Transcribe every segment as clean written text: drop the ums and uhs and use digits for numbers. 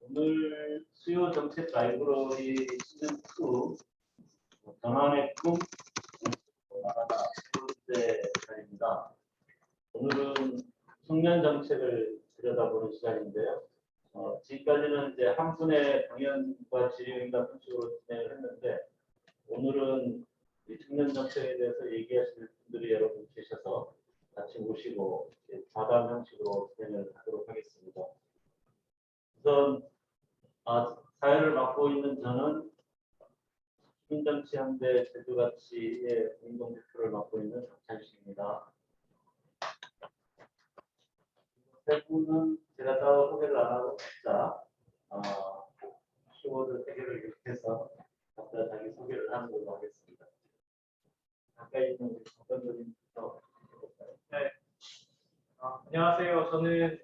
오늘 수요 정책 라이브러리 시즌 2 전환의 꿈 나가다 두 번째 시간입니다. 오늘은 청년 정책을 들여다보는 시간인데요. 지금까지는 이제 한 분의 강연과 질의응답 형식으로 진행을 했는데, 오늘은 이 청년 정책에 대해서 얘기하실 분들이 여러분 계셔서 같이 모시고 좌담 형식으로 진행을 하도록 하겠습니다. 우선 사회를 맡고 있는 저는 시민정치연대 제주가치의 공동대표를 맡고 있는 박찬식입니다. 세 분은 제가 따로 소개를 안 하고 각자 키워드 3개를 이용해서 각자 자기 소개를 하는 걸로 하겠습니다. 가까이 있는 우리 박건도님부터 해볼까요? 네. 안녕하세요. 저는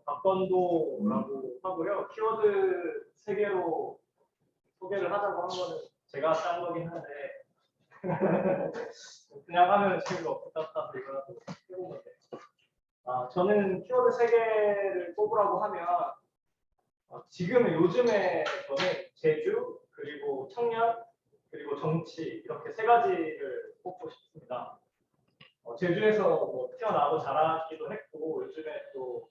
박건도라고 하고요. 키워드 3개로 소개를 하자고 한 거는 제가 짠 거긴 한데 그냥 하면 재미가 없을 것 같아서 이거라도 해본 건데, 저는 키워드 3개를 뽑으라고 하면 지금 요즘에 저는 제주, 그리고 청년, 그리고 정치, 이렇게 3가지를 뽑고 싶습니다. 제주에서 태어나고 자라기도 했고, 요즘에 또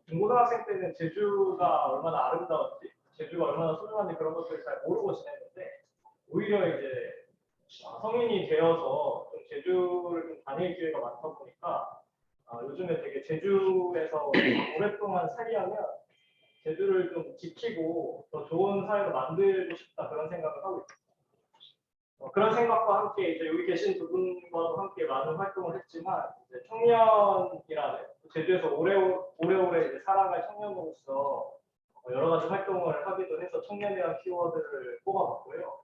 중고등학생 때는 제주가 얼마나 아름다운지, 제주가 얼마나 소중한지 그런 것들을 잘 모르고 지냈는데, 오히려 이제 성인이 되어서 좀 제주를 좀 다닐 기회가 많다 보니까 요즘에 되게 제주에서 오랫동안 살려면 제주를 좀 지키고 더 좋은 사회로 만들고 싶다, 그런 생각을 하고 있습니다. 그런 생각과 함께 이제 여기 계신 두 분과도 함께 많은 활동을 했지만, 이제 청년이라는 제주에서 오래오래 이제 살아갈 청년으로서 여러 가지 활동을 하기도 해서 청년이라는 키워드를 뽑아봤고요.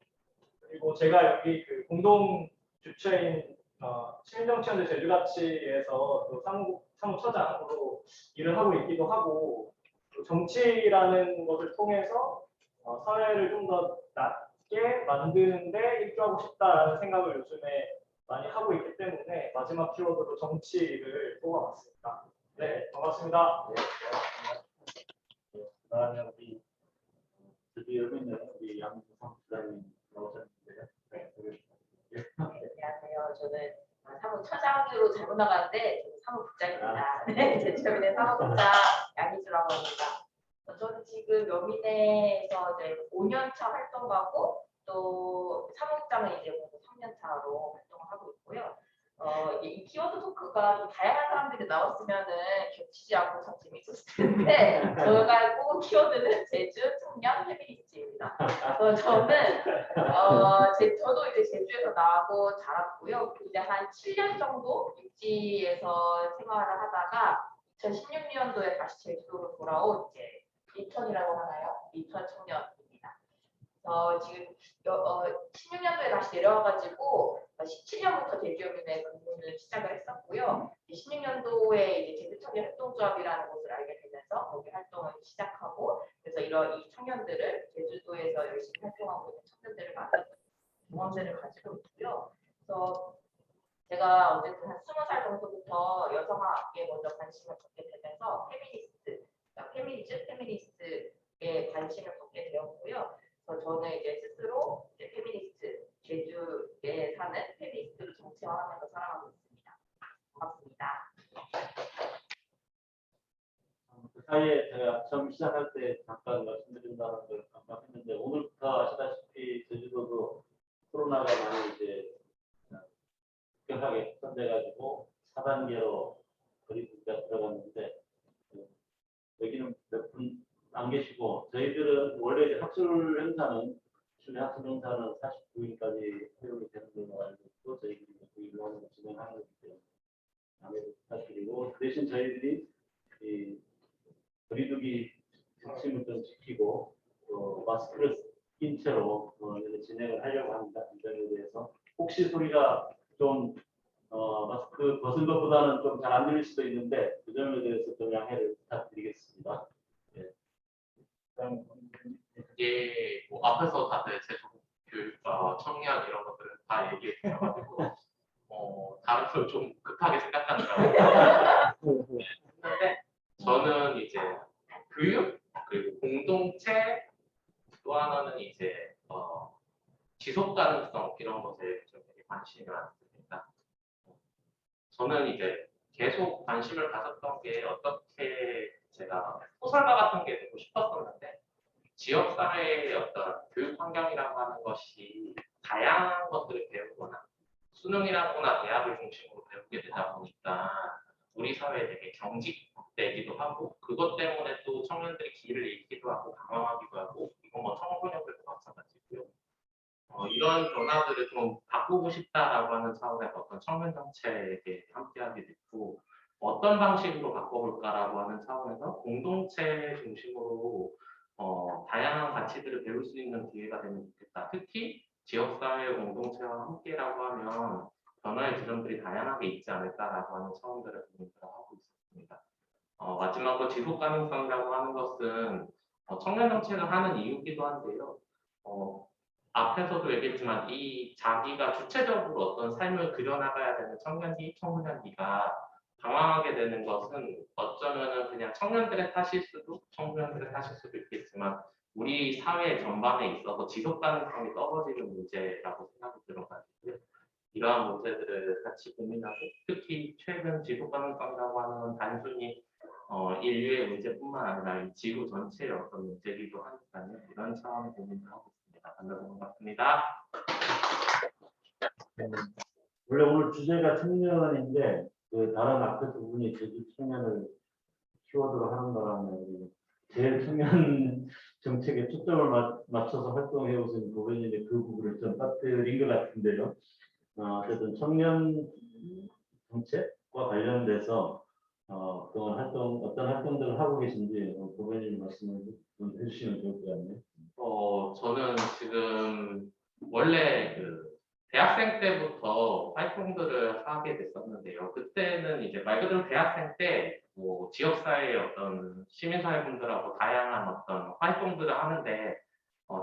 그리고 제가 여기 그 공동 주체인 시민정치연대 제주가치에서 또 사무처장으로 일을 하고 있기도 하고, 또 정치라는 것을 통해서 사회를 좀 더 낫게 만드는데 일조하고 싶다라는 생각을 요즘에 많이 하고 있기 때문에 마지막 키워드로 정치를 뽑아봤습니다. 네, 반갑습니다. 네, 그다음에 우리 드디어 있는 우리 양수성 부장님 나오셨는데요. 네, 안녕하세요. 저는 사무처장으로 잘못 나갔는데 사무국장입니다. 네, 제주여민의 사무국장 양희주라고 합니다. 저는 지금 여민에서 이제 5년차 활동하고, 또 사무국장은 이제 3년차로 활동을 하고 있고요. 이 키워드 토크가 좀 다양한 사람들이 나왔으면은 겹치지 않고 참 재밌었을 텐데, 저희가 꼽은 키워드는 제주, 청년, 페미니스트입니다. 저는 저도 이제 제주에서 나고 자랐고요. 이제 한 7년 정도 육지에서 생활을 하다가 2016년도에 다시 제주도로 돌아온 이제 리턴이라고 하나요? 리턴 청년입니다. 지금 16년도에 다시 내려와가지고 17년부터 제주여민에 근무를 시작을 했었고요. 16년도에 이제 제주청년 활동조합이라는 곳을 알게 되면서 거기 활동을 시작하고, 그래서 이 청년들을 제주도에서 열심히 활동하고 있는 청년들을 만나는 경험들을 가지고 있고요. 그래서 제가 어쨌든 한 20살 정도부터 여성학에 먼저 관심을 갖게 되면서 페미니스트에 관심을 갖게 되었고요. 그래서 저는 이제 스스로 페미니스트, 제주에 사는 페미니스트로 정체화하면서 살아가고 있습니다. 반갑습니다. 그 사이에 제가 처음 시작할 때 잠깐 말씀드린다는 걸 깜빡했는데, 오늘부터 아시다시피 제주도도 코로나가 많이 이제 급격하게 확산돼가지고 4단계로 거리두기가 들어갔는데, 여기는 몇 분 안 계시고, 저희들은 원래 이제 학술 행사는 49일까지 허용이 되는 걸로 알고 있고, 저희들이 그 하는 진행하는 거기 때문에 양해를 부탁드리고, 대신 저희들이 이 거리두기 지침을 좀 지키고 마스크를 낀 채로 진행을 하려고 합니다. 이 점에 대해서 혹시 소리가 좀 마스크 벗은 것보다는 좀 잘 안 들릴 수도 있는데, 그 점에 대해서 좀 양해를 부탁드리겠습니다. 네. 이게 앞에서 다들 제주 교육과 청년 이런 것들을 다 얘기해 주셔가지고 다른 걸 좀 급하게 생각하느라고 했는데, 저는 이제 교육 그리고 공동 저는 이제 계속 관심을 가졌던 게 어떻게 제가 소설가 같은 게 되고 싶었었는데 지역사회의 어떤 교육 환경이라고 하는 것이 다양한 것들을 배우거나 수능이라거나 대학을 중심으로 배우게 되다 보니까 우리 사회에 되게 경직되기도 하고 그것 때문에 또 청년들이 길을 잃기도 하고 방황하기도 하고 이건 뭐 청소년들도 마찬가지고요. 이런 변화들을 좀 바꾸고 싶다라고 하는 차원에서 어떤 청년 정책에 함께하게 됐고 어떤 방식으로 바꿔볼까라고 하는 차원에서 공동체 중심으로 다양한 가치들을 배울 수 있는 기회가 되면 좋겠다. 특히 지역사회 공동체와 함께라고 하면 변화의 지점들이 다양하게 있지 않을까라고 하는 차원들을 고민을 하고 있습니다. 마지막으로 지속 가능성이라고 하는 것은 청년 정책을 하는 이유기도 한데요. 앞에서도 얘기했지만 이 자기가 주체적으로 어떤 삶을 그려나가야 되는 청년기, 청소년기가 방황하게 되는 것은 어쩌면은 그냥 청년들의 탓일 수도 청소년들의 탓일 수도 있겠지만 우리 사회 전반에 있어서 지속 가능성이 떨어지는 문제라고 생각이 들어가지고요. 이러한 문제들을 같이 고민하고 특히 최근 지속 가능성이라고 하는 건 단순히 인류의 문제뿐만 아니라 이 지구 전체의 어떤 문제이기도 하니까요. 이런 차원의 고민을 하고 있습니다. 만나서 반갑습니다. 원래 오늘 주제가 청년인데 그 다른 앞에 두 분이 제주 청년을 키워드로 하는 거라면 제일 청년 정책에 초점을 맞춰서 활동해 오신 고객님의 그 부분을 좀 빠뜨린 것 같은데요. 어쨌든 청년 정책과 관련돼서 어떤 활동들을 하고 계신지 고객님 말씀을 좀 해주시면 좋을 것 같네요. 저는 지금 원래 그 대학생 때부터 활동들을 하게 됐었는데요. 그때는 이제 말 그대로 대학생 때 뭐 지역사회의 어떤 시민사회분들하고 다양한 어떤 활동들을 하는데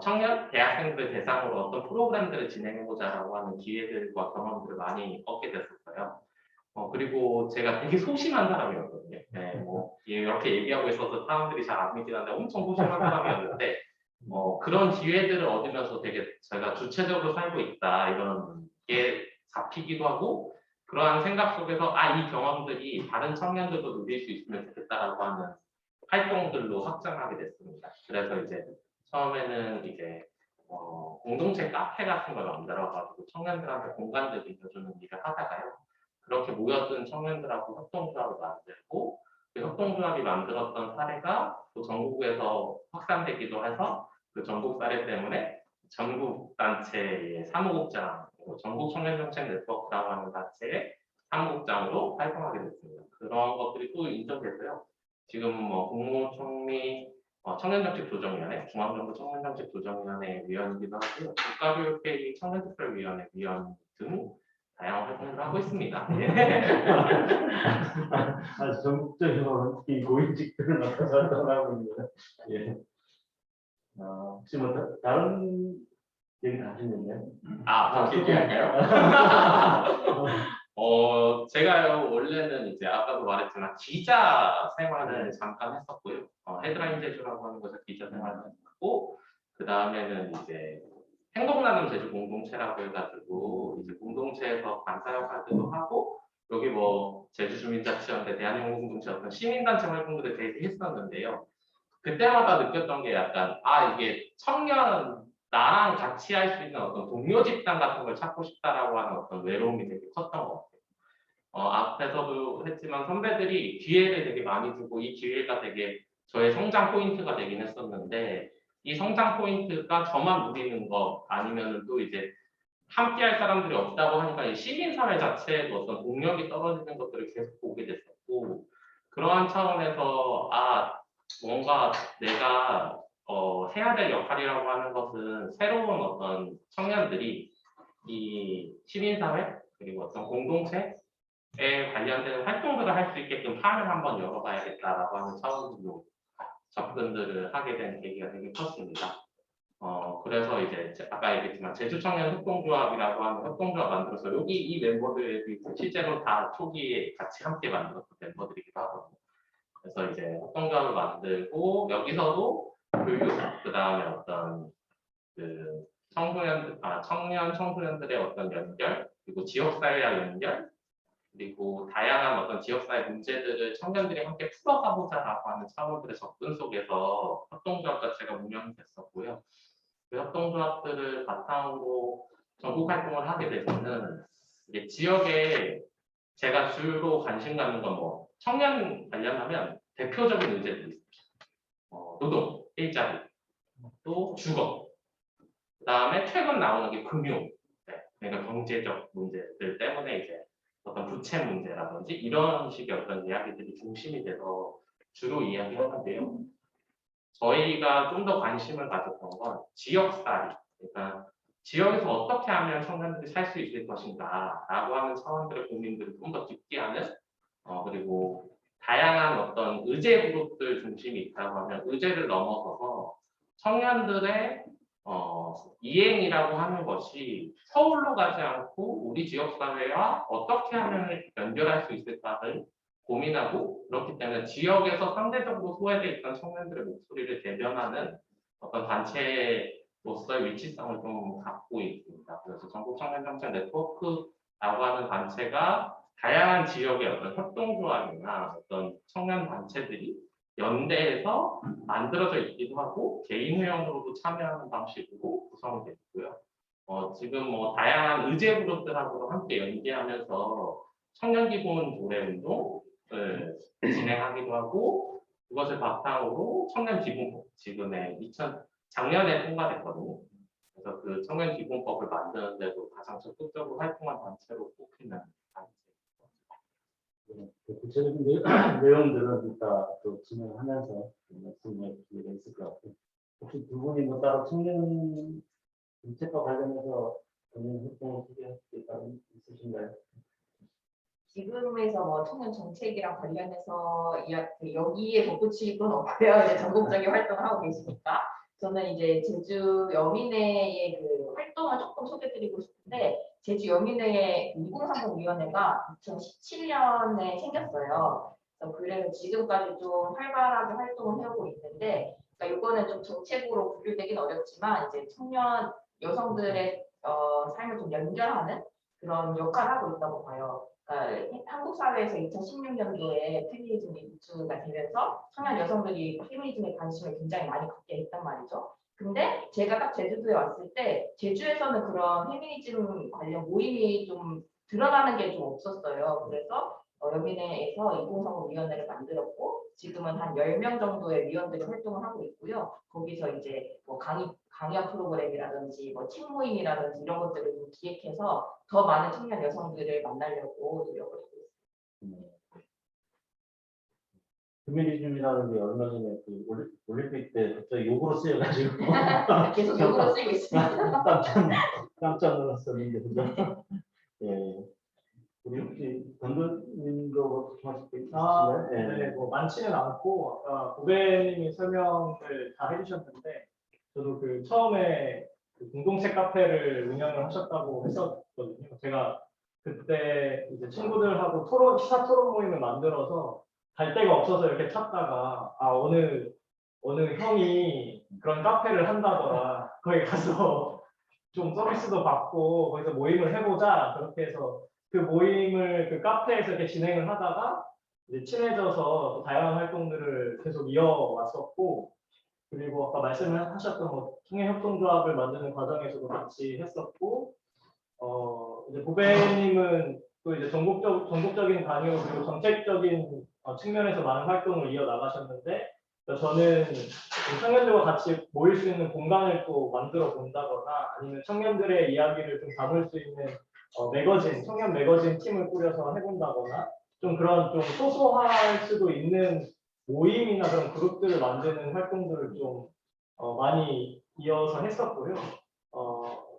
청년 대학생들 대상으로 어떤 프로그램들을 진행해보자라고 하는 기회들과 경험들을 많이 얻게 됐었어요. 그리고 제가 되게 소심한 사람이었거든요. 네, 뭐 이렇게 얘기하고 있어서 사람들이 잘 안 믿기는데 엄청 소심한 사람이었는데 그런 기회들을 얻으면서 되게 제가 주체적으로 살고 있다 이런 게 잡히기도 하고 그러한 생각 속에서 이 경험들이 다른 청년들도 누릴 수 있으면 좋겠다라고 하는 활동들로 확장하게 됐습니다. 그래서 이제 처음에는 이제 공동체 카페 같은 걸 만들어가지고 청년들한테 공간들 빌려주는 일을 하다가요. 그렇게 모였던 청년들하고 협동조합을 만들고 그 협동조합이 만들었던 사례가 또 전국에서 확산되기도 해서 그 전국 사례 때문에 전국 단체의 사무국장, 전국 청년정책 네트워크라고 하는 단체의 사무국장으로 활동하게 됐습니다. 그런 것들이 또 인정돼서요. 지금 뭐 국무총리 청년정책조정위원회, 중앙정부 청년정책조정위원회 위원이기도 하고요. 국가교육회의 청년특별위원회 위원 등 다양한 활동을 하고 있습니다. 아주 전국적으로 이 고위직들을 맡아서 활동을 하고 있는데, 예. 혹시 뭐 다른 얘기 다 하셨는데? 얘기할까요? 제가요 원래는 이제 아까도 말했지만 기자 생활을 잠깐 했었고요. 헤드라인 제주라고 하는 곳에서 기자 생활을 했고 그 다음에는 이제 행동나눔 제주 공동체라고 해가지고 이제 공동체에서 간사 역할들도 하고 여기 뭐 제주주민자치연대 대한민국공동체 어떤 시민단체 활동들을 되게 했었는데요. 그때마다 느꼈던 게 약간 이게 청년 나랑 같이 할 수 있는 어떤 동료 집단 같은 걸 찾고 싶다라고 하는 어떤 외로움이 되게 컸던 것 같아요. 앞에서도 했지만 선배들이 기회를 되게 많이 주고 이 기회가 되게 저의 성장 포인트가 되긴 했었는데 이 성장 포인트가 저만 누리는 것 아니면은 또 이제 함께 할 사람들이 없다고 하니까 이 시민사회 자체에도 어떤 동력이 떨어지는 것들을 계속 보게 됐었고 그러한 차원에서 뭔가 내가 해야 될 역할이라고 하는 것은 새로운 어떤 청년들이 이 시민사회 그리고 어떤 공동체에 관련된 활동들을 할 수 있게끔 판을 한번 열어봐야겠다라고 하는 차원으로 접근들을 하게 된 계기가 되게 컸습니다. 그래서 이제 아까 얘기했지만 제주청년협동조합이라고 하는 협동조합 만들어서 여기 이 멤버들이 실제로 다 초기에 같이 함께 만들었던 멤버들이기도 하거든요. 그래서 이제 협동조합을 만들고 여기서도 교육, 그 다음에 어떤 그 청년 청소년들의 어떤 연결, 그리고 지역사회와 연결, 그리고 다양한 어떤 지역사회 문제들을 청년들이 함께 풀어가보자라고 하는 차원들의 접근 속에서 협동조합 자체가 운영이 됐었고요. 그 협동조합들을 바탕으로 전국 활동을 하게 되면은 이게 지역에 제가 주로 관심 갖는 건 뭐 청년 관련하면 대표적인 문제들이 있습니다. 노동, 일자리, 또 주거, 그다음에 최근 나오는 게 금융, 그러니까 경제적 문제들 때문에 이제 어떤 부채 문제라든지 이런 식의 어떤 이야기들이 중심이 돼서 주로 이야기하는데요. 저희가 좀 더 관심을 가졌던 건 지역살이, 그러니까 지역에서 어떻게 하면 청년들이 살 수 있을 것인가라고 하는 차원들의 고민들을 좀 더 깊게 하는 그리고 다양한 어떤 의제 그룹들 중심이 있다고 하면 의제를 넘어서서 청년들의 이행이라고 하는 것이 서울로 가지 않고 우리 지역사회와 어떻게 하면 연결할 수 있을까를 고민하고 그렇기 때문에 지역에서 상대적으로 소외되어 있던 청년들의 목소리를 대변하는 어떤 단체로서의 위치성을 좀 갖고 있습니다. 그래서 전국청년정책 네트워크라고 하는 단체가 다양한 지역의 어떤 협동조합이나 어떤 청년 단체들이 연대해서 만들어져 있기도 하고 개인 회원으로도 참여하는 방식으로 구성이 됐고요. 지금 뭐 다양한 의제 그룹들하고도 함께 연계하면서 청년 기본 도래 운동을 진행하기도 하고 그것을 바탕으로 청년 기본법 지금의 작년에 통과됐거든요. 그래서 그 청년 기본법을 만드는데도 가장 적극적으로 활동한 단체로 꼽히는 단체. 구체적인 내용들은 이따 또 진행하면서 말씀해 주시게 있을 것 같아요. 혹시 두 분이 뭐 따로 청년 정책과 관련해서 본인 활동을 소개할 수 있으신가요? 지금에서 뭐 청년 정책이랑 관련해서 여기에 덧붙일 건 없고요. 이제 전국적인 활동을 하고 계시니까 저는 이제 제주 여민회의 그 활동을 조금 소개드리고 싶은데 제주 여민회의 2030위원회가 2017년에 생겼어요. 그래서 지금까지 좀 활발하게 활동을 해오고 있는데, 그러니까 이거는 좀 정책으로 분류되긴 어렵지만 이제 청년 여성들의 삶을 좀 연결하는 그런 역할을 하고 있다고 봐요. 그러니까 한국 사회에서 2016년도에 페미니즘이 유추가 되면서 청년 여성들이 페미니즘에 관심을 굉장히 많이 갖게 됐단 말이죠. 근데 제가 딱 제주도에 왔을 때 제주에서는 그런 페미니즘 관련 모임이 좀 드러나는 게 좀 없었어요. 그래서 여민회에서 2030위원회를 만들었고 지금은 한 10명 정도의 위원들이 활동을 하고 있고요. 거기서 이제 뭐 강연 프로그램이라든지 뭐 책 모임이라든지 이런 것들을 좀 기획해서 더 많은 청년 여성들을 만나려고 노력을 하고 있습니다. 페미니즘이라는 게 얼마 전에 그 올림픽 때 갑자기 욕으로 쓰여가지고 계속 욕으로 쓰고 있습니다. 깜짝 놀랐었는데 그죠? 예. 우리 혹시 건도님도 하실 게 있으신가요? 네, 뭐 많지는 않고 아까 고배님이 설명을 다 해주셨는데 저도 그 처음에 그 공동체 카페를 운영을 하셨다고 했었거든요. 제가 그때 이제 친구들하고 시사 토론 모임을 만들어서 갈 데가 없어서 이렇게 찾다가 어느 형이 그런 카페를 한다더라. 거기 가서 좀 서비스도 받고 거기서 모임을 해보자. 그렇게 해서 그 모임을 그 카페에서 이렇게 진행을 하다가 이제 친해져서 다양한 활동들을 계속 이어왔었고, 그리고 아까 말씀하셨던 뭐 청년협동조합을 만드는 과정에서도 같이 했었고, 이제 고배님은 또 이제 전국적인 단위로 그리고 정책적인 측면에서 많은 활동을 이어 나가셨는데, 저는 청년들과 같이 모일 수 있는 공간을 또 만들어 본다거나 아니면 청년들의 이야기를 좀 담을 수 있는 청년 매거진 팀을 꾸려서 해본다거나 좀 그런 좀 소소할 수도 있는 모임이나 그런 그룹들을 만드는 활동들을 좀 많이 이어서 했었고요.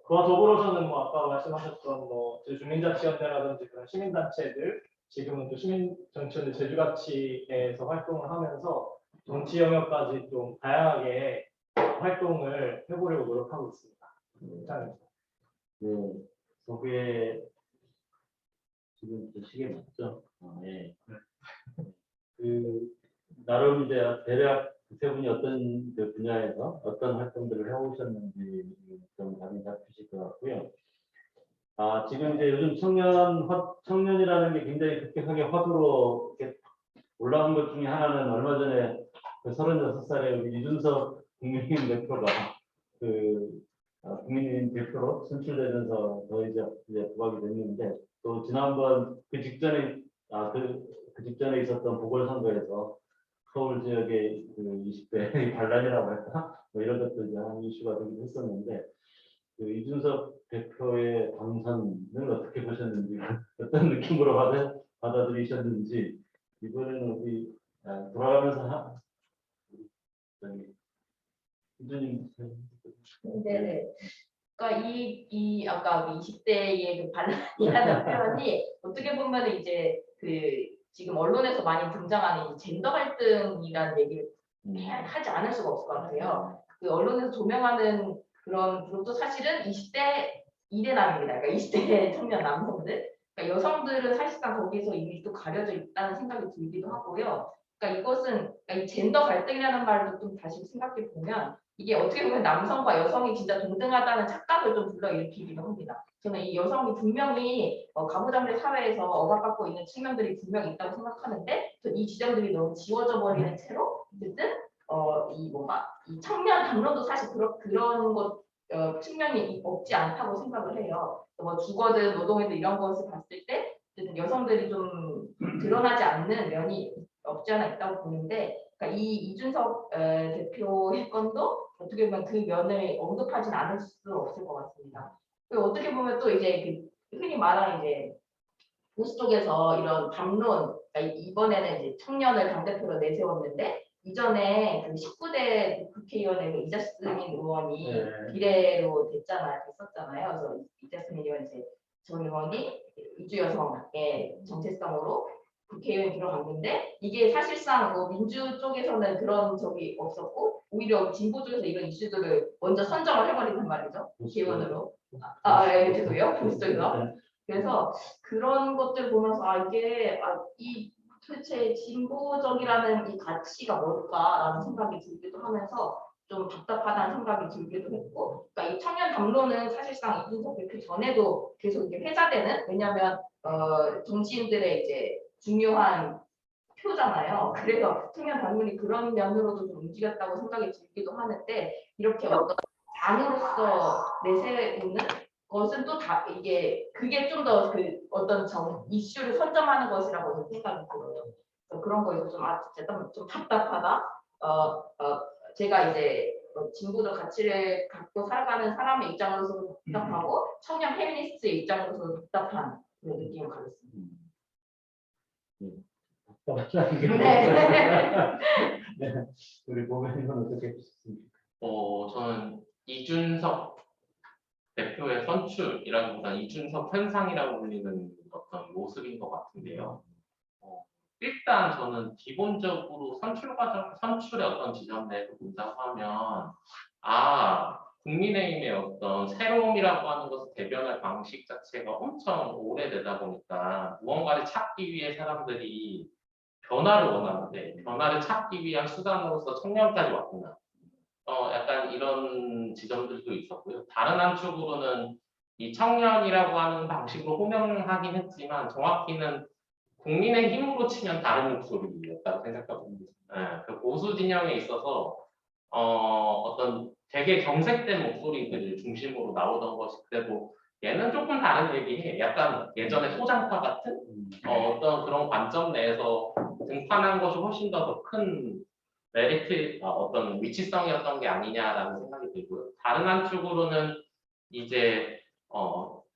그와 더불어서는 뭐 아까 말씀하셨던 뭐 주민자치연대라든지 그런 시민단체들 지금은 또 시민정치연대 제주가치에서 활동을 하면서 정치 영역까지 좀 다양하게 활동을 해보려고 노력하고 있습니다. 네, 소개 지금 시계 맞죠? 네. 그 나름 이제 대략 세 분이 어떤 그 분야에서 어떤 활동들을 해오셨는지 좀 감이 잡히실 것 같고요. 지금 이제 요즘 청년이라는 게 굉장히 급격하게 화두로 이렇게 올라온 것 중에 하나는 얼마 전에 그 36살의 우리 이준석 국민의힘 대표가 국민의힘 대표로 선출되면서 더 이제 부각이 됐는데 또 지난번 그 직전에 그 직전에 있었던 보궐선거에서 서울 지역의 그 20대 반란이라고 할까 뭐 이런 것도 이제 한 이슈가 되기도 했었는데 그 이준석 대표의 당선을 어떻게 보셨는지 어떤 느낌으로 받아들이셨는지 이번에는 우리 돌아가면서 저기 이준님 네. 그러니까 아까 우리 20대의 그 반란이라는 표현이 어떻게 보면 이제 지금 언론에서 많이 등장하는 이 젠더 갈등이라는 얘기를 하지 않을 수가 없을 것 같아요. 그 언론에서 조명하는 그런 그룹도 사실은 20대 이대남입니다. 그러니까 20대 청년 남성들. 그러니까 여성들은 사실상 거기서 이미 또 가려져 있다는 생각이 들기도 하고요. 그러니까 이것은 이 젠더 갈등이라는 말도 좀 다시 생각해 보면 이게 어떻게 보면 남성과 여성이 진짜 동등하다는 착각을 좀 불러일으키기도 합니다. 저는 이 여성이 분명히 가부장제 사회에서 억압받고 있는 측면들이 분명히 있다고 생각하는데 이 지점들이 너무 지워져 버리는 채로 어쨌든 이 청년 담론도 사실 그런 것 측면이 없지 않다고 생각을 해요. 뭐 주거든 노동이든 이런 것을 봤을 때 어쨌든 여성들이 좀 드러나지 않는 면이 없지 않아 있다고 보는데 그러니까 이 이준석 대표의 건도 어떻게 보면 그 면을 언급하진 않을 수 없을 것 같습니다. 그리고 어떻게 보면 또 이제 흔히 말하는 이제 보수 쪽에서 이런 담론, 그러니까 이번에는 이제 청년을 당대표로 내세웠는데 이전에 그 19대 국회의원의 그 이자스민 의원이 비례로 됐었잖아요. 그래서 이자스민 의원 전 의원이 이주 여성의 정체성으로 국회의원이 들어갔는데 이게 사실상 민주 쪽에서는 그런 적이 없었고 오히려 진보 쪽에서 이런 이슈들을 먼저 선정을 해버리는 말이죠. 국회의원으로. 죄송해요. 보수 쪽에서. 그래서 그런 것들 보면서 이 도대체 진보적이라는 이 가치가 뭘까라는 생각이 들기도 하면서 좀 답답하다는 생각이 들기도 했고, 그러니까 이 청년 담론은 사실상 이준석 대표 전에도 계속 이게 회자되는 왜냐하면 정치인들의 이제 중요한 표잖아요. 그래서 청년 담론이 그런 면으로도 좀 움직였다고 생각이 들기도 하는데 이렇게 어떤 당으로서 내세우는 것은 또 그게 좀 더 어떤 이슈를 선점하는 것이라고 생각이 들어요. 그런 거에서 좀 답답하다. 제가 이제 진보적 가치를 갖고 살아가는 사람의 입장으로서도 답답하고 청년 페미니스트의 입장으로서도 답답한 그런 느낌을 가졌습니다. 네. 우리 보면은 어떻게 보셨습니까? 저는 이준석 대표의 선출이라기보다는 이준석 현상이라고 불리는 어떤 모습인 것 같은데요. 일단 저는 기본적으로 선출의 어떤 지점 내에서 본다고 하면 국민의힘의 어떤 새로움이라고 하는 것을 대변할 방식 자체가 엄청 오래되다 보니까 무언가를 찾기 위해 사람들이 변화를 원하는데 변화를 찾기 위한 수단으로서 청년까지 왔구나. 약간 이런 지점들도 있었고요. 다른 한쪽으로는 이 청년이라고 하는 방식으로 호명하긴 했지만 정확히는 국민의 힘으로 치면 다른 목소리였다고 생각합니다. 그 보수 진영에 있어서 어떤 되게 경색된 목소리들을 중심으로 나오던 것이 그래도 얘는 조금 다른 얘기해. 약간 예전에 소장파 같은 어떤 그런 관점 내에서 등판한 것이 훨씬 더 큰 메리트, 어떤 위치성이었던 게 아니냐라는 생각이 들고요. 다른 한쪽으로는 이제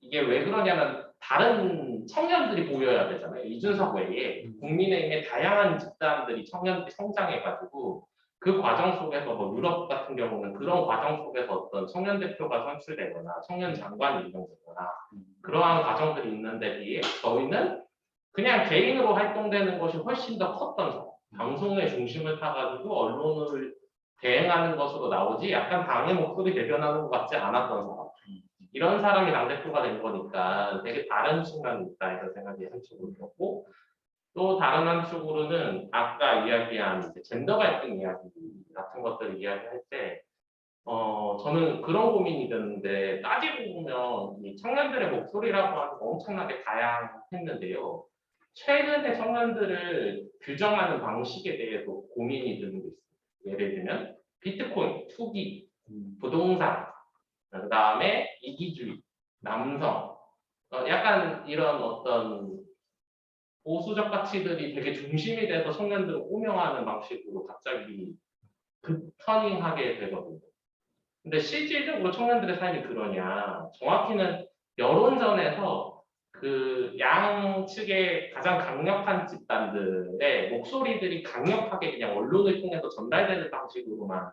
이게 왜 그러냐면 다른 청년들이 보여야 되잖아요. 이준석 외에 국민의힘의 다양한 집단들이 청년들이 성장해가지고 그 과정 속에서 뭐 유럽 같은 경우는 그런 과정 속에서 어떤 청년 대표가 선출되거나 청년 장관이 임명되거나 그러한 과정들이 있는데 비해 저희는 그냥 개인으로 활동되는 것이 훨씬 더 컸던 상황. 방송의 중심을 타가지고 언론을 대행하는 것으로 나오지 약간 당의 목소리 대변하는 것 같지 않았던 상황. 이런 사람이 당대표가 된 거니까 되게 다른 측면이 있다 이런 생각이 한쪽으로 들었고 또 다른 한쪽으로는 아까 이야기한 젠더 갈등 이야기 같은 것들을 이야기할 때 저는 그런 고민이 드는데 따지고 보면 이 청년들의 목소리라고 하는 거 엄청나게 다양했는데요. 최근에 청년들을 규정하는 방식에 대해서 고민이 드는 게 있어요. 예를 들면 비트코인, 투기, 부동산, 그다음에 이기주의, 남성, 약간 이런 어떤 보수적 가치들이 되게 중심이 돼서 청년들을 호명하는 방식으로 갑자기 급터닝하게 되거든요. 근데 실질적으로 청년들의 삶이 그러냐? 정확히는 여론전에서 그 양측의 가장 강력한 집단들의 목소리들이 강력하게 그냥 언론을 통해서 전달되는 방식으로만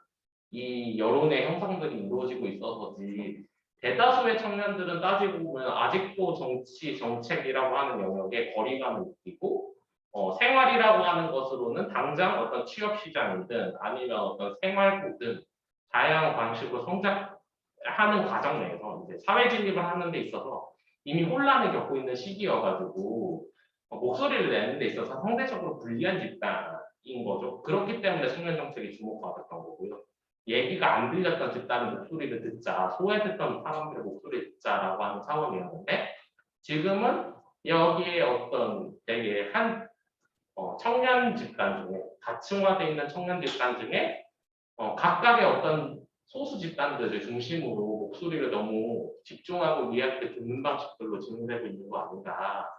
이 여론의 형성들이 이루어지고 있어서지 대다수의 청년들은 따지고 보면 아직도 정치, 정책이라고 하는 영역에 거리감을 느끼고 생활이라고 하는 것으로는 당장 어떤 취업 시장이든 아니면 어떤 생활고든 다양한 방식으로 성장하는 과정 내에서 이제 사회 진입을 하는 데 있어서 이미 혼란을 겪고 있는 시기여가지고 목소리를 내는 데 있어서 상대적으로 불리한 집단인 거죠. 그렇기 때문에 청년 정책이 주목받았던 거고요. 얘기가 안 들렸던 집단의 목소리를 듣자, 소외됐던 사람들의 목소리를 듣자라고 하는 차원이었는데 지금은 여기에 어떤 되게 한 청년 집단 중에 가층화되어 있는 청년 집단 중에 각각의 어떤 소수 집단들을 중심으로 목소리를 너무 집중하고 이야기를 듣는 방식들로 진행되고 있는 거 아닌가.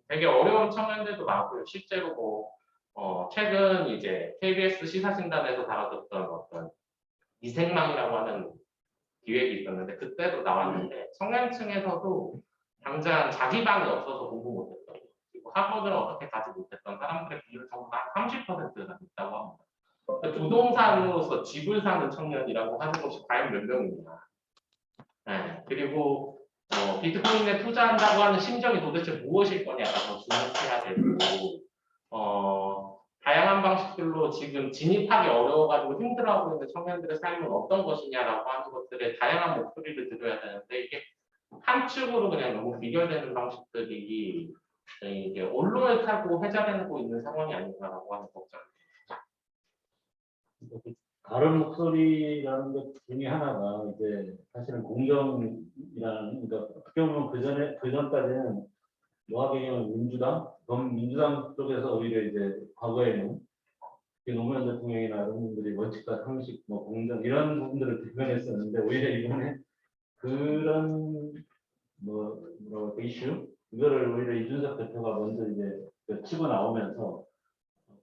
되게 어려운 청년들도 많고요. 실제로 최근 이제 KBS 시사진단에서 다뤄졌던 어떤 이생망이라고 하는 기획이 있었는데 그때도 나왔는데 청년층에서도 당장 자기 방이 없어서 공부 못했던 그리고 학원을 어떻게 가지 못했던 사람들의 비율 정도가 한 30%가 됐다고 합니다. 부동산으로서 집을 사는 청년이라고 하는 것이 과연 몇 명이냐. 네, 그리고 비트코인에 투자한다고 하는 심정이 도대체 무엇일 거냐가 더 주목해야 되고 다양한 방식들로 지금 진입하기 어려워가지고 힘들어하고 있는 청년들의 삶은 어떤 것이냐라고 하는 것들에 다양한 목소리를 들어야 되는데 이게 한 축으로 그냥 너무 비결되는 방식들이 이게 언론을 타고 회자되고 있는 상황이 아닌가라고 하는 걱정입니다. 다른 목소리라는 것 중에 하나가 이제 사실은 공정이라는, 그러니까 어떻게 보면 그 전까지는 노아배경은 민주당, 민주당 쪽에서 오히려 이제 과거에는 노무현 대통령이나 이런 분들이 원칙과 상식, 공정 이런 부분들을 대변했었는데 오히려 이번에 그런 이슈 이거를 오히려 이준석 대표가 먼저 이제 치고 나오면서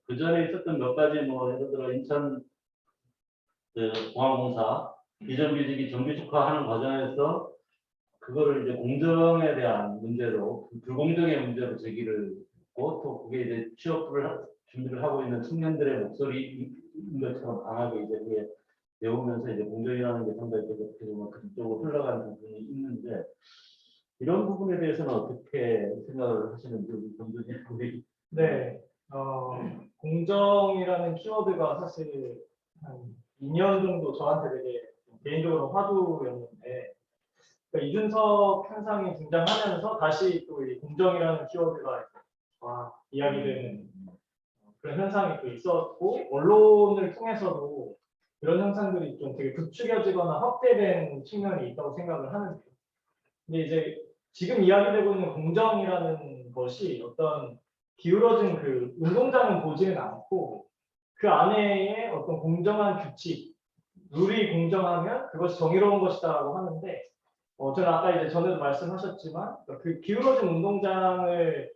그 전에 있었던 몇 가지 예를 들어 인천 공항공사 비정규직이 정규직화하는 과정에서 그거를 이제 공정에 대한 문제로 불공정의 문제로 제기를 했고 또 그게 이제 취업을 준비를 하고 있는 청년들의 목소리인 것처럼 강하게 이제 그게 배우면서 이제 공정이라는 게 상당히 어떻게 보면 그쪽으로 흘러가는 부분이 있는데 이런 부분에 대해서는 어떻게 생각을 하시는지 우리 경준님 우리 네, 공정이라는 키워드가 사실 한 2년 정도 저한테 되게 개인적으로 화두였는데 그러니까 이준석 현상이 등장하면서 다시 또 이 공정이라는 키워드가 이야기되는 그런 현상이 또 있었고 언론을 통해서도 이런 현상들이 좀 되게 부추겨지거나 확대된 측면이 있다고 생각을 하는데요. 근데 이제 지금 이야기되고 있는 공정이라는 것이 어떤 기울어진 그 운동장은 보지는 않고 그 안에의 어떤 공정한 규칙, 룰이 공정하면 그것이 정의로운 것이다라고 하는데 저는 아까 이제 전에도 말씀하셨지만 그 기울어진 운동장을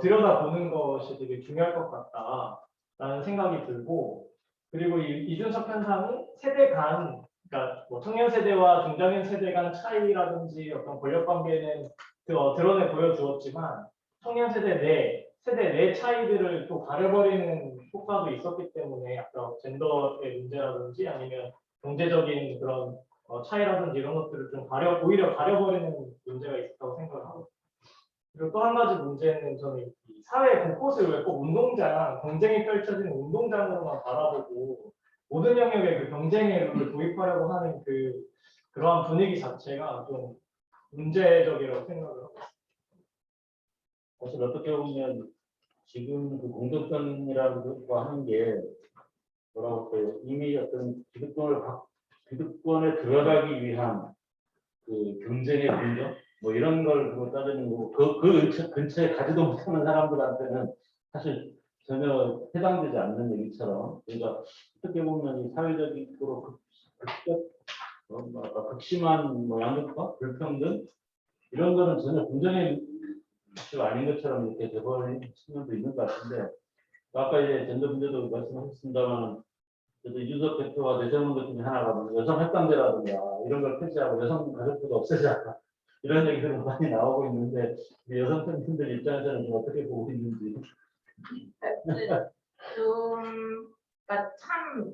들여다보는 것이 되게 중요할 것 같다라는 생각이 들고 그리고 이준석 현상이 세대 간 그러니까 청년 세대와 중장년 세대 간 차이라든지 어떤 권력 관계는 드러내 보여주었지만 청년 세대 내 차이들을 또 가려버리는 효과도 있었기 때문에 아까 젠더의 문제라든지 아니면 경제적인 그런 차이라든지 이런 것들을 좀 오히려 가려버리는 문제가 있었다고 생각을 하고 그리고 또 한 가지 문제는 저는 이 사회 곳곳을 왜 꼭 운동장, 경쟁이 펼쳐지는 운동장으로만 바라보고 모든 영역에 그 경쟁의 룰을 도입하려고 하는 그러한 분위기 자체가 좀 문제적이라고 생각을 하고 있습니다. 사실 어떻게 보면 지금 그 공정성이라고 하는 게 뭐라고 할까요? 이미 어떤 기득권을 기득권에 들어가기 위한 그 경쟁의 근거 뭐 이런 걸 그거 따지는 거고 근처에 가지도 못하는 사람들한테는 사실 전혀 해당되지 않는 얘기처럼 그러니까 어떻게 보면 이 사회적으로 극심한 뭐 양극화, 불평등 이런 거는 전혀 긍정의 이슈가 아닌 것처럼 이렇게 돼버리는 측면도 있는 것 같은데 아까 이제 젠더 문제도 말씀하셨습니다만 그래도 이준석 대표와 내세운 것 중에 하나가 뭐 여성 학당제라든가 이런 걸 폐지하고 여성 가족부도 없애자 이런 얘기들은 많이 나오고 있는데 여성 팬분들 입장에서는 좀 어떻게 보고 있는지. 좀 그러니까 참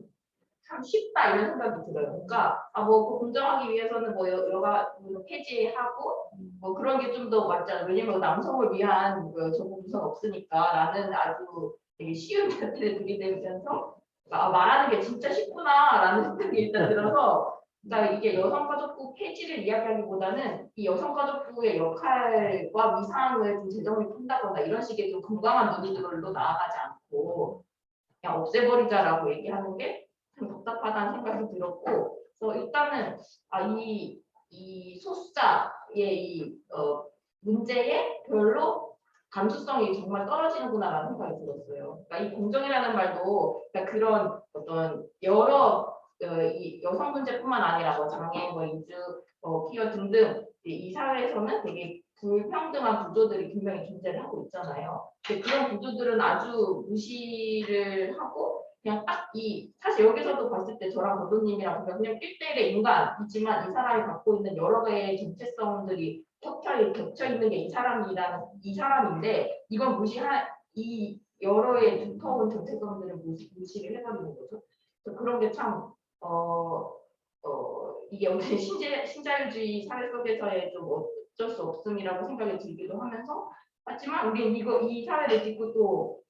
쉽다 이런 생각이 들어요. 그러니까 뭐 공정하기 위해서는 뭐 여가 뭐 폐지하고 뭐 그런 게 좀 더 맞잖아요. 왜냐면 남성을 위한 뭐 정부 구성 없으니까라는 아주 되게 쉬운 자체를 들이대면서 말하는 게 진짜 쉽구나라는 생각이 일단 들어서 그러니까 이게 여성가족부 폐지를 이야기하기보다는 이 여성가족부의 역할과 위상을 좀 재정을 푼다거나 이런 식의 좀 건강한 논의들로 나아가지 않고 그냥 없애버리자라고 얘기하는 게 좀 답답하다는 생각이 들었고, 그래서 일단은 이 소수자의 문제에 별로 감수성이 정말 떨어지는구나라는 생각이 들었어요. 그러니까 이 공정이라는 말도 그러니까 그런 어떤 여러 이 여성 문제뿐만 아니라 뭐 장애, 뭐 인주, 기여 등등 이 사회에서는 되게 불평등한 구조들이 분명히 존재를 하고 있잖아요. 근데 그런 구조들은 아주 무시를 하고 그냥 딱 사실 여기서도 봤을 때 저랑 도도님이랑 그냥 1대1의 인간이지만 이 사람이 갖고 있는 여러 개의 정체성들이 겹쳐 있는 게 이 사람인데 이건 이 여러의 두터운 정체성들을 무시를 해버리는 거죠. 그래서 그런 게 참 이게 어떤 신자유주의 사회 속에서의 좀 어쩔 수 없음이라고 생각이 들기도 하면서 하지만 우리 이 사회를 딛고 또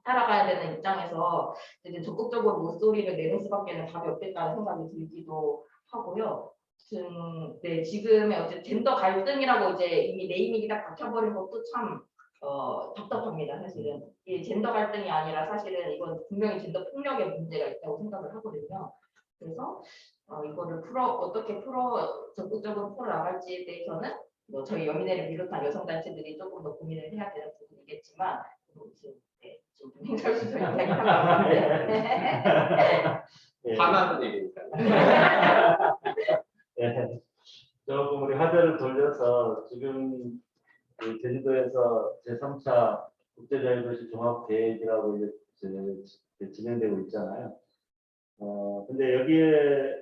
살아가야 되는 입장에서 이제 적극적으로 목소리를 내는 수밖에는 답이 없겠다는 생각이 들기도 하고요. 네, 지금의 어쨌든 젠더 갈등이라고 이제 이미 네이밍이 딱 박혀버린 것도 참 답답합니다. 사실은 이 젠더 갈등이 아니라 사실은 이건 분명히 젠더 폭력의 문제가 있다고 생각을 하거든요. 그래서 이거를 어떻게 적극적으로 풀어 나갈지에 대해서는 뭐 저희 여민회를 비롯한 여성단체들이 조금 더 고민을 해야 되는 부분이겠지만 좀 행사할 수 있는 이야기 하고 있는데 화나는 얘기니까. 네. 조금 우리 화제를 돌려서 지금 그 제주도에서 제3차 국제자유도시 종합계획이라고 이제 진행되고 있잖아요. 근데 여기에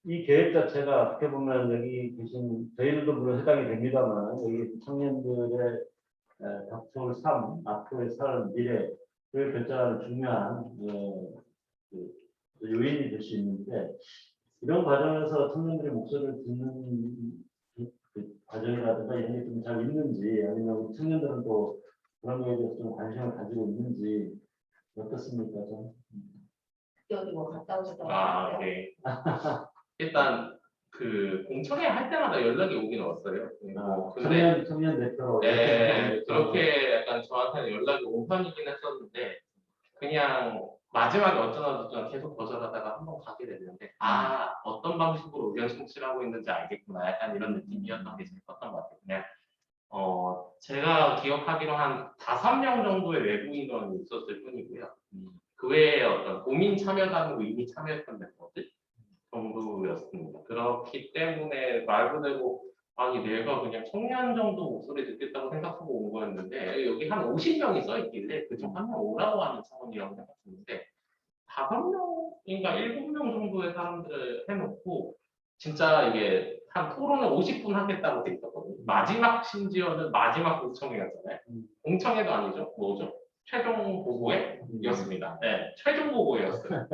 이 계획 자체가 어떻게 보면 여기 계신 저희들도 물론 해당이 됩니다만 여기 청년들의 닥쳐올 삶, 앞으로의 삶, 미래를 결정하는 중요한 요인이 될 수 있는데 이런 과정에서 청년들의 목소리를 듣는 그 과정이라든가 이런 게 좀 잘 있는지 아니면 청년들은 또 그런 거에 대해서 좀 관심을 가지고 있는지 어떻습니까? 좀. 어디 뭐 갔다 오셨다고 네. 일단 그 공청회 할 때마다 연락이 오긴 왔어요. 근데 청년 대표로 네, 그렇게 약간 저한테는 연락이 온 편이긴 했었는데 그냥 마지막에 어쩌나 계속 거절하다가 한번 가게 됐는데 어떤 방식으로 의견 청취를 하고 있는지 알겠구나 약간 이런 느낌이었던 게 컸던 것 같아요. 그냥 제가 기억하기로 한 5명 정도의 외부인원이 있었을 뿐이고요. 그 외에 어떤 고민 참여단으로 이미 참여했던 멤버들 정도였습니다. 그렇기 때문에 말 그대로 내가 그냥 청년 정도 목소리 듣겠다고 생각하고 온 거였는데 여기 한 50명이 써있길래 그중 한 명 오라고 하는 차원이라고 생각했는데 5명인가 7명 정도의 사람들을 해놓고 진짜 이게 한 토론을 50분 하겠다고 돼 있었거든요. 심지어는 마지막 공청회였잖아요. 공청회도 아니죠. 뭐죠? 최종 보고회였습니다. 네, 최종 보고회였어요.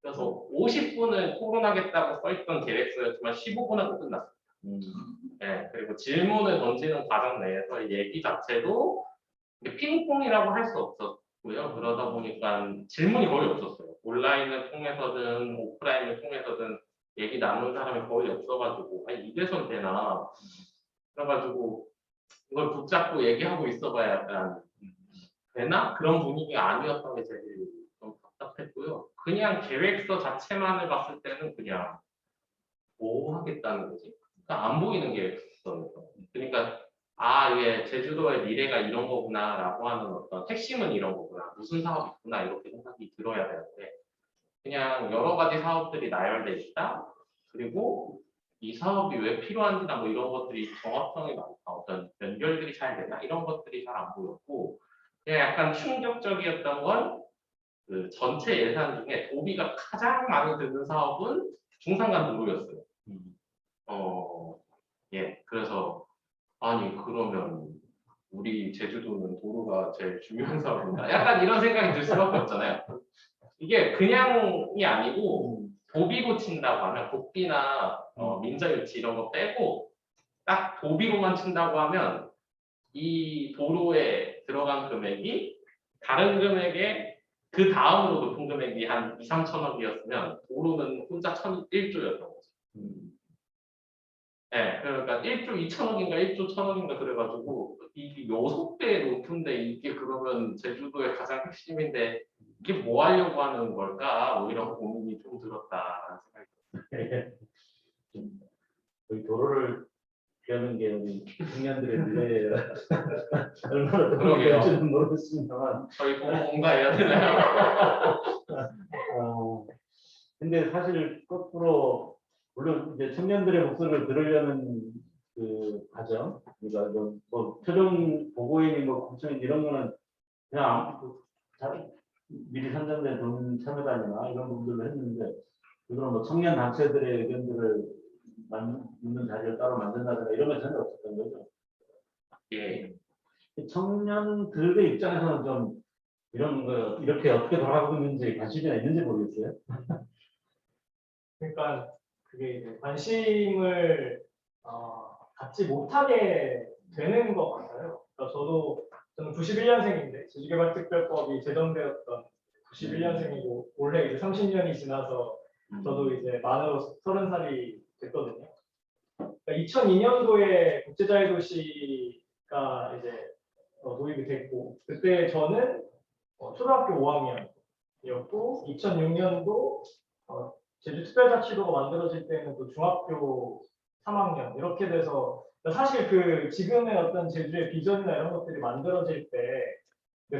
그래서 50분을 토론하겠다고 써있던 계획서였지만 15분 하고 끝났어요. 네, 그리고 질문을 던지는 과정 내에서 얘기 자체도 핑퐁이라고 할 수 없었고요. 그러다 보니까 질문이 거의 없었어요. 온라인을 통해서든 오프라인을 통해서든 얘기 나누는 사람이 거의 없어가지고 이래선 되나 그래가지고 이걸 붙잡고 얘기하고 있어봐야 약간 되나? 그런 분위기가 아니었던 게 제일 좀 답답했고요. 그냥 계획서 자체만을 봤을 때는 그냥 뭐 하겠다는 거지? 그러니까 안 보이는 계획서에서. 그러니까 이게 제주도의 미래가 이런 거구나라고 하는 어떤 핵심은 이런 거구나, 무슨 사업이 있구나 이렇게 생각이 들어야 되는데 그냥 여러 가지 사업들이 나열돼 있다. 그리고 이 사업이 왜 필요한지나 뭐 이런 것들이 정확성이 많다, 어떤 연결들이 잘 되나 이런 것들이 잘 안 보였고 그냥 약간 충격적이었던 건 그 전체 예산 중에 도비가 가장 많이 드는 사업은 중산간 도로였어요. 예, 그래서 아니 그러면 우리 제주도는 도로가 제일 중요한 사업인가? 약간 이런 생각이 들 수밖에 없잖아요. 이게 그냥이 아니고 도비로 친다고 하면 복비나 민자유치 이런 거 빼고 딱 도비로만 친다고 하면 이 도로에 들어간 금액이 다른 금액에 그 다음으로 높은 금액이 한 2, 3천억이었으면 도로는 혼자 1조였던 거죠. 네, 그러니까 1조 2천억인가 1조 1천억인가 그래가지고 이게 6배 높은데 이게 그러면 제주도의 가장 핵심인데 이게 뭐 하려고 하는 걸까? 뭐 이런 고민이 좀 들었다라는 생각이 들어요. 우리 도로를 피하는 게 우리 청년들의 미래예요. 얼마나 더 그러게요. 될지는 모르겠습니다만. 저희 도로 공부해야 되나요? 근데 사실 거꾸로 물론 이제 청년들의 목소리를 들으려는 그 과정, 그러니까 뭐 최종 보고인이 뭐 국정인 이런 거는 그냥 미리 선정된 돈 참여단이나 이런 부분들로 했는데 그거는 뭐 청년 단체들의 의견들을 묻는 자리를 따로 만든다든가 이런 건 전혀 없었던 거죠. 예. 청년들의 입장에서는 좀 이런 거 이렇게 어떻게 돌아가고 있는지 관심이 있는지 모르겠어요. 그러니까 그게 이제 관심을 갖지 못하게 되는 것 같아요. 그러니까 저는 91년생인데 제주개발특별법이 제정되었던 91년생이고 올해 이제 30년이 지나서 저도 이제 만으로 30살이 됐거든요. 그러니까 2002년도에 국제자유도시가 이제 도입이 됐고 그때 저는 초등학교 5학년이었고 2006년도 제주특별자치도가 만들어질 때는 또 중학교 3학년 이렇게 돼서 사실 그 지금의 어떤 제주의 비전이나 이런 것들이 만들어질 때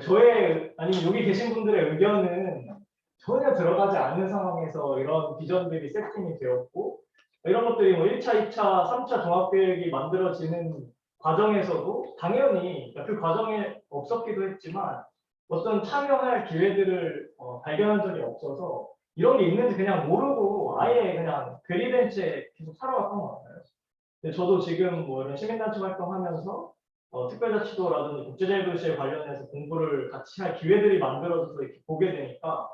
저의 아니면 여기 계신 분들의 의견은 전혀 들어가지 않는 상황에서 이런 비전들이 세팅이 되었고 이런 것들이 뭐 1차, 2차, 3차 종합계획이 만들어지는 과정에서도 당연히 그 과정에 없었기도 했지만 어떤 참여할 기회들을 발견한 적이 없어서 이런 게 있는지 그냥 모르고 아예 그냥 괴리된 채 계속 살아왔던 것 같아요. 근데 저도 지금 뭐 이런 시민단체 활동하면서 특별자치도라든지 국제자유도시에 관련해서 공부를 같이 할 기회들이 만들어져서 이렇게 보게 되니까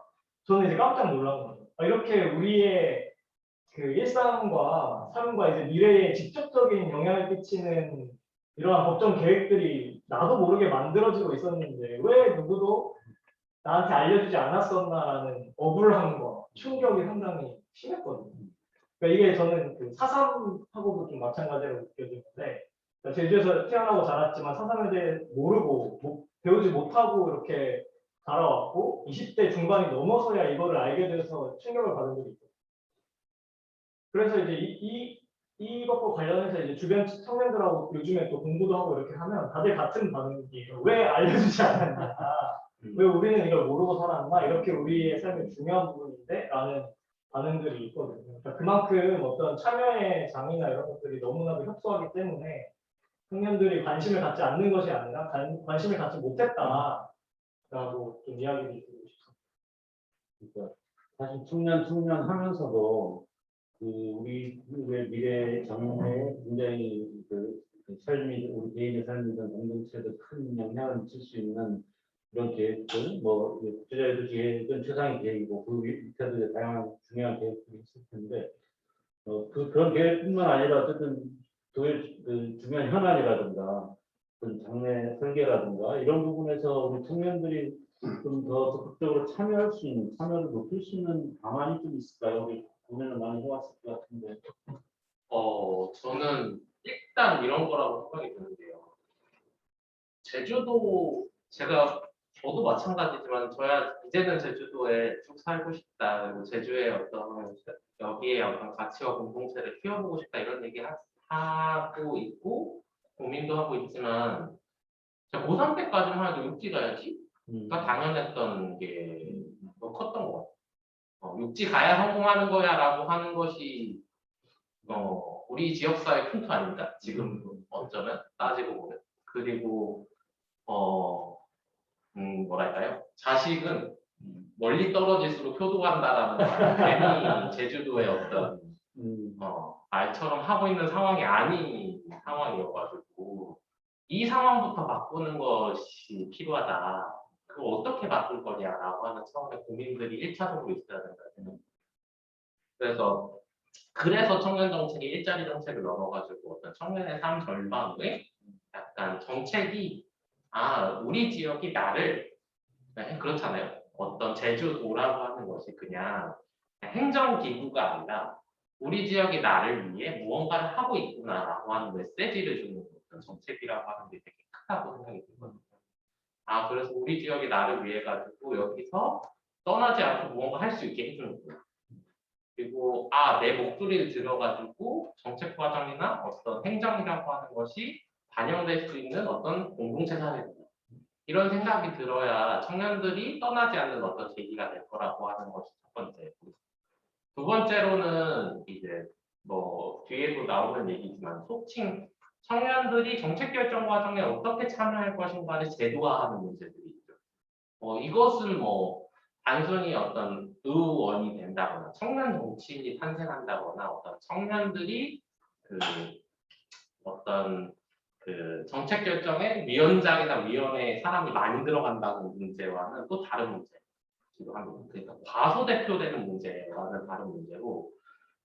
저는 이제 깜짝 놀란 거죠. 이렇게 우리의 그 일상과 삶과 이제 미래에 직접적인 영향을 끼치는 이러한 법정 계획들이 나도 모르게 만들어지고 있었는데 왜 누구도 나한테 알려주지 않았었나라는 억울함과 충격이 상당히 심했거든요. 그러니까 이게 저는 그 4.3하고도 좀 마찬가지로 느껴지는데 그러니까 제주에서 태어나고 자랐지만 4.3에 대해 모르고 배우지 못하고 이렇게 자라왔고 20대 중반이 넘어서야 이거를 알게 돼서 충격을 받은 적이 있어요. 그래서 이제 이것과 관련해서 이제 주변 청년들하고 요즘에 또 공부도 하고 이렇게 하면 다들 같은 반응이에요. 왜 알려주지 않았냐? 왜 우리는 이걸 모르고 살았나? 이렇게 우리의 삶이 중요한 부분인데? 라는 반응들이 있거든요. 그러니까 그만큼 어떤 참여의 장이나 이런 것들이 너무나도 협소하기 때문에 청년들이 관심을 갖지 않는 것이 아니라 관심을 갖지 못했다라고 좀 이야기를 드리고 싶습니다. 그러니까 사실 청년 하면서도 그 우리의 미래 장래에 굉장히 그 삶이 우리 개인의 삶이든 공동체에도 큰 영향을 미칠 수 있는 이런 계획들, 뭐 국제자유도시 계획은 최상의 계획이고 그 밑에도 다양한 중요한 계획들이 있을 텐데 그런 계획뿐만 아니라 어쨌든 그 중요한 현안이라든가 어떤 장래 설계라든가 이런 부분에서 우리 청년들이 좀 더 적극적으로 참여할 수 있는, 참여를 높일 수 있는 방안이 좀 있을까요? 우리 고민을 많이 해왔을 것 같은데. 저는 일단 이런 거라고 생각이 드는데요. 제주도 제가 저도 마찬가지지만 저야 이제는 제주도에 쭉 살고 싶다. 그리고 제주의 어떤 여기에 어떤 가치와 공동체를 키워보고 싶다 이런 얘기 하고 있고 고민도 하고 있지만 제가 고3 때까지만 해도 육지 가야지. 가 당연했던 게 너무 컸던 것 같아요. 육지 가야 성공하는 거야라고 하는 것이 우리 지역사회 큰 틀 아닙니까? 지금 어쩌면 따지고 보면. 그리고 뭐랄까요? 자식은 멀리 떨어질수록 효도한다라는 괜히 제주도의 어떤 말처럼 하고 있는 상황이 아닌 상황이어가지고 이 상황부터 바꾸는 것이 필요하다. 그걸 어떻게 바꿀 거냐라고 하는 차원의 고민들이 1차적으로 있어야 된다 생각해요. 그래서 청년 정책이 일자리 정책을 넣어가지고 어떤 청년의 삶 절반의 약간 정책이 우리 지역이 나를 그렇잖아요. 어떤 제주도라고 하는 것이 그냥 행정기구가 아니라 우리 지역이 나를 위해 무언가를 하고 있구나라고 하는 메시지를 주는 어떤 정책이라고 하는 게 되게 크다고 생각이 들거든요. 그래서 우리 지역이 나를 위해 가지고 여기서 떠나지 않고 무언가 할 수 있게 해주는구나. 그리고 내 목소리를 들어가지고 정책 과정이나 어떤 행정이라고 하는 것이 반영될 수 있는 어떤 공동체 사회구나. 이런 생각이 들어야 청년들이 떠나지 않는 어떤 계기가 될 거라고 하는 것이 첫 번째. 두 번째로는 이제 뭐 뒤에도 나오는 얘기지만 속칭 청년들이 정책 결정 과정에 어떻게 참여할 것인가를 제도화하는 문제들이 있죠. 이것은 뭐 단순히 어떤 의원이 된다거나 청년 정치인이 탄생한다거나 어떤 청년들이 어떤 정책 결정에 위원장이나 위원회에 사람이 많이 들어간다는 문제와는 또 다른 문제이기도 합니다. 그러니까 과소대표되는 문제와는 다른 문제고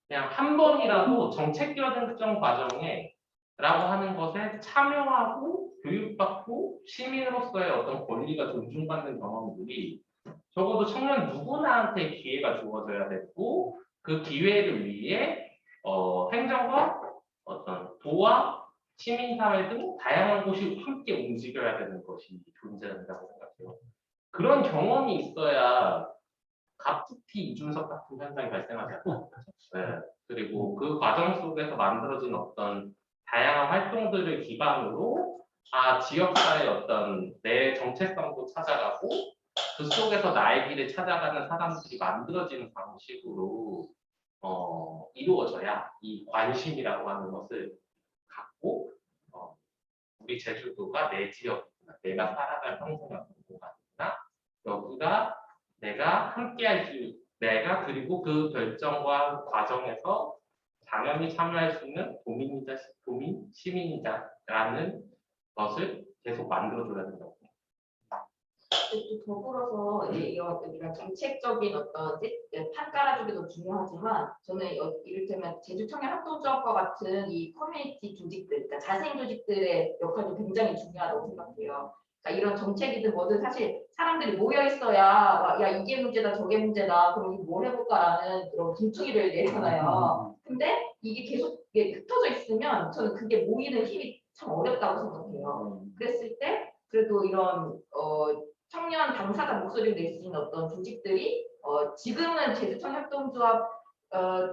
그냥 한 번이라도 정책 결정 과정에 라고 하는 것에 참여하고 교육받고 시민으로서의 어떤 권리가 존중받는 경험들이 적어도 청년 누구나한테 기회가 주어져야 되고 그 기회를 위해 행정과 어떤 도와 시민사회 등 다양한 곳이 함께 움직여야 되는 것이 존재한다고 생각해요. 그런 경험이 있어야 갑툭튀 이준석 같은 현상이 발생하지 않아요. 네. 그리고 그 과정 속에서 만들어진 어떤 다양한 활동들을 기반으로 지역사의 어떤 내 정체성도 찾아가고 그 속에서 나의 길을 찾아가는 사람들이 만들어지는 방식으로 이루어져야 이 관심이라고 하는 것을 갖고 우리 제주도가 내 지역이구나, 내가 살아갈 평생의 공간이구나, 여기가 내가 함께할 수, 내가 그리고 그 결정과 과정에서 당연히 참여할 수 있는 도민, 시민이다라는 것을 계속 만들어줘야 된다고. 또 더불어서 이런 정책적인 어떤 판 깔아주기도 중요하지만 저는 이를테면 제주 청년 합동조합과 같은 이 커뮤니티 조직들, 그러니까 자생 조직들의 역할도 굉장히 중요하다고 생각해요. 그러니까 이런 정책이든 뭐든 사실 사람들이 모여 있어야 야 이게 문제다 저게 문제다 그럼 뭘 해볼까라는 그런 분투기를 내잖아요. 근데 이게 계속 흩어져 있으면 저는 그게 모이는 힘이 참 어렵다고 생각해요. 그랬을 때 그래도 이런 청년 당사자 목소리를 낼 수 있는 어떤 조직들이 지금은 제주청협동조합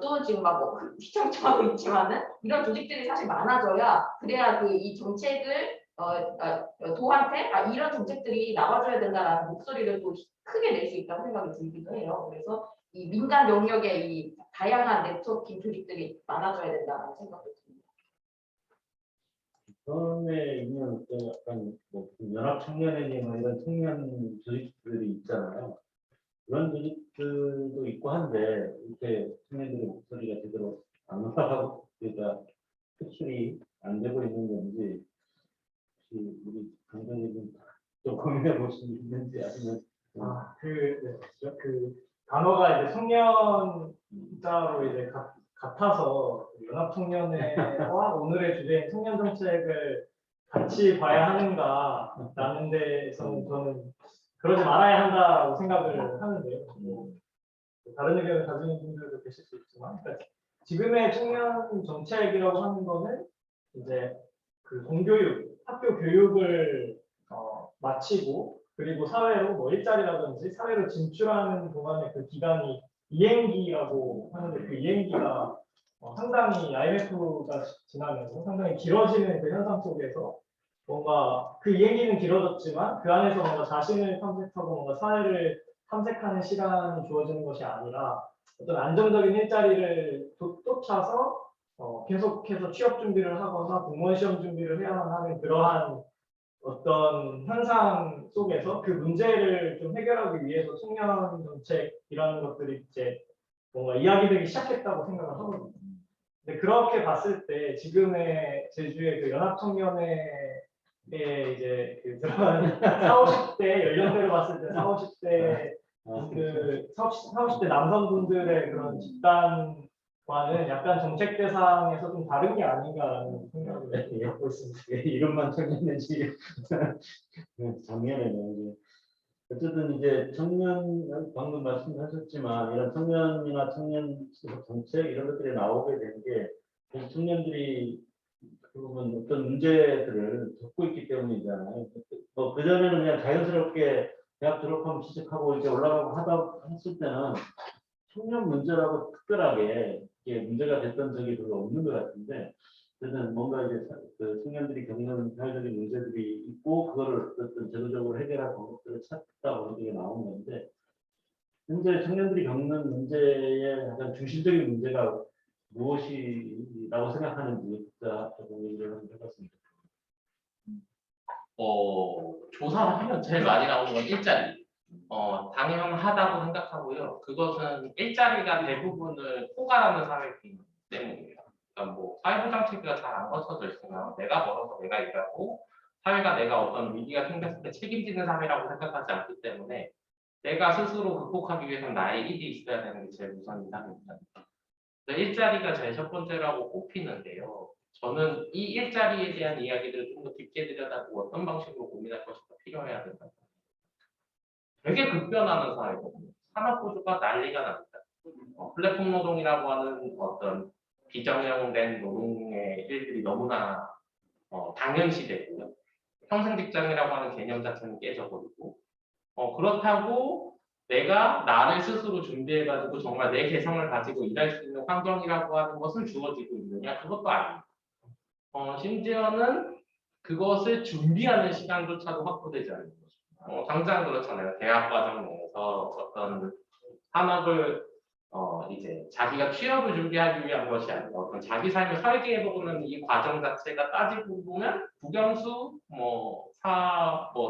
또 지금 막 휘청휘청하고 있지만은 이런 조직들이 사실 많아져야 그래야 이 정책을 도한테 이런 정책들이 나와줘야 된다라는 목소리를 또 크게 낼 수 있다고 생각이 들기도 해요. 그래서 이 민간 영역에 이 다양한 네트워킹 조직들이 많아져야 된다는 생각도 듭니다. 처음에 있는 어떤 약간 뭐 연합청년회니 뭐 이런 청년 조직들이 있잖아요. 그런 조직들도 있고 한데 이렇게 청년들의 목소리가 제대로 안 나가고 그러니까 표출이 안 되고 있는 건지 혹시 우리 강사님은 좀 고민해 보신 게 있는지 아니면 그 단어가 이제 청년자로 이제 같아서 연합청년회와 오늘의 주제인 청년 정책을 같이 봐야 하는가라는 데에서는 저는 그러지 말아야 한다라고 생각을 하는데요. 다른 의견을 가지는 분들도 계실 수 있지만, 그러니까 지금의 청년 정책이라고 하는 거는 이제 그 공교육, 학교 교육을 마치고 그리고 사회로 뭐 일자리라든지 사회로 진출하는 동안의 그 기간이 이행기라고 하는데 그 이행기가 상당히 IMF가 지나면서 상당히 길어지는 그 현상 속에서 뭔가 그 이행기는 길어졌지만 그 안에서 뭔가 자신을 탐색하고 뭔가 사회를 탐색하는 시간이 주어지는 것이 아니라 어떤 안정적인 일자리를 쫓아서 계속해서 취업 준비를 하거나 공무원 시험 준비를 해야만 하는 그러한 어떤 현상 속에서 그 문제를 좀 해결하기 위해서 청년 정책이라는 것들이 이제 뭔가 이야기되기 시작했다고 생각을 하거든요. 근데 그렇게 봤을 때 지금의 제주의 그 연합 청년의 이제 그 들어간 40, 50대 연령대로 봤을 때 40, 50대 그 40, 50대 남성분들의 그런 집단과는 약간 정책 대상에서 좀 다른 게 아닌가라는 생각을 갖고 있습니다. 이름만 청년이지 작년에는 이제 어쨌든 이제 청년 방금 말씀하셨지만 이런 청년이나 청년 정책 이런 것들이 나오게 된 게 청년들이 그러면 어떤 문제들을 겪고 있기 때문이잖아요. 뭐 그전에는 그냥 자연스럽게 대학 졸업하면 취직하고 이제 올라가고 하다 했을 때는 청년 문제라고 특별하게 이게 문제가 됐던 적이 별로 없는 것 같은데, 저는 뭔가 이제 그 청년들이 겪는 사회적인 문제들이 있고 그거를 어떤 제도적으로 해결할 방법들을 찾다 보는 게 나오는 건데, 현재 청년들이 겪는 문제의 가장 중심적인 문제가 무엇이라고 생각하는지 조금 얘기를 한번 해봤습니다. 조사를 하면 제일 많이 나오는 건 일자리. 당연하다고 생각하고요. 그것은 일자리가 대부분을 포괄하는 사회이기 때문입니다. 그러니까 뭐 사회보장 체계가 잘 안 거쳐져 있으면 내가 벌어서 내가 일하고 사회가 내가 어떤 위기가 생겼을 때 책임지는 사회라고 생각하지 않기 때문에 내가 스스로 극복하기 위해서는 나의 일이 있어야 되는 게 제일 우선 이상입니다. 일자리가 제일 첫 번째라고 꼽히는데요. 저는 이 일자리에 대한 이야기들을 좀 더 깊게 들여다보고 어떤 방식으로 고민할 것인가 필요해야 된다. 되게 급변하는 사회거든요. 산업 구조가 난리가 납니다. 플랫폼 노동이라고 하는 어떤 비정형된 노동의 일들이 너무나 당연시되고요. 평생 직장이라고 하는 개념 자체는 깨져버리고 그렇다고 내가 나를 스스로 준비해가지고 정말 내 개성을 가지고 일할 수 있는 환경이라고 하는 것은 주어지고 있느냐? 그것도 아닙니다. 심지어는 그것을 준비하는 시간조차도 확보되지 않는 거죠. 당장 그렇잖아요. 대학 과정 내에서 어떤 산업을 이제 자기가 취업을 준비하기 위한 것이 아니라 어떤 자기 삶을 설계해보는 이 과정 자체가 따지고 보면 국영수, 뭐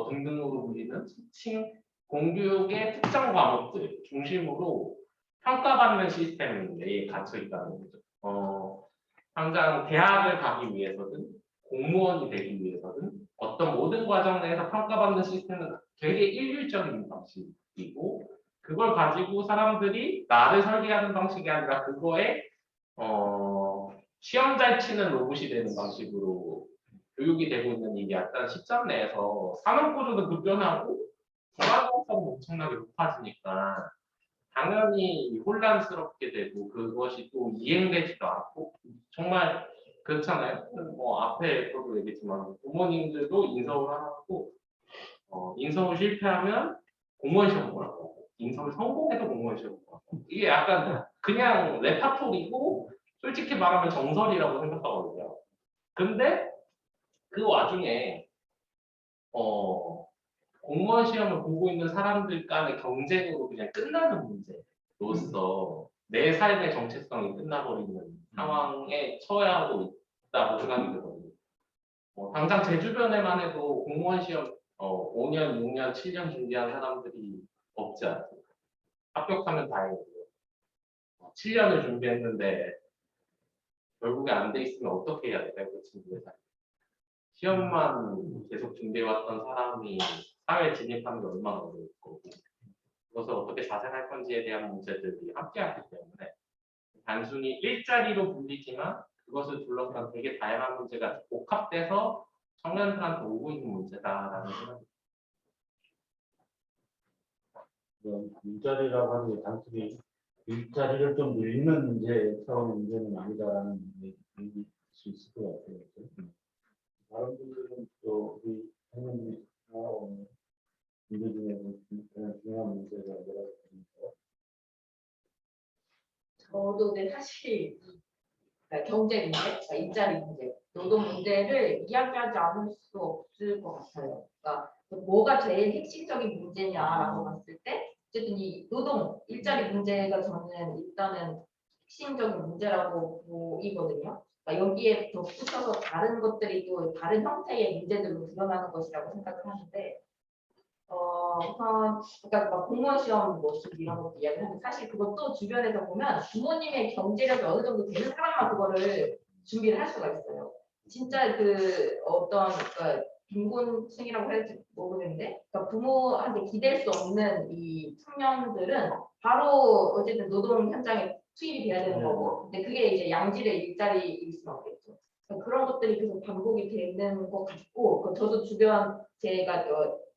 등등으로 불리는 칭 공교육의 특정 과목들 중심으로 평가받는 시스템에 갇혀 있다는 거죠. 당장 대학을 가기 위해서든 공무원이 되기 위해서든 어떤 모든 과정 내에서 평가받는 시스템은 되게 일률적인 방식이고 그걸 가지고 사람들이 나를 설계하는 방식이 아니라 그거에 시험 잘 치는 로봇이 되는 방식으로 교육이 되고 있는 이 약간 시점 내에서 산업 구조도 급변하고 불안정성이 엄청나게 높아지니까 당연히 혼란스럽게 되고 그것이 또 이행되지도 않고 정말 그렇잖아요. 앞에서도 얘기했지만 부모님들도 인서울 하고 인서울 실패하면 공무원 시험 보라고 인서울 성공해도 공무원 시험 보라고 이게 약간 그냥 레파토리고 솔직히 말하면 정설이라고 생각하거든요. 근데 그 와중에 공무원 시험을 보고 있는 사람들 간의 경쟁으로 그냥 끝나는 문제로서 내 삶의 정체성이 끝나버리는 상황에 처해야 하고 있다고 생각이 들거든요. 당장 제 주변에만 해도 공무원 시험 5년, 6년, 7년 준비한 사람들이 없지 않습니까? 합격하면 다행이고요. 7년을 준비했는데 결국에 안 돼 있으면 어떻게 해야 될까요? 그 친구들 시험만 계속 준비해왔던 사람이 사회에 진입하는 게 얼마나 어려울 거고 그것을 어떻게 자생할 건지에 대한 문제들이 함께하기 때문에 단순히 일자리로 불리지만 그것을 둘러싼 되게 다양한 문제가 복합돼서 청년들한테 오고 있는 문제다라는 생각이 일자리라고 하는 게 단순히 일자리를 좀 늘리는 문제 차원의 문제는 아니다라는 얘기일 수 있을 것 같아요. 다른 분들은 또 우리 청년들이 문제 중에 중요한 문제가 뭐라고 보니까 저도 근데 사실 그러니까 경제 문제, 그러니까 일자리 문제, 노동 문제를 이야기하지 않을 수 없을 것 같아요. 그러니까 뭐가 제일 핵심적인 문제냐라고 봤을 때 어쨌든 이 노동 일자리 문제가 저는 일단은 핵심적인 문제라고 보이거든요. 그러니까 여기에 덧붙여서 다른 것들이 또 다른 형태의 문제들로 드러나는 것이라고 생각을 하는데 우선 그러니까 막 공무원 시험 뭐 이런 것도 이야기하는데 사실 그것도 주변에서 보면 부모님의 경제력이 어느 정도 되는 사람만 그거를 준비를 할 수가 있어요. 진짜 그 어떤 그러니까 빈곤층이라고 해야 될지 모르겠는데 그러니까 부모한테 기댈 수 없는 이 청년들은 바로 어쨌든 노동 현장에 투입이 돼야 되는 거고 근데 그게 이제 양질의 일자리일 수는 없겠죠. 그러니까 그런 것들이 계속 반복이 되는 것 같고 저도 주변 제가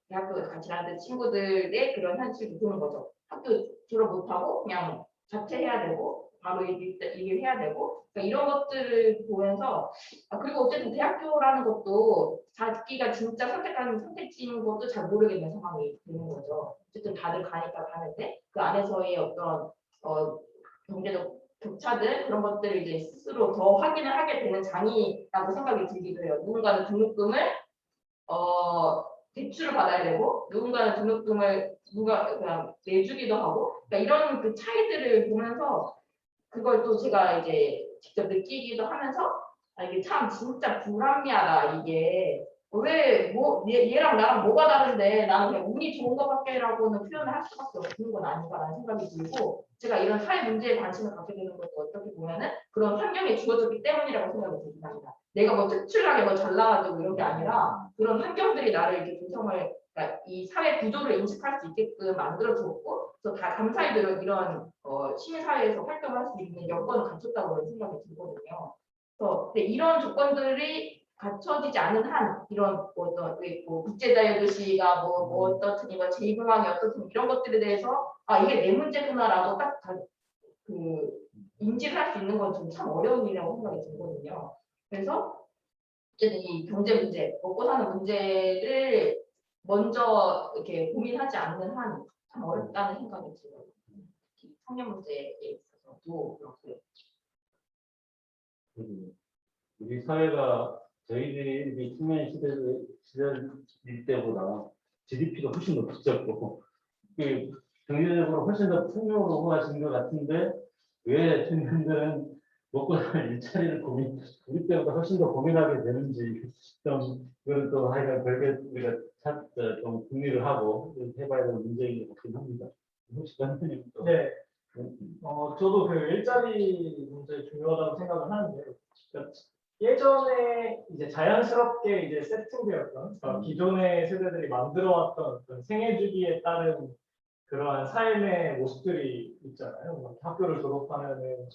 대학교 같이 다니는 친구들의 그런 현실을 보는 거죠. 학교 졸업 못하고 그냥 자퇴해야 되고 바로 일을 해야 되고 그러니까 이런 것들을 보면서 그리고 어쨌든 대학교라는 것도 자기가 진짜 선택하는 선택지인 것도 잘 모르겠는 상황이 되는 거죠. 어쨌든 다들 가니까 가는데 그 안에서의 어떤 경제적 격차들 그런 것들을 이제 스스로 더 확인을 하게 되는 장이라고 생각이 들기도 해요. 누군가는 등록금을 대출을 받아야 되고 누군가는 등록금을 누가 그냥 내주기도 하고 그러니까 이런 그 차이들을 보면서 그걸 또 제가 이제 직접 느끼기도 하면서 이게 참 진짜 불합리하다 이게 왜 뭐 얘랑 나랑 뭐가 다른데 나는 그냥 운이 좋은 것밖에라고는 표현을 할 수밖에 없는 건 아닌가라는 생각이 들고 제가 이런 사회 문제에 관심을 갖게 되는 것도 어떻게 보면은 그런 환경이 주어졌기 때문이라고 생각이 듭니다. 내가 뭐 특출나게 뭐 잘나가지고 이런 게 아니라 그런 환경들이 나를 이렇게 조성을 그러니까 이 사회 구조를 인식할 수 있게끔 만들어줬고 또 다 감사히 이런 시민사회에서 활동할 수 있는 여건을 갖췄다고 생각이 들거든요. 그래서 근데 이런 조건들이 갖춰지지 않은 한 이런 어떤 뭐 국제자유도시가 뭐 어떻든 뭐 제2공항이 어떻든 이런 것들에 대해서 이게 내 문제구나라고 딱 그 인지를 할 수 있는 건 좀 참 어려운 일이라고 생각이 들거든요. 그래서 어쨌든 이 경제 문제, 먹고 사는 문제를 먼저 이렇게 고민하지 않는 한 참 어렵다는 생각이 들어요. 특히 청년 문제에 있어서도 그렇고요. 우리 사회가 저희들이 청년 시절일 때보다 GDP가 훨씬 높았고 경제적으로 훨씬 더 풍요로워진 것 같은데 왜 청년들은 먹고 사는 일자리를 우리 때보다 훨씬 더 고민하게 되는지 좀 그건 또 하여간 별개 우리가 좀 궁리를 하고 해봐야 되는 문제인 것 같긴 합니다. 혹시 선생님 또 네. 저도 그 일자리 문제 중요하다고 생각을 하는데 그러니까 예전에 이제 자연스럽게 이제 세팅되었던 그러니까 기존의 세대들이 만들어왔던 어떤 생애 주기에 따른 그러한 삶의 모습들이 있잖아요. 뭐 학교를 졸업하면은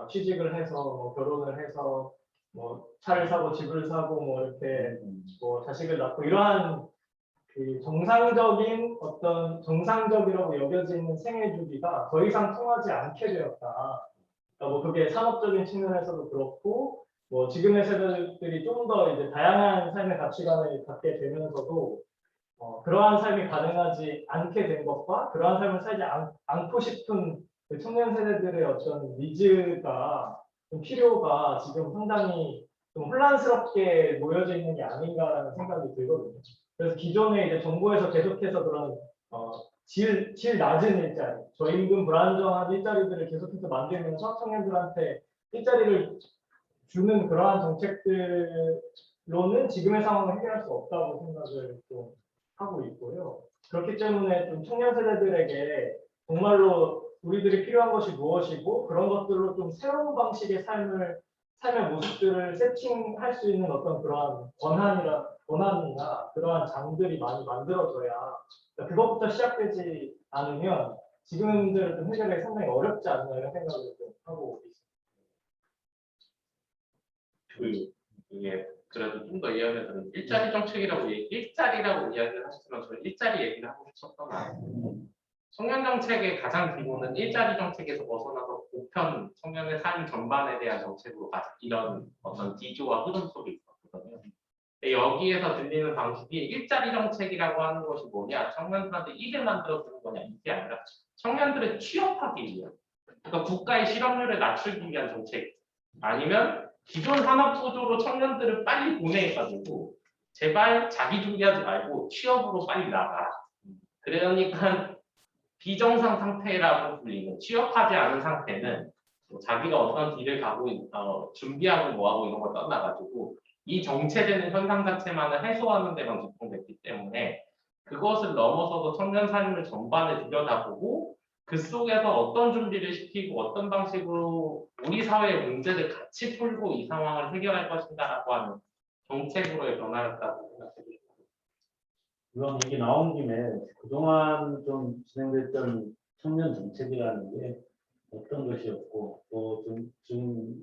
취직을 해서 뭐 결혼을 해서 뭐 차를 사고 집을 사고 뭐 이렇게 뭐 자식을 낳고 이러한 그 정상적이라고 여겨지는 생애 주기가 더 이상 통하지 않게 되었다. 그러니까 뭐 그게 산업적인 측면에서도 그렇고 뭐 지금의 세대들이 좀 더 이제 다양한 삶의 가치관을 갖게 되면서도 그러한 삶이 가능하지 않게 된 것과 그러한 삶을 살지 않고 싶은 그 청년 세대들의 어떤 니즈가 좀 필요가 지금 상당히 좀 혼란스럽게 모여져 있는 게 아닌가라는 생각이 들거든요. 그래서 기존에 이제 정부에서 계속해서 그런 질 낮은 일자리, 저임금 불안정한 일자리들을 계속해서 만들면서 청년들한테 일자리를 주는 그러한 정책들로는 지금의 상황을 해결할 수 없다고 생각을 좀 하고 있고요. 그렇기 때문에 좀 청년 세대들에게 정말로 우리들이 필요한 것이 무엇이고 그런 것들로 좀 새로운 방식의 삶의 모습들을 세팅할 수 있는 어떤 그러한 권한이나 그러한 장들이 많이 만들어져야 그러니까 그것부터 시작되지 않으면 지금의 문제를 좀 해결하기 상당히 어렵지 않나 이런 생각을 좀 하고 있습니다. 이게 그래도 좀 더 이해하면 일자리 정책이라고 일자리라고 이야기를 하시지만 저는 일자리 얘기를 하고 싶었던 거 아니에요. 청년 정책의 가장 기본은 일자리 정책에서 벗어나서 보편 청년의 삶 전반에 대한 정책으로 가자 이런 어떤 기조와 흐름 속에 있었거든요. 여기에서 들리는 방식이 일자리 정책이라고 하는 것이 뭐냐, 청년들한테 일을 만들어 주는 거냐, 이게 아니라 청년들을 취업하기 위한, 그러니까 국가의 실업률을 낮추기 위한 정책, 아니면 기존 산업 구조로 청년들을 빨리 보내가지고 제발 자기 준비하지 말고 취업으로 빨리 나가. 그러니까 비정상 상태라고 불리는, 취업하지 않은 상태는 자기가 어떤 길을 가고 준비하고 뭐하고 이런 걸 떠나가지고 이 정체되는 현상 자체만을 해소하는 데만 집중됐기 때문에 그것을 넘어서서 청년 삶을 전반을 들여다보고 그 속에서 어떤 준비를 시키고 어떤 방식으로 우리 사회의 문제를 같이 풀고 이 상황을 해결할 것인가라고 하는 정책으로의 변화였다고 생각합니다. 이런 얘기 나온 김에 그동안 좀 진행됐던 청년 정책이라는 게 어떤 것이었고 또 지금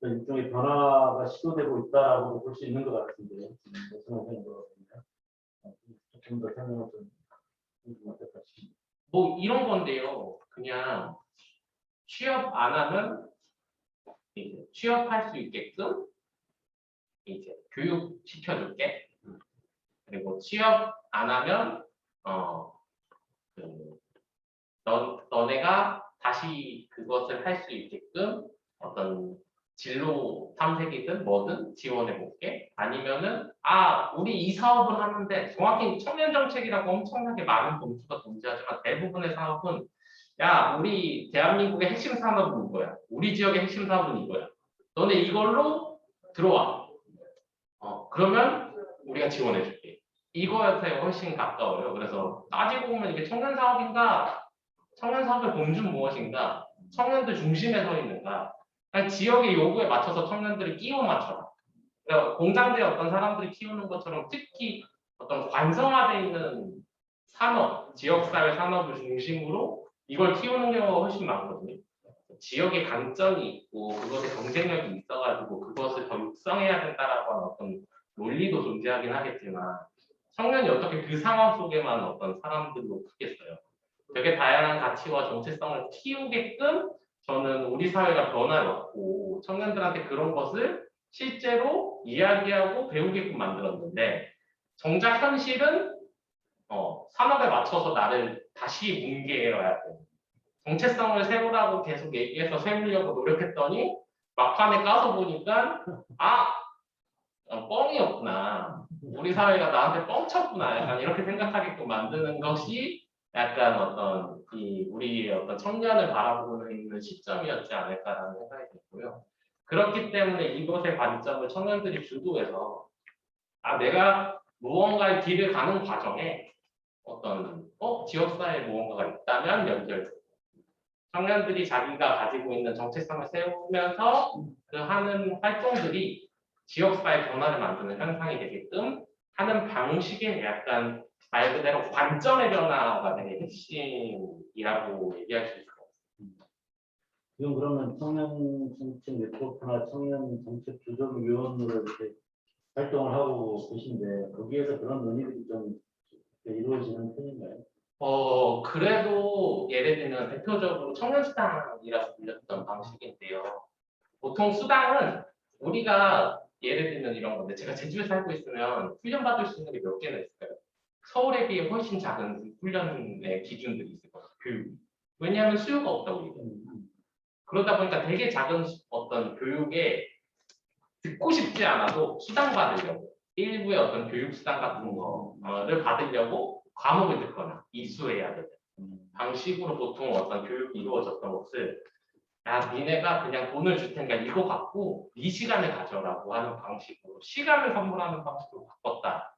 일종의 변화가 시도되고 있다라고 볼 수 있는 것 같은데 무슨 생각입니까? 조금 더 설명을 좀 해주시면 어떨까 싶습니다. 뭐 이런 건데요. 그냥 취업 안 하면 이제 취업할 수 있게끔 이제 교육 시켜줄게. 그리고 취업 안 하면 너네가 다시 그것을 할 수 있게끔 어떤 진로 탐색이든 뭐든 지원해 볼게. 아니면은 우리 이 사업을 하는데 정확히 청년 정책이라고 엄청나게 많은 범주가 존재하지만 대부분의 사업은 우리 대한민국의 핵심 산업은 이거야. 우리 지역의 핵심 사업은 이거야. 너네 이걸로 들어와. 그러면 우리가 지원해 줄게. 이거한테 훨씬 가까워요. 그래서 따지고 보면 이게 청년 사업인가, 청년 사업의 본질은 무엇인가, 청년들 중심에 서 있는가, 그러니까 지역의 요구에 맞춰서 청년들을 끼워 맞춰라. 그러니까 공장대에 어떤 사람들이 키우는 것처럼 특히 어떤 관성화되어 있는 산업, 지역사회 산업을 중심으로 이걸 키우는 경우가 훨씬 많거든요. 지역의 강점이 있고 그것에 경쟁력이 있어가지고 그것을 더 육성해야 된다라고 하는 어떤 논리도 존재하긴 하겠지만 청년이 어떻게 그 상황 속에만 어떤 사람들로 크겠어요. 되게 다양한 가치와 정체성을 키우게끔 저는 우리 사회가 변화였고 청년들한테 그런 것을 실제로 이야기하고 배우게끔 만들었는데 정작 현실은 산업에 맞춰서 나를 다시 뭉개야 돼. 정체성을 세우라고 계속 얘기해서 세우려고 노력했더니 막판에 까서 보니까 뻥이었구나. 우리 사회가 나한테 뻥쳤구나. 약간 이렇게 생각하게끔 만드는 것이 약간 어떤 우리 어떤 청년을 바라보고 있는 시점이었지 않을까라는 생각이 들고요. 그렇기 때문에 이것의 관점을 청년들이 주도해서 내가 무언가의 길을 가는 과정에 어떤 지역사회에 무언가가 있다면 연결되고 청년들이 자기가 가지고 있는 정체성을 세우면서 그 하는 활동들이 지역사회 변화를 만드는 현상이 되게끔 하는 방식의 약간 말 그대로 관점의 변화가 되게 핵심이라고 얘기할 수 있을 것 같습니다. 지금 그러면 청년 정책 네트워크나 청년 정책 조정위원으로 이렇게 활동을 하고 계신데 거기에서 그런 논의들이 좀 이루어지는 편인가요? 그래도 예를 들면 대표적으로 청년수당이라고 불렸던 방식인데요. 보통 수당은 우리가 예를 들면 이런 건데 제가 제주에 살고 있으면 훈련받을 수 있는 게 몇 개나 있을까요? 서울에 비해 훨씬 작은 훈련의 기준들이 있을 거예요. 교육. 왜냐하면 수요가 없다고 얘기해요. 그러다 보니까 되게 작은 어떤 교육에 듣고 싶지 않아도 수당 받으려고 일부의 어떤 교육 수당 같은 거를 받으려고 과목을 듣거나 이수해야 되는 방식으로 보통 어떤 교육이 이루어졌던 것을 니네가 그냥 돈을 줄 테니까 이거 갖고 네 시간을 가져라고 하는 방식으로 시간을 선물하는 방식으로 바꿨다.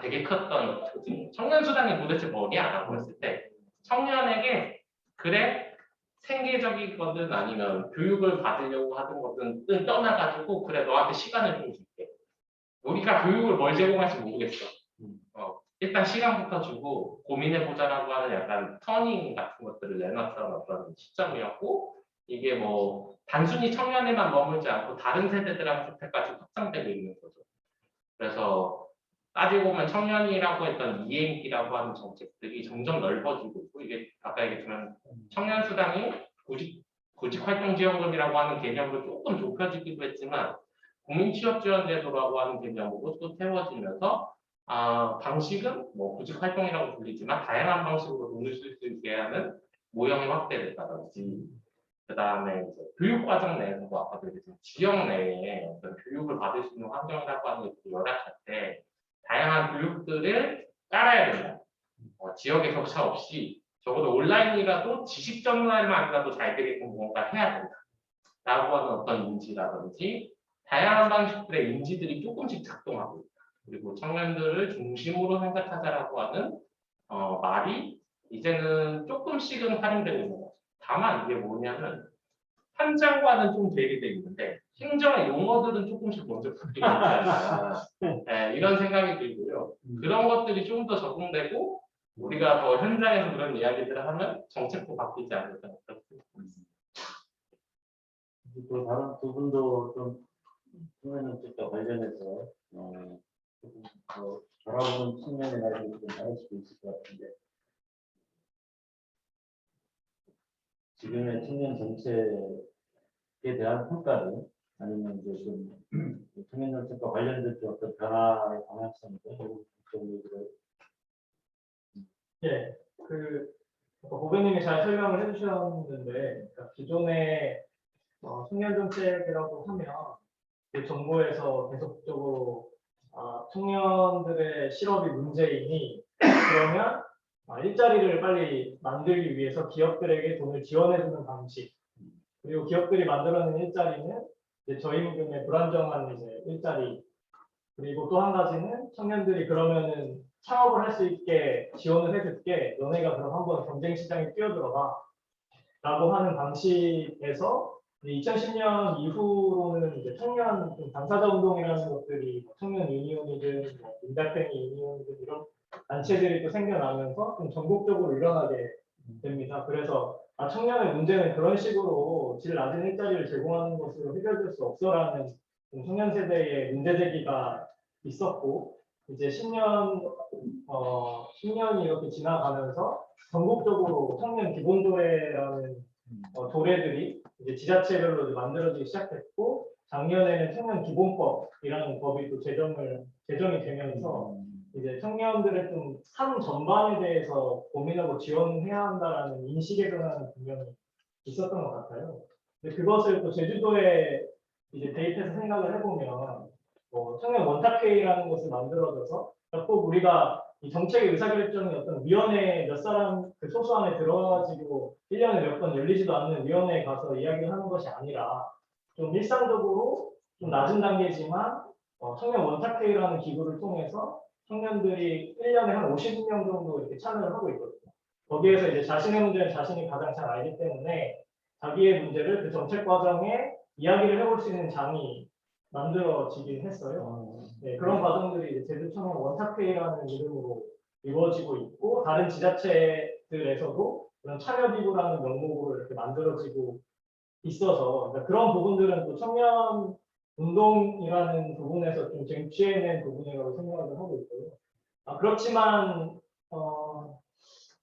되게 컸던 거거든요. 청년수당이 도대체 뭐냐라고 했을 때 청년에게 그래 생계적인 거든 아니면 교육을 받으려고 하는 거든 떠나가지고 그래 너한테 시간을 좀 줄게. 우리가 교육을 뭘 제공할지 모르겠어. 일단 시간부터 주고 고민해보자라고 하는 약간 터닝 같은 것들을 내놨던 어떤 시점이었고 이게 뭐 단순히 청년에만 머물지 않고 다른 세대들한테까지 확장되고 있는 거죠. 그래서 따지고 보면 청년이라고 했던 이행기라고 하는 정책들이 점점 넓어지고 있고 이게 아까 얘기했지만 청년수당이 구직활동지원금이라고 하는 개념으로 조금 좁혀지기도 했지만 국민취업지원제도라고 하는 개념으로 또 태워지면서 방식은 뭐 구직 활동이라고 불리지만 다양한 방식으로 돈을 쓸 수 있게 하는 모형이 확대됐다든지 그다음에 이제 교육과정 내에서도 아까도 얘기했지만 지역 내에 어떤 교육을 받을 수 있는 환경이라고 하는 게 열악할 때 다양한 교육들을 깔아야 된다. 지역에 격차 없이 적어도 온라인이라도 지식 전환만이라도 잘 되게끔 뭔가 해야 된다. 라고 하는 어떤 인지라든지 다양한 방식들의 인지들이 조금씩 작동하고 있다. 그리고 청년들을 중심으로 생각하자라고 하는 말이 이제는 조금씩은 활용되고 있는 거죠. 다만 이게 뭐냐면 현장과는 좀 괴리되어 있는데 행정의 용어들은 조금씩 먼저 바뀌고 있잖아요. 네, 이런 생각이 들고요. 그런 것들이 좀 더 적응되고 우리가 더 현장에서 그런 이야기들을 하면 정책도 바뀌지 않을까 그렇게 생각합니다. 또 다른 두 분도 좀 청년정책과 관련해서 조금 더 바라보는 측면의 말이 좀 다를 수도 있을 것 같은데 지금의 청년 정책에 대한 평가를 아니면 이제 좀 청년 정책과 관련된 어떤 변화의 방향성도 좀 얘기를 예, 그 고객님이 잘 설명을 해주셨는데 그러니까 기존의 청년 정책이라고 하면 그 정부에서 계속적으로 청년들의 실업이 문제이니 그러면 일자리를 빨리 만들기 위해서 기업들에게 돈을 지원해주는 방식 그리고 기업들이 만들어낸 일자리는 이제 저임금의 불안정한 이제 일자리 그리고 또 한 가지는 청년들이 그러면은 창업을 할 수 있게 지원을 해줄게 너네가 그럼 한번 경쟁 시장에 뛰어들어봐 라고 하는 방식에서 2010년 이후로는 이제 청년 당사자 운동이라는 것들이 청년 유니온이든 민달팽이 유니온이든 이런 단체들이 또 생겨나면서 좀 전국적으로 일어나게 됩니다. 그래서 청년의 문제는 그런 식으로 질 낮은 일자리를 제공하는 것으로 해결될 수 없어라는 청년 세대의 문제 제기가 있었고 이제 10년이 이렇게 지나가면서 전국적으로 청년 기본조례라는 조례들이 이제 지자체별로 이제 만들어지기 시작했고 작년에는 청년 기본법이라는 법이 또 제정이 되면서 이제 청년들의 좀 삶 전반에 대해서 고민하고 지원해야 한다라는 인식의 변화는 분명히 있었던 것 같아요. 근데 그것을 또 제주도에 이제 대입해서 생각을 해보면 청년 원탁회의라는 것을 만들어져서 꼭 우리가 이 정책의 의사결정이 어떤 위원회 몇 사람 그 소수 안에 들어가지고 1년에 몇 번 열리지도 않는 위원회에 가서 이야기를 하는 것이 아니라 좀 일상적으로 좀 낮은 단계지만 청년 원탁회의라는 기구를 통해서 청년들이 1년에 한 50명 정도 이렇게 참여를 하고 있거든요. 거기에서 이제 자신의 문제는 자신이 가장 잘 알기 때문에 자기의 문제를 그 정책 과정에 이야기를 해볼 수 있는 장이 만들어지긴 했어요. 네, 그런 과정들이 이제 제주청년 원탁회의라는 이름으로 이루어지고 있고 다른 지자체들에서도 그런 참여기구라는 명목으로 이렇게 만들어지고 있어서 그러니까 그런 부분들은 또 청년 운동이라는 부분에서 좀 쟁취해낸 부분이라고 생각을 하고 있고요. 그렇지만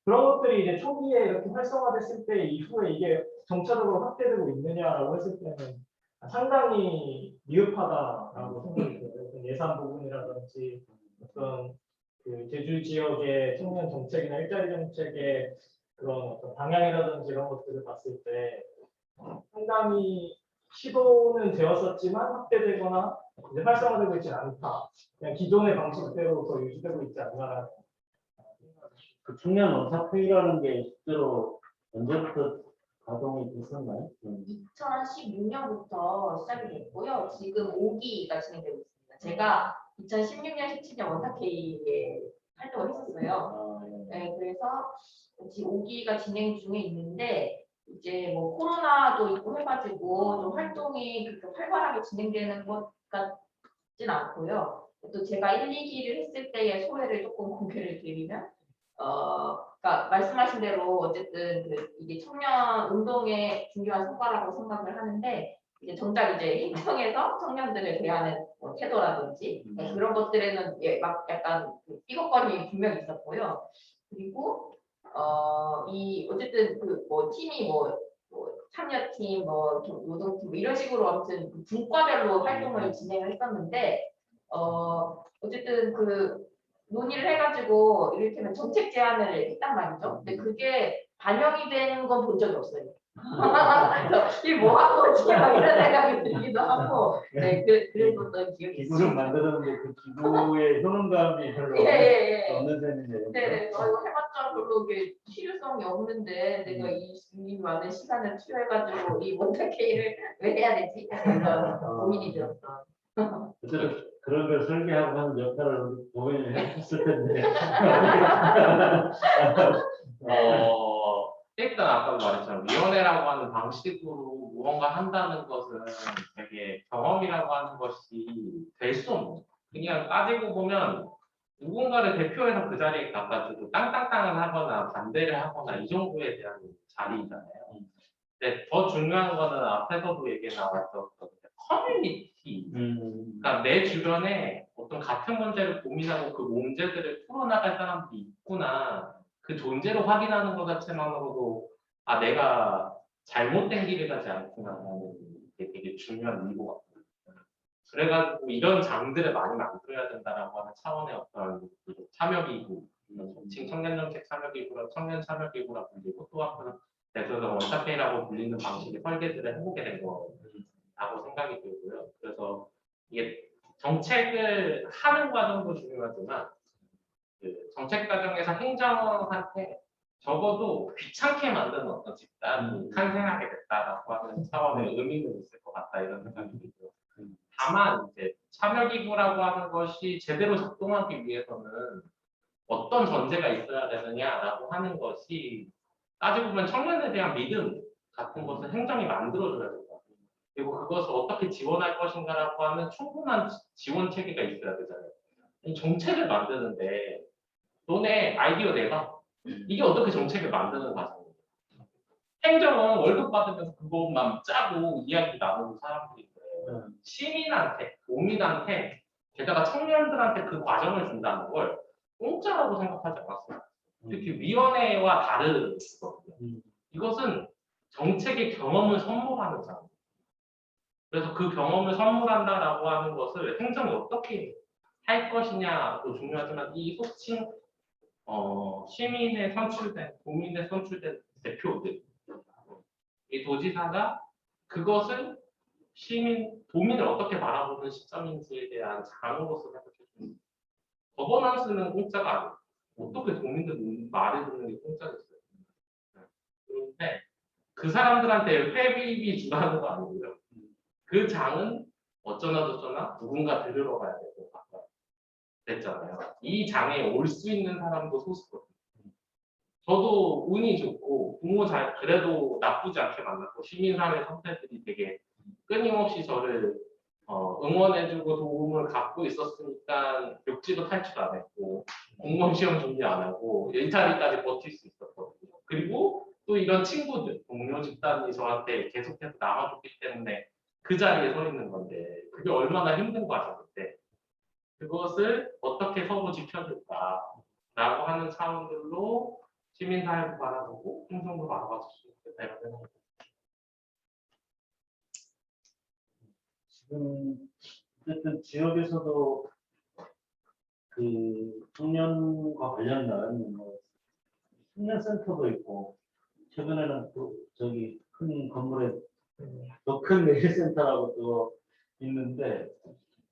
그런 것들이 이제 초기에 이렇게 활성화됐을 때 이후에 이게 점차적으로 확대되고 있느냐라고 했을 때는 상당히 미흡하다라고 생각이 들어요. 예산 부분이라든지 어떤 그 제주 지역의 청년 정책이나 일자리 정책의 그런 어떤 방향이라든지 이런 것들을 봤을 때 상당히 시도는 되었었지만 확대되거나 이제 활성화되고 있지 않다. 그냥 기존의 방식대로 더 유지되고 있지 않나. 그 청년 원탁회의라는 게 실제로 언제부터 가동이 됐었나요? 2016년부터 시작이 됐고요. 지금 5기가 진행되고 있습니다. 제가 2016년, 17년 원탁회의에 활동을 했었어요. 네, 그래서 지금 5기가 진행 중에 있는데 이제 뭐 코로나도 있고 해가지고 좀 활동이 그렇게 활발하게 진행되는 것 같진 않고요. 또 제가 1, 2기를 했을 때의 소회를 조금 공개를 드리면 그러니까 말씀하신 대로 어쨌든 이게 청년 운동의 중요한 성과라고 생각을 하는데 이제 정작 이제 행정에서 청년들을 대하는 태도라든지 그런 것들에는 막 약간 삐걱거림이 분명히 있었고요. 그리고 이 어쨌든 그 팀이 참여팀, 뭐 이렇게 노동팀 뭐 이런 식으로 아무튼 분과별로 활동을 진행을 했었는데 어쨌든 그 논의를 해가지고 이를테면 정책 제안을 했단 말이죠. 근데 그게 반영이 되는 건 본 적이 없어요. 그래서 이게 뭐 한 거지? 막 이런 생각이 들기도 하고, 네, 그랬었던 기억이 기구를 있습니다. 만들었는데 그 기구의 효능감이 별로 예. 없는 셈이네요. 네, 이거 해봤자 별로 이게 필요성이 없는데 내가 이 많은 시간을 투여해가지고 이 몬타케이를 왜 해야 되지? 이런 고민이 들었어. 그때는 그런 걸 설계하고 하는 역할을 도현이 했을 텐데. 일단 아까도 말했지만 위원회라고 하는 방식으로 무언가 한다는 것은 되게 경험이라고 하는 것이 될 수 없는 거예요. 그냥 따지고 보면 누군가를 대표해서 그 자리에 갖다 주고 땅땅땅을 하거나 반대를 하거나 이 정도에 대한 자리잖아요. 근데 더 중요한 거는 앞에서도 얘기 나왔던 커뮤니티. 그러니까 내 주변에 어떤 같은 문제를 고민하고 그 문제들을 풀어나갈 사람들이 있구나. 그 존재로 확인하는 것 자체만으로도 아 내가 잘못된 길을 가지 않구나라는 게 되게 중요한 이유가 같아요. 그래가지고 이런 장들을 많이 만들어야 된다라고 하는 차원의 어떤 참여기구, 정칭 청년정책 참여기구라 청년 참여기구라 불리고 또 한편은 대표적 원탁회라고 불리는 방식의 설계들을 해보게 된 거라고 생각이 들고요. 그래서 이게 정책을 하는 과정도 중요하지만 그 정책 과정에서 행정한테 적어도 귀찮게 만드는 어떤 집단이 탄생하게 됐다라고 하는 차원의 의미는 있을 것 같다 이런 생각이 들고요. 다만 이제 참여기구라고 하는 것이 제대로 작동하기 위해서는 어떤 전제가 있어야 되느냐라고 하는 것이 따지고 보면 청년에 대한 믿음 같은 것을 행정이 만들어줘야 된다. 그리고 그것을 어떻게 지원할 것인가라고 하는 충분한 지원 체계가 있어야 되잖아요. 이 정책을 만드는데 너네 아이디어 내가 이게 어떻게 정책을 만드는 과정이에요. 행정은 월급 받으면서 그것만 짜고 이야기 나누는 사람들인데 시민한테, 국민한테 게다가 청년들한테 그 과정을 준다는 걸 공짜라고 생각하지 않았어요. 특히 위원회와 다르거든요. 이것은 정책의 경험을 선물하는 장면. 그래서 그 경험을 선물한다라고 하는 것을 행정이 어떻게 할 것이냐도 중요하지만 이 속칭 시민에 선출된, 국민에 선출된 대표들, 이 도지사가 그것을 도민을 어떻게 바라보는 시점인지에 대한 장으로서 생각해줍니다. 거버넌스는 공짜가 아니에요. 어떻게 도민들 말을 듣는 게 공짜겠어요. 그런데 그 사람들한테 회비비 주라는 거 아니고요. 그 장은 어쩌나 저쩌나 누군가 들으러 가야 되고 아까 됐잖아요. 이 장에 올 수 있는 사람도 소수거든요. 저도 운이 좋고 부모 잘 그래도 나쁘지 않게 만났고 시민사회 선배들이 되게 끊임없이 저를 응원해주고 도움을 갖고 있었으니까 육지도 탈출 안 했고 공무원 시험 준비 안 하고 일자리까지 버틸 수 있었거든요. 그리고 또 이런 친구들, 동료 집단이 저한테 계속해서 남아줬기 때문에 그 자리에 서 있는 건데 그게 얼마나 힘든 과정인데 그것을 어떻게 서로 지켜줄까라고 하는 차원들로 시민사회도 바라보고 행정도 바라봤을 수 있겠다 이런 생각입니다. 지금 어쨌든 지역에서도 그 청년과 관련된 뭐 청년센터도 있고 최근에는 또 저기 큰 건물에 더 큰 내일센터라고 또 있는데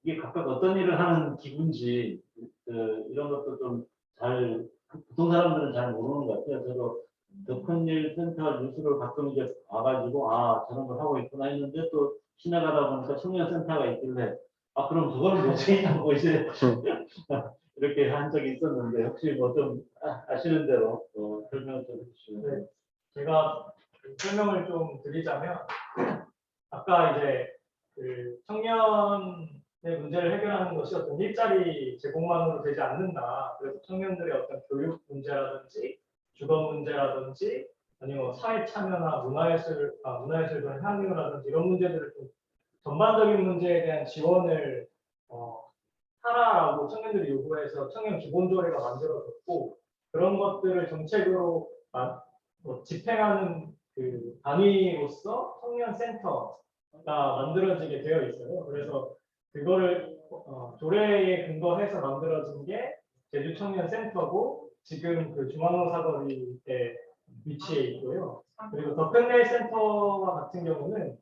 이게 각각 어떤 일을 하는 기구인지 이런 것도 좀 잘 보통 사람들은 잘 모르는 것 같아요. 저도 더 큰 일 센터 뉴스를 가끔 이제 봐가지고 아 저런 걸 하고 있구나 했는데 또 지나가다 보니까 청년센터가 있길래 아 그럼 그거는 뭐지 하고 이제 이렇게 한 적이 있었는데 혹시 뭐 좀 아시는 대로 설명 좀 해주시면. 네, 제가 설명을 좀 드리자면 아까 이제 그 청년의 문제를 해결하는 것이 어떤 일자리 제공만으로 되지 않는다. 그래서 청년들의 어떤 교육 문제라든지 주거 문제라든지 아니면 뭐 사회 참여나 문화예술 향유라든지 이런 문제들을 좀 전반적인 문제에 대한 지원을 하라라고 청년들이 요구해서 청년 기본조례가 만들어졌고 그런 것들을 정책으로 집행하는 그 단위로서 청년 센터가 만들어지게 되어 있어요. 그래서 그거를 조례에 근거해서 만들어진 게 제주 청년 센터고 지금 그 중앙로사거리에 위치해 있고요. 그리고 더큰레일 센터와 같은 경우는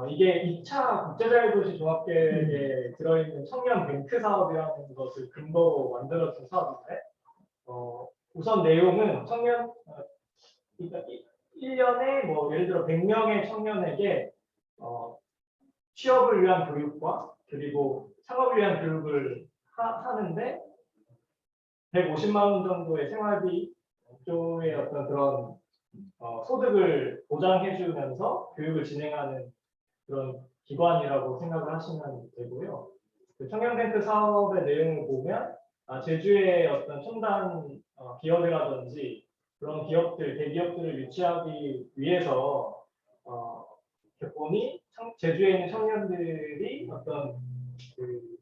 이게 2차 국제자유도시 종합계획에 들어있는 청년 뱅크 사업이라는 것을 근거로 만들어진 사업인데 우선 내용은 그러니까 1년에 뭐 예를 들어 100명의 청년에게 취업을 위한 교육과 그리고 창업을 위한 교육을 하는데 150만 원 정도의 생활비 조의 어떤 그런 소득을 보장해주면서 교육을 진행하는 그런 기관이라고 생각을 하시면 되고요. 그 청년뱅크 사업의 내용을 보면 제주의 어떤 첨단 기업이라든지 그런 기업들, 대기업들을 유치하기 위해서 보니 제주에 있는 청년들이 어떤 그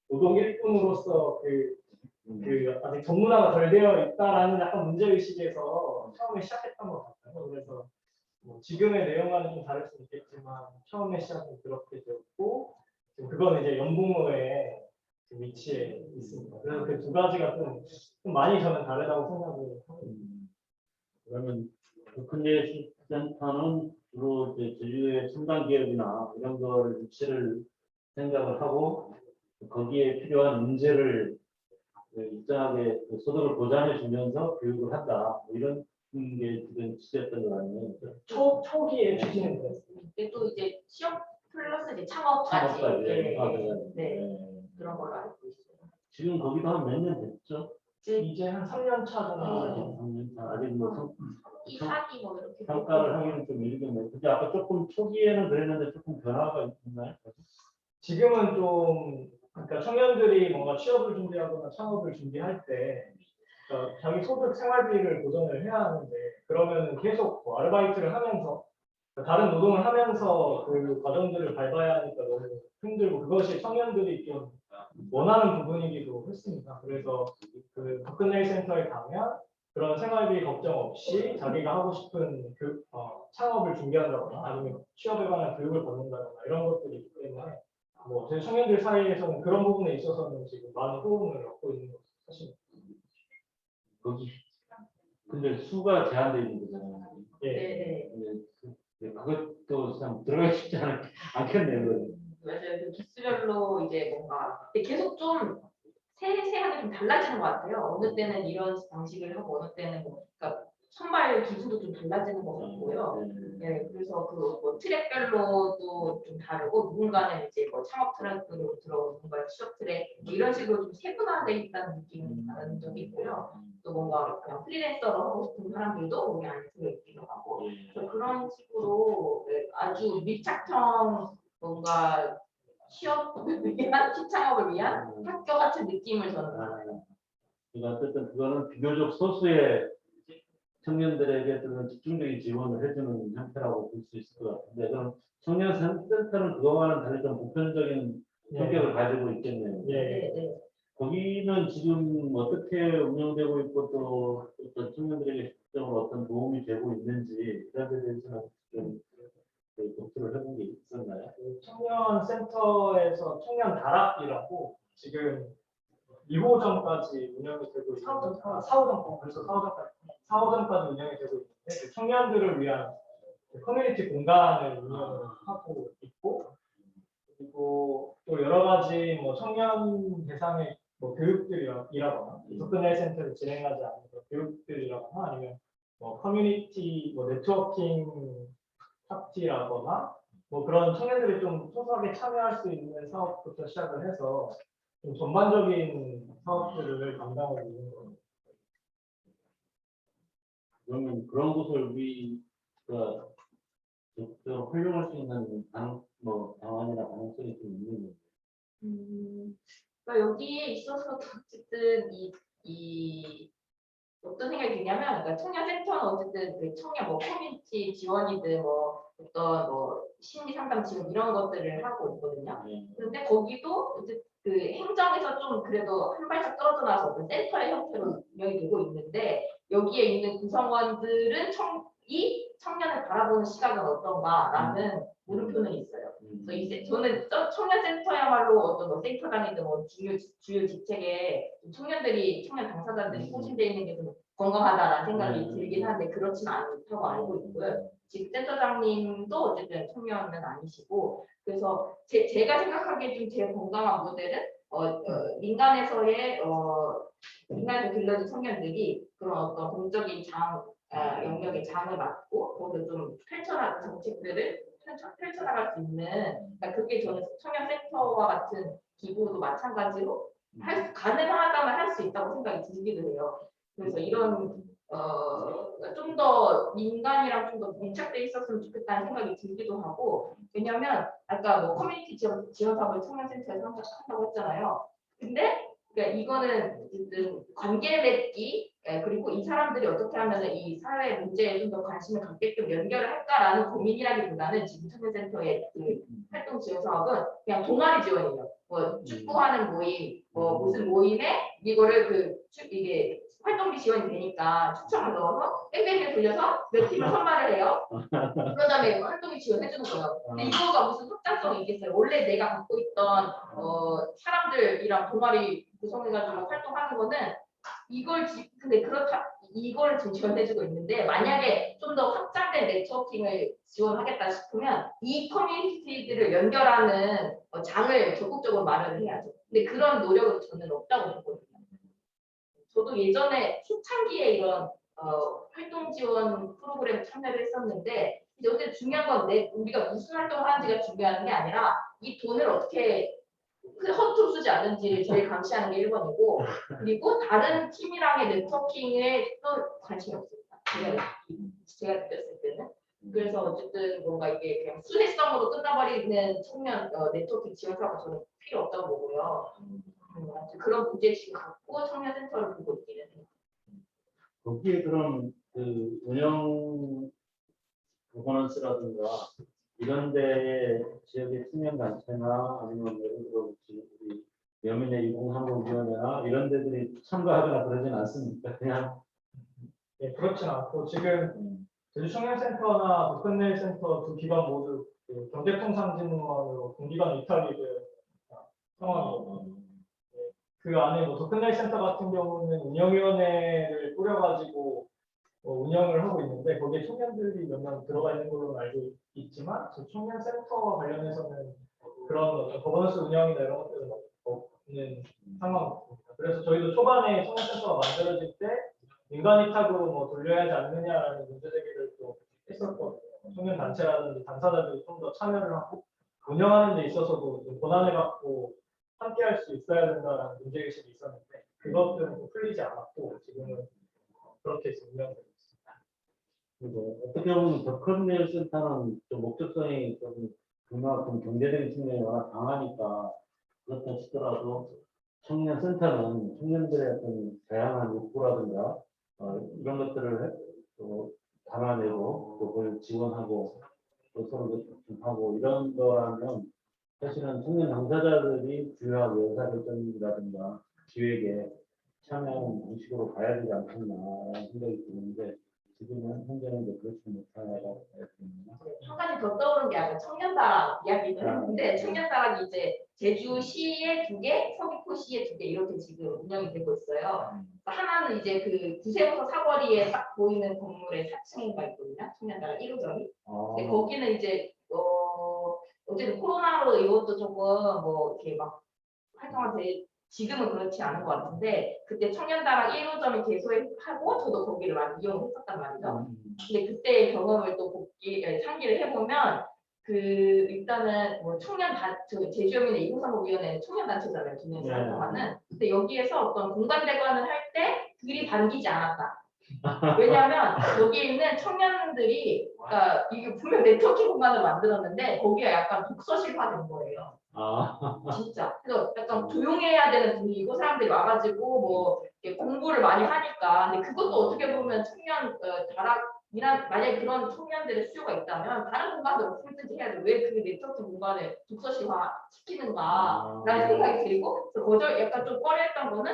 노동 일꾼으로서 아직 전문화가 덜 되어 있다라는 약간 문제의식에서 처음에 시작했던 것 같아요. 그래서 지금의 내용과는 좀 다를 수 있겠지만 처음에 시작은 그렇게 되었고 지금 그거는 이제 연북로에 위치해 있습니다. 그래서 그 두 가지가 좀 많이 저는 다르다고 생각을 합니다. 그러면 더큰레일 센터는 주로 이제 제주의 첨단 기업이나 이런 거를 유치를 생각을 하고 거기에 필요한 인재를 일정하게 소득을 보장해 주면서 교육을 한다. 뭐 이런 게 지금 취지였던 거 아니에요? 초기에 추진은 그랬습니다. 근데 또 이제 취업 플러스 이제 창업까지 창업까지. 네. 그런 걸로 알고 있어요. 지금 거기도 한 몇 년 됐죠? 이제 한 3년 차 정도. 3년 차. 아직 뭐 2, 4기 뭐 이렇게 평가를 하기는 좀 이르겠네요. 근데 아까 조금 초기에는 그랬는데 조금 변화가 있나요? 지금은 좀 그러니까 청년들이 뭔가 취업을 준비하거나 창업을 준비할 때 자기 소득 생활비를 보전을 해야 하는데 그러면 계속 뭐 아르바이트를 하면서 다른 노동을 하면서 그 과정들을 밟아야 하니까 너무 힘들고 그것이 청년들이 좀 원하는 부분이기도 했습니다. 그래서 그 더큰레일 센터에 가면 그런 생활비 걱정 없이 자기가 하고 싶은 창업을 준비한다거나 아니면 취업에 관한 교육을 받는다거나 이런 것들이 있기 때문에 저희 청년들 사이에서는 그런 부분에 있어서는 지금 많은 호응을 얻고 있는 것으로 사실입니다. 거기 근데 수가 제한되어 있는 거잖아요. 네. 그것도 참 들어가기 쉽지 않겠네요. 맞아요. 그 기수별로 이제 뭔가 계속 좀 세세하게 좀 달라지는 것 같아요. 어느 때는 이런 방식을 하고 어느 때는 그러니까 선발 기준도 좀 달라지는 것 같고요. 네, 그래서 뭐 트랙별로도 좀 다르고 누군가는 이제 뭐 창업 트랙으로 들어오는 누군가 취업 트랙 뭐 이런 식으로 좀 세분화되어 있다는 느낌이 받은 적이 있고요. 또 뭔가 그냥 프리랜서로 하고 싶은 사람들도 우리 안에 들어있기도 하고 그런 식으로 아주 밀착형 뭔가 취업을 위한 취창업을 위한 학교 같은 느낌을 저는 받아요. 그러니까 어쨌든 그거는 비교적 소수의 청년들에게 또는 집중적인 지원을 해주는 형태라고 볼 수 있을 것 같은데 그럼 청년 센터는 그거와는 달리 좀 보편적인 성격을 가지고 있겠네요. 네. 거기는 지금 어떻게 운영되고 있고 또 어떤 청년들에게 실질적으로 어떤 도움이 되고 있는지 그런 데 대해서는 좀 독서를 해본 게 있었나요? 청년 센터에서 청년 다락이라고 지금 2호점까지 운영이 되고 있는 4호점 벌써 4호점까지 운영이 되고 있는데 청년들을 위한 커뮤니티 공간을 운영을 하고 있고 그리고 또 여러 가지 뭐 청년 대상의 뭐 교육들이라거나 더큰레일 센터를 진행하지 않는 교육들이라거나 아니면 뭐 커뮤니티 뭐 네트워킹 파티라거나 뭐 그런 청년들이 좀 소소하게 참여할 수 있는 사업부터 시작을 해서 좀 전반적인 사업들을 담당하고 있는 겁니다. 그러면 그런 곳을 우리가 좀 활용할 수 있는 방안이나 가능성이 좀 있는 거예요. 그러니까 여기에 있어서 어쨌든 이 어떤 생각이 드냐면, 그러니까 청년 센터는 어쨌든 그 청년 뭐 커뮤니티 지원이든 뭐 어떤 뭐 심리 상담 지원 이런 것들을 하고 있거든요. 그런데 거기도 이제 그 행정에서 좀 그래도 한 발짝 떨어져 나서 어떤 센터의 형태로 운영이 되고 있는데 여기에 있는 구성원들은 청년을 바라보는 시각은 어떤가라는 물음표는 있어요. 그래서 이제 저는 청년센터야말로 어떤 뭐 센터장이든 뭐 주요 직책에 청년 당사자들이 포진되어 있는 게 좀 건강하다라는 생각이 들긴 하는데 그렇지는 않다고 알고 있고요. 지금 센터장님도 어쨌든 청년은 아니시고 그래서 제가 생각하기에 좀 제일 건강한 모델은 민간에서의 민간에서 길러진 청년들이 그런 어떤 공적인 영역의 장을 맡고 거기서 좀 펼쳐나가는 정책들을 펼쳐나갈 수 있는 그러니까 그게 저는 청년센터와 같은 기구도 마찬가지로 가능하다면 할 수 있다고 생각이 들기도 해요. 그래서 이런 좀 더 민간이랑 좀 더 밀착돼 있었으면 좋겠다는 생각이 들기도 하고 왜냐하면 아까 뭐 커뮤니티 지원 사업을 청년센터에서 한다고 했잖아요. 근데 그러니까 이거는 어쨌든 관계 맺기 그리고 이 사람들이 어떻게 하면 이 사회 문제에 좀 더 관심을 갖게끔 연결을 할까라는 고민이라기보다는 지금 청년센터의 그 활동 지원 사업은 그냥 동아리 지원이에요. 뭐 축구하는 모임, 뭐 무슨 모임에 이거를 이게 활동비 지원이 되니까 추첨을 넣어서 뺑뺑이를 돌려서 몇 팀을 선발을 해요. 그런 다음에 활동비 지원해주는 거예요. 근데 이거가 무슨 확장성이 있겠어요? 원래 내가 갖고 있던 사람들이랑 동아리 구성해가지고 활동하는 거는 근데 이걸 지금 지원해주고 있는데 만약에 좀 더 확장된 네트워킹을 지원하겠다 싶으면 이 커뮤니티들을 연결하는 장을 적극적으로 마련을 해야죠. 근데 그런 노력은 저는 없다고 보거든요. 저도 예전에 초창기에 이런 활동 지원 프로그램 참여를 했었는데 이제 어쨌든 중요한 건 우리가 무슨 활동을 하는지가 중요한 게 아니라 이 돈을 어떻게 허투루 쓰지 않는지를 제일 감시하는 게 1번이고 그리고 다른 팀이랑의 네트워킹에 또 관심이 없습니다. 제가 느꼈을 때는 그래서 어쨌든 뭔가 이게 그냥 수혜성으로 끝나버리는 청년 네트워킹 지원 사업은 저는 필요 없다고 보고요. 그런 문제의식을 갖고 청년센터를 보고 있기는 해요. 거기에 그럼 그 운영 거버넌스라든가 이런 데 지역의 청년단체나 아니면 예를 들어 우리 여민의 유공항공위원회나 이런 데들이 참가하거나 그러진 않습니까? 그냥 네, 그렇진 않고 지금 제주청년센터나 북한내일센터 두 기관 모두 그 경제통상진흥원으로 동기간 이탈이 된 상황이거든요. 그 안에 뭐 도큰나이센터 같은 경우는 운영위원회를 꾸려가지고 운영을 하고 있는데 거기에 청년들이 몇 명 들어가 있는 걸로 알고 있지만 저 청년센터와 관련해서는 그런 어떤 거버넌스 운영이나 이런 것들은 없는 상황입니다. 그래서 저희도 초반에 청년센터가 만들어질 때 민간 위탁으로 뭐 돌려야 하지 않느냐라는 문제 제기를 또 했었거든요. 청년 단체라든지 당사자들이 좀 더 참여를 하고 운영하는 데 있어서도 좀 권한을 갖고 함께 할 수 있어야 된다는 문제의식이 있었는데 그것들은 좀 풀리지 않았고 지금은 그렇게 지금 운영되고 있습니다. 그리고 어떻게 보면 더 큰 내일센터는 좀 목적성이 좀 그만큼 경제적인 측면이 워낙 강하니까 그렇다 치더라도 청년센터는 청년들의 어떤 다양한 욕구라든가 이런 것들을 또 담아내고 또 그걸 지원하고 또 서로 하고 이런 거라면 사실은 청년 당사자들이 주요하게 의사결정이라든가 기획에 참여하는 방식으로 가야 되지 않겠나라는 생각이 드는데 지금은 현재는 이제 그렇지 못하다고 말씀드립니다. 한 가지 더 떠오른 게 아까 청년다락 이야기를 했는데 청년다락이 이제 제주시에 2개, 서귀포시에 2개 이렇게 지금 운영이 되고 있어요. 하나는 이제 그 구세부서 사거리에 딱 보이는 건물에 4층인가 있거든요. 청년다락 1호점이. 근데 거기는 이제 어쨌든 코로나로 이것도 조금 뭐 이렇게 막 활동한데 지금은 그렇지 않은 것 같은데 그때 청년다락 1호점이 개소하고 저도 거기를 많이 이용했었단 말이죠. 근데 그때의 경험을 또 상기를 해보면 일단은 뭐 제주여민의 2035위원회는 청년단체잖아요. 중년에서 활동하는. 근데 여기에서 어떤 공간 대관을 할 때 글이 담기지 않았다. 왜냐하면 여기 있는 청년들이 그러니까 이게 분명 네트워킹 공간을 만들었는데 거기가 약간 독서실화된 거예요. 진짜. 그래서 약간 조용해야 되는 분위기고 사람들이 와가지고 뭐 공부를 많이 하니까. 근데 그것도 어떻게 보면 청년 만약에 그런 청년들의 수요가 있다면 다른 공간으로 풀든지 해야 돼. 왜 그 네트워킹 공간을 독서실화 시키는가라는 생각이 들고 그래서 약간 좀 꺼려했던 거는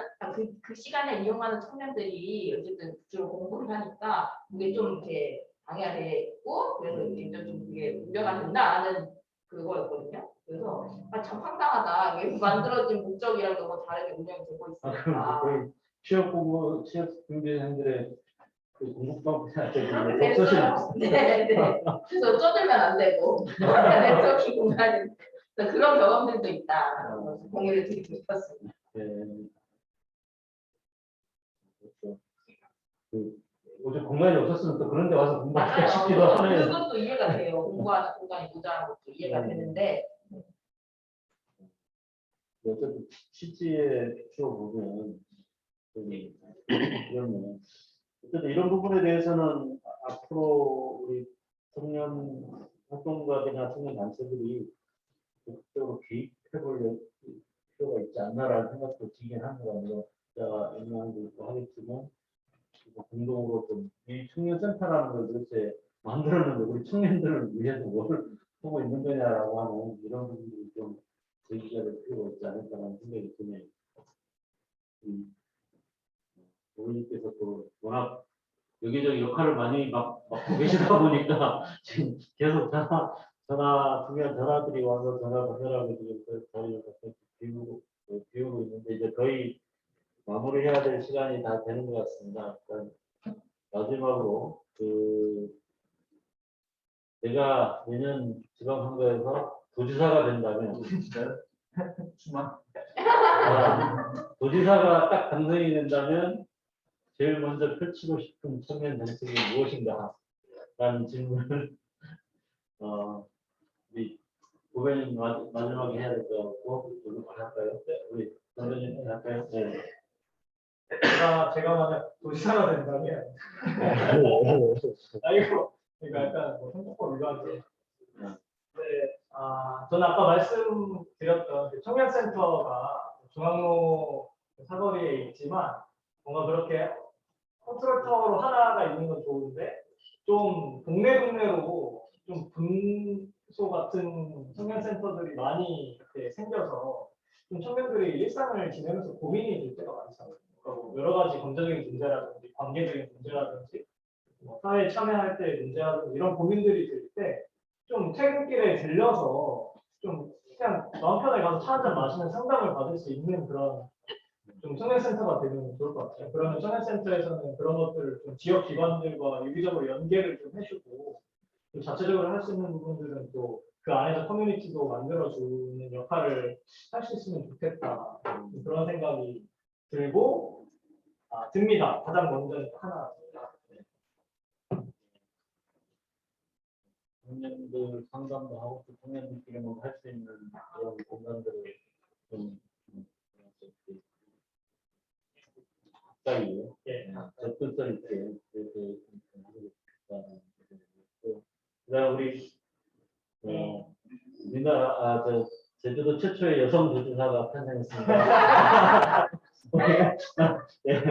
그 시간에 이용하는 청년들이 어쨌든 주로 공부를 하니까 그게 좀 이렇게 방해가 됐고 그래서 이제 좀 이게 문제가 된다라는 그거였거든요. 그래서 참 황당하다. 이게 만들어진 목적이랑 너무 다르게 운영이 되고 그럼 있으니까. 거의 취업 준비생들의 그 공부방법이 그렇게 없어지는 됐어요. 네. 그래서 쪼들면 안 되고 네트워킹 공간이 그런 경험들도 있다. 공유를 드리고 싶었습니다. 네. 그렇죠. 어제 공간이 없었으면 또 그런 데 와서 공부하기 싶기도 맞아요. 하네요. 그것도 이해가 돼요. 공부하는 공간이 모자란 것도 이해가 되는데 어쨌든 실지에 비추어 보면 이런 어쨌든 이런 부분에 대해서는 앞으로 우리 청년 활동가들이나 청년 단체들이 적극적으로 개입해볼 필요가 있지 않나라는 생각도 들긴 합니다. 제가 영향도 있고 하겠지만 공동으로 좀 이 청년센터라는 걸 도대체 만들었는데 우리 청년들을 위해서 뭘 하고 있는 거냐라고 하는 이런 부분들이 좀 제기가 될 필요가 있지 않을까라는 생각이 드네요. 부모님께서 또 워낙 여기저기 역할을 많이 맡고 계시다 보니까 지금 계속 중요한 전화들이 와서 전화 받느라고 지금 그 자리를 비우고 있는데 이제 거의 마무리해야 될 시간이 다 되는 것 같습니다. 일단 마지막으로 제가 내년 지방선거에서 도지사가 된다면 도지사가 딱 당선이 된다면 제일 먼저 펼치고 싶은 청년 정책이 무엇인가? 라는 질문을 우리 고객님 마지막에 해야 될 것 같고 누구 할까요? 네, 우리 선생님 할까요? 네. 제가 만약 도시사가 된다면 이거 약간 뭐 선거법 위반이죠. 네, 저는 아까 말씀드렸던 그 청년센터가 중앙로 사거리에 있지만 뭔가 그렇게 컨트롤타워로 하나가 있는 건 좋은데 좀 동네로 좀 분소 같은 청년센터들이 많이 이렇게 생겨서 좀 청년들이 일상을 지내면서 고민이 될 때가 많잖아요. 그러니까 뭐 여러 가지 경제적인 문제라든지 관계적인 문제라든지 뭐 사회에 참여할 때 문제라든지 이런 고민들이 들 때 좀 퇴근길에 들려서 좀 그냥 마음 편하게 가서 차 한잔 마시면 상담을 받을 수 있는 그런 좀 청년센터가 되면 좋을 것 같아요. 그러면 청년센터에서는 그런 것들을 좀 지역 기관들과 유기적으로 연계를 좀 해주고 또 자체적으로 할 수 있는 부분들은 또 그 안에서 커뮤니티도 만들어주는 역할을 할 수 있으면 좋겠다. 그런 생각이 들고 듭니다. 가장 먼저 하나. 청년들 상담도 하고 또 청년들끼리만 할 수 있는 그런 공간들을 좀 가까이 접근성 있게 그다음 우리 우리나라 제주도 최초의 여성 도지사가 탄생했습니다. 네,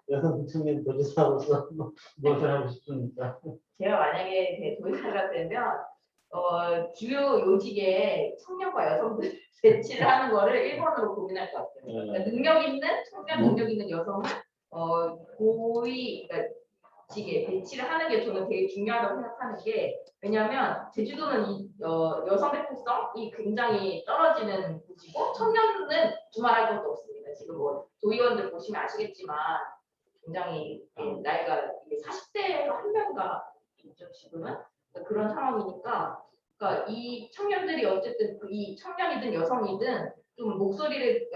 여성 청년 도지사로서 무엇을 하고 싶습니까? 제가 만약에 도지사가 되면 주요 요직에 청년과 여성들 배치를 하는 거를 1번으로 고민할 것 같아요. 그러니까 능력 있는 청년 능력 있는 여성을 고위 그러니까 직에 배치를 하는 게 저는 되게 중요하다고 생각하는 게 왜냐하면 제주도는 이 여성 대표성이 굉장히 떨어지는 곳이고 청년은 두말할 것도 없습니다. 지금 뭐 도의원들 보시면 아시겠지만 굉장히 나이가 40대가 한 명가 있죠 지금은 그런 상황이니까 그러니까 이 청년들이 어쨌든 이 청년이든 여성이든 좀 목소리를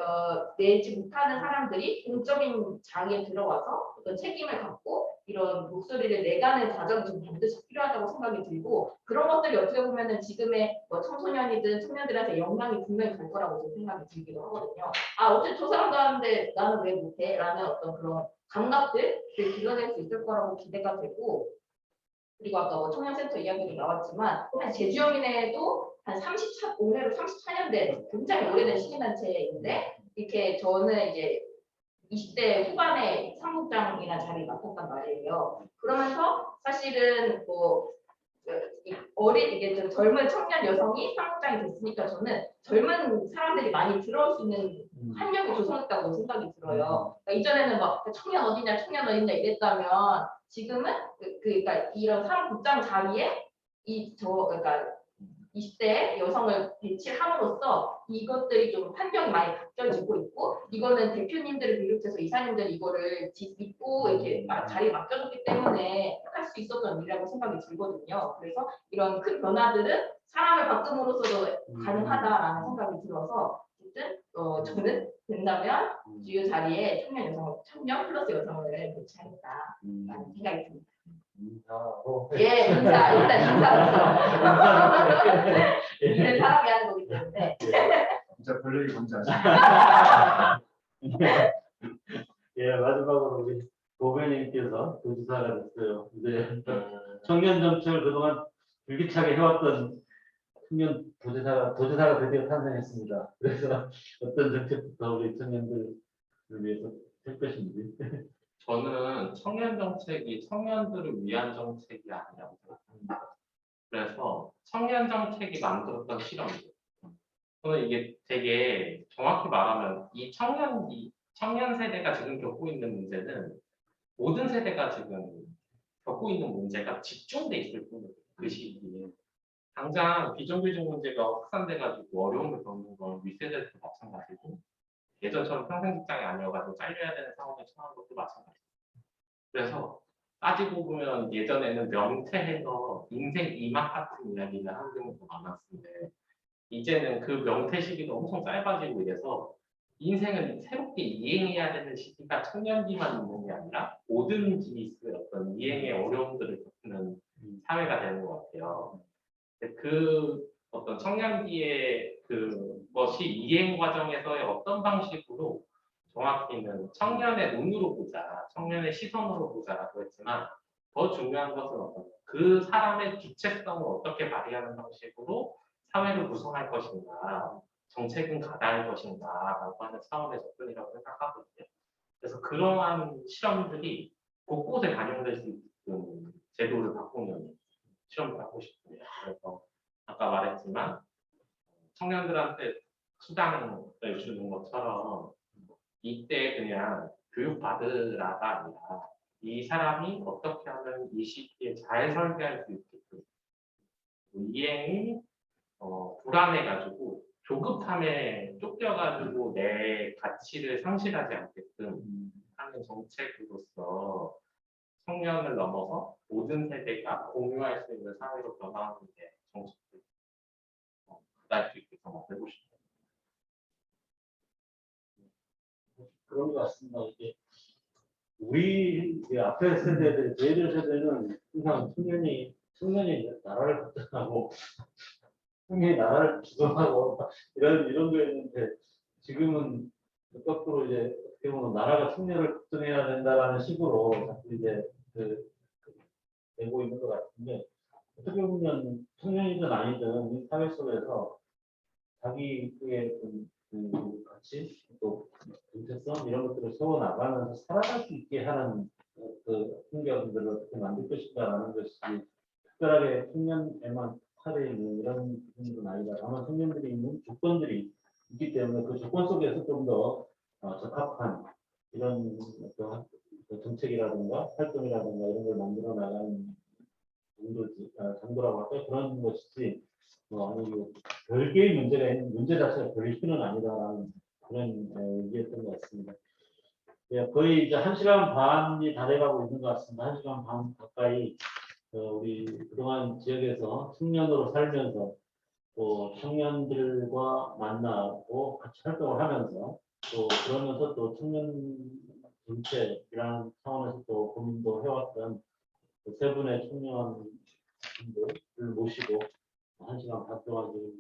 내지 못하는 사람들이 공적인 장에 들어와서 어떤 책임을 갖고 이런 목소리를 내가는 과정이 좀 반드시 필요하다고 생각이 들고 그런 것들이 어떻게 보면은 지금의 뭐 청소년이든 청년들한테 영향이 분명히 갈 거라고 좀 생각이 들기도 하거든요. 어쨌든 저 사람도 하는데 나는 왜 못해? 라는 어떤 그런 감각들을 길러낼 수 있을 거라고 기대가 되고 그리고 아까 뭐 청년센터 이야기도 나왔지만 한 제주연민회도 한 올해로 34년 된 굉장히 오래된 시민단체인데 이렇게 저는 이제 20대 후반에 사무국장이나 자리를 맡았단 말이에요. 그러면서 사실은 뭐 이게 좀 젊은 청년 여성이 사무국장이 됐으니까 저는 젊은 사람들이 많이 들어올 수 있는 환경이 조성했다고 생각이 들어요. 그러니까 이전에는 막 청년 어디냐 이랬다면 지금은 그러니까 이런 사무국장 자리에 그러니까 20대 여성을 배치를 함으로써 이것들이 좀 환경이 많이 바뀌어지고 있고 이거는 대표님들을 비롯해서 이사님들이 이거를 믿고 이렇게 자리에 맡겨줬기 때문에 할 수 있었던 일이라고 생각이 들거든요. 그래서 이런 큰 변화들은 사람을 바꿈으로써도 가능하다라는 생각이 들어서 어쨌든 저는 된다면 주요 자리에 청년 플러스 여성을 배치하겠다라는 생각이 듭니다. 예, 일단 인사부터. 일은 사람이 하는 거기 때문에. 진짜 권력이 뭔지 아시죠? 예, 마지막으로 우리 고배님께서 도지사가 됐어요. 이제 청년 정책을 그동안 불기차게 해왔던 청년 도지사가 드디어 탄생했습니다. 그래서 어떤 정책부터 우리 청년들을 위해서 할 것인지. 저는 청년 정책이 청년들을 위한 정책이 아니라고 생각합니다. 그래서 청년 정책이 만들었던 실험들. 저는 이게 되게 정확히 말하면 이 청년 세대가 지금 겪고 있는 문제는 모든 세대가 지금 겪고 있는 문제가 집중돼 있을 뿐이에요. 그 시기에. 당장 비정규직 문제가 확산돼가지고 어려움을 겪는 건 윗세대도 마찬가지고 예전처럼 평생 직장이 아니어가지고 잘려야 되는 상황에 처한 것도 마찬가지예요. 그래서 따지고 보면 예전에는 명퇴해서 인생 이막 같은 이야기를 하는 경우도 많았는데 이제는 그 명퇴 시기도 엄청 짧아지고 이래서 인생은 새롭게 이행해야 되는 시기가 청년기만 있는 게 아니라 모든 기수의 어떤 이행의 어려움들을 겪는 사회가 되는 것 같아요. 그 어떤 청년기의 그것이 이행 과정에서의 어떤 방식으로 정확히는 청년의 눈으로 보자, 청년의 시선으로 보자라고 했지만 더 중요한 것은 어떤 그 사람의 주체성을 어떻게 발휘하는 방식으로 사회를 구성할 것인가, 정책은 가다할 것인가라고 하는 차원의 접근이라고 생각하거든요. 그래서 그러한 실험들이 곳곳에 반영될 수 있는 제도를 바꾸는 실험을 하고 싶습니다. 그래서 아까 말했지만 청년들한테 수당을 주는 것처럼 이때 그냥 교육받으라가 아니라 이 사람이 어떻게 하면 이 시기에 잘 설계할 수 있게끔 이행이 불안해가지고 조급함에 쫓겨가지고 내 가치를 상실하지 않게끔 하는 정책으로서 청년을 넘어서 모든 세대가 공유할 수 있는 사회로 변화하는 게 정책을 할 수 있게 만들고 싶습니다. 그런 것 같습니다. 이게 우리 앞에 세대들, 저희들 세대는 항상 청년이 나라를 걱정하고 청년이 나라를 주도하고 이런 거였는데 지금은 거꾸로 이제 어떻게 보면 나라가 청년을 걱정해야 된다라는 식으로 자꾸 이제 되고 있는 것 같은데 어떻게 보면 청년이든 아니든 이 사회 속에서 자기의 가치 또 정체성 이런 것들을 세워 나가면서 살아갈 수 있게 하는 그 환경들을 어떻게 만들 것인가라는 것이 특별하게 청년에만 하려 있는 이런 부분은 아니다. 다만 청년들이 있는 조건들이 있기 때문에 그 조건 속에서 좀 더 적합한 이런 어떤 정책이라든가 활동이라든가 이런 걸 만들어 나가는 정도라고 할까요? 그런 것이지 아니 별개의 문제 자체가 별개는 아니다라는 그런 얘기였던 것 같습니다. 예, 거의 이제 1시간 반이 다 돼가고 있는 것 같습니다. 1시간 반 가까이 우리 그동안 지역에서 청년으로 살면서 또 청년들과 만나고 같이 활동을 하면서 또 그러면서 또 청년 정책이라는 차원에서 또 고민도 해왔던 세 분의 청년분들을 모시고 1시간 반 동안 지금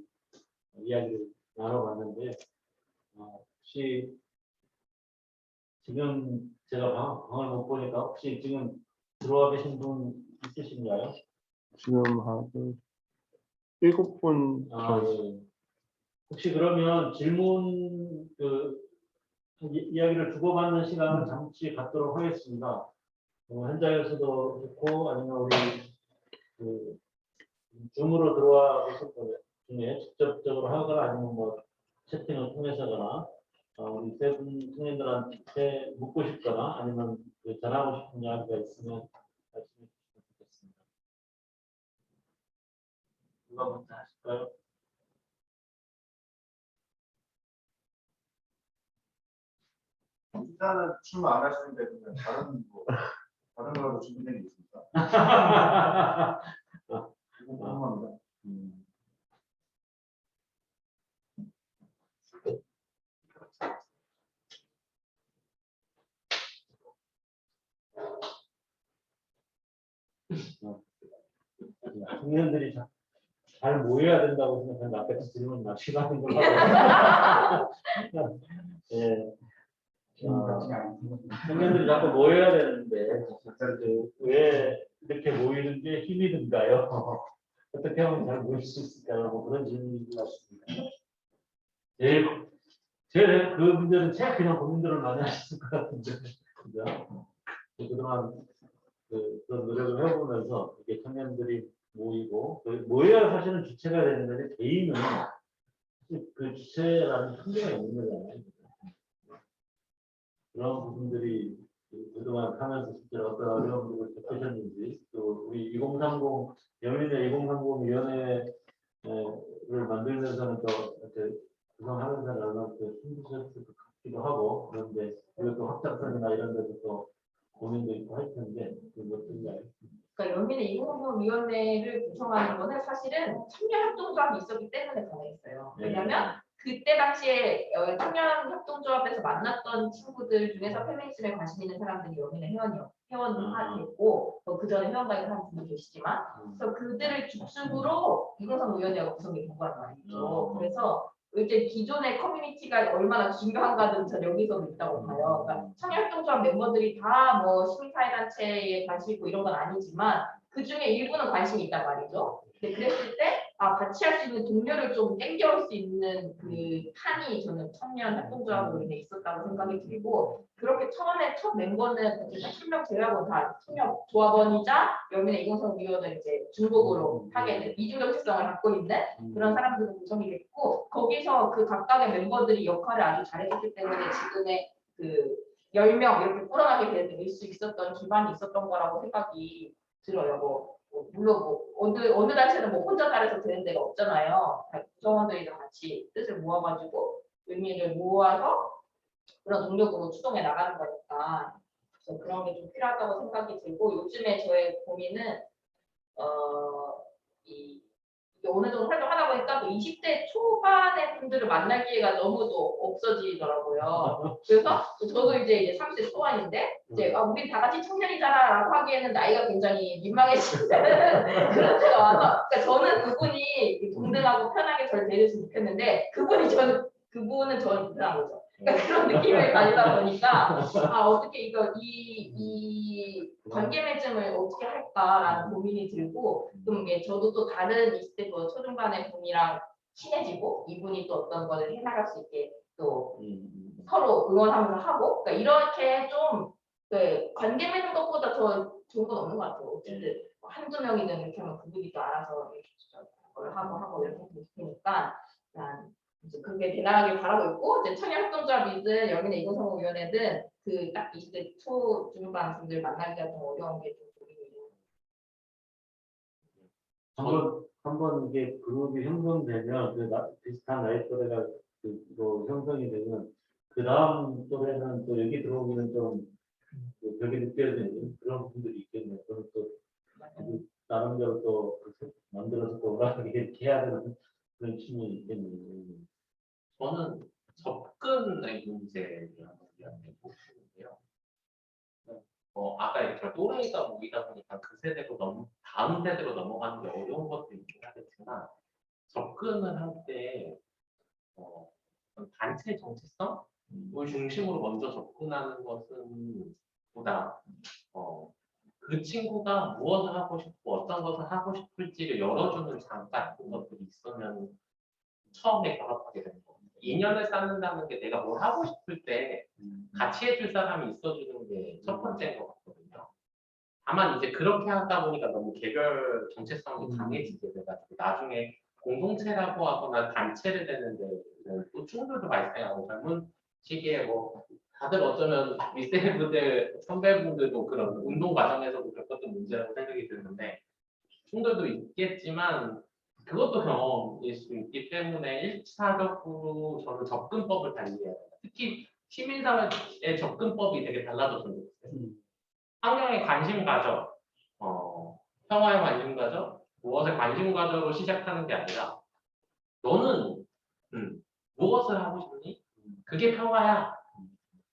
이야기를 나눠봤는데 혹시 지금 제가 방을 못 보니까 혹시 지금 들어와 계신 분 있으신가요? 지금 한 7분 예. 혹시 그러면 질문 이야기를 주고받는 시간을 잠시 갖도록 하겠습니다. 현장에서도 좋고 아니면 우리 줌으로 들어와 계신 분 중에 직접적으로 하거나 아니면 뭐 채팅을 통해서거나 우리 세 분 청년들한테 묻고 싶거나 아니면 전하고 싶은 이야기가 있으면 말씀해 주시면 좋겠습니다. 누가 먼저 하실까요? 일단은 출마 안 하시는데 그냥 다른 거라도 준비된 게 있습니까? 궁금합니다. 청년들이 잘 모여야 된다고 생각하는 앞에서 질문 마치고 하는 걸로. 예. 청년들이 자꾸 모여야 되는데 왜 이렇게 모이는 게 힘이 든가요? 어떻게 하면 잘 모일 수 있을까요? 뭐 그런 질문인 것 같습니다. 제일 그 문제는 제가 그냥 고민들을 많이 하셨을 것 같은데, 그죠? 그동안 그런 노력을 해보면서 이게 청년들이 모이고 모여야 사실은 주체가 되는데 개인은 그 주체라는 한계가 있는 거잖아요. 그런 부분들이 그동안 하면서 실제로 어떤 어려움들을 겪으셨는지 또 우리 2030 여민의 2030 위원회를 만들면서는 또 이렇게 구성하면서는 얼마나 힘드셨을 것 같기도 하고 그런데 그리고 확장성이나 이런 데서 또 고민도 있고 할 텐데 그건 어떤가요? 그러니까 연민의 2030위원회를 구성하는 거는 사실은 청년협동조합이 있었기 때문에 가능했어요. 왜냐하면 그때 당시에 청년협동조합에서 만났던 친구들 중에서 페미니즘에 관심 있는 사람들이 연민의 회원됐고 그 전에 회원가입 한 분도 계시지만 그래서 그들을 중심으로 2030위원회가 구성이 된 거란 말이죠. 그래서 이제 기존의 커뮤니티가 얼마나 중요한가는 전 여기서 있다고 봐요. 그러니까 청년협동조합 멤버들이 다 뭐 시민사회단체에 관심 있고 이런 건 아니지만 그 중에 일부는 관심이 있단 말이죠. 근데 그랬을 때 같이 할 수 있는 동료를 좀 땡겨올 수 있는 그 판이 저는 청년협동조합으로 인해 있었다고 생각이 들고 그렇게 처음에 첫 멤버는 10명 제외하고 다 청년조합원이자 연민의 2030위원회를 이제 중복으로 하게 된 이중 정체성을 갖고 있는 그런 사람들은 구성이 됐고 거기서 그 각각의 멤버들이 역할을 아주 잘해줬기 때문에 지금의 그 10명 이렇게 불어나게 될 수 있었던 기반이 있었던 거라고 생각이 들어요. 물론 어느 단체는 혼자 잘해서 되는 데가 없잖아요. 구성원들이 다 같이 뜻을 모아가지고 의미를 모아서 그런 동력으로 추동해 나가는 거니까 그래서 그런 게 좀 필요하다고 생각이 들고 요즘에 저의 고민은 이게 어느 정도 활동하다 보니까 또 20대 초반의 분들을 만날 기회가 너무도 없어지더라고요. 그래서 저도 이제 30대 초반인데 이제 우리 다 같이 청년이잖아라고 하기에는 나이가 굉장히 민망해지는 그런 때가 와서 그러니까 저는 그분이 동등하고 편하게 저를 대해줬으면 좋겠는데 그분은 저를 불편한 거죠. 그러니까 그런 느낌을 가지다 보니까 어떻게 이 관계 맺음을 어떻게 할까라는 고민이 들고 좀 저도 또 다른 20대 초중반의 분이랑 친해지고 이분이 또 어떤 거를 해나갈 수 있게 또 서로 응원하면서 하고 그러니까 이렇게 좀 관계 맺는 것보다 더 좋은 건 없는 것 같아요. 어쨌든 한두 명이든 이렇게 하면 그분이 또 알아서 걸 하고 이렇게 되니까 이제 그게 대단하게 바라고 있고 이제 청년협동조합이든 연민의 2030위원회든 그 딱 20대 초중반 분들 만나기가 좀 어려운 게 좀 고민이에요. 한번 이게 그룹이 형성되면 비슷한 나이 또래가 형성이 되면 그 다음 또래는 또 여기 들어오기는 좀 벽이 느껴지는 그런 분들이 있겠네요. 그럼 또 나름대로 또 만들어서 또 올라가게 이렇게 해야 되는 그런 취미 있겠네요. 저는 접근의 문제를 한번 보시는데요. 아까 이렇게 또래가 모이다 보니까 그 세대로 다음 세대로 넘어가는 게 어려운 것도 있긴 하겠지만 접근을 할 때 단체 정체성을 중심으로 먼저 접근하는 것은 보다 그 친구가 무엇을 하고 싶고 어떤 것을 하고 싶을지를 열어주는 잠깐 그런 것들이 있으면 처음에 결합하게 되는 겁니다. 인연을 쌓는다는 게 내가 뭘 하고 싶을 때 같이 해줄 사람이 있어주는 게 첫 번째인 것 같거든요. 다만 이제 그렇게 하다 보니까 너무 개별 정체성이 강해지게 돼가지고 나중에 공동체라고 하거나 단체를 되는데 또 충돌도 발생하고 젊은 시기에 다들 어쩌면 윗세대분들 선배분들도 그런 운동 과정에서도 겪었던 문제라고 생각이 드는데 충돌도 있겠지만 그것도 경험일 수 있기 때문에 1차적으로 저는 접근법을 달리해야 돼요. 특히 시민사회의 접근법이 되게 달라졌으면 좋겠어요. 환경에 관심 가져, 평화에 관심 가져, 무엇에 관심 가져로 시작하는 게 아니라 너는 무엇을 하고 싶니? 그게 평화야.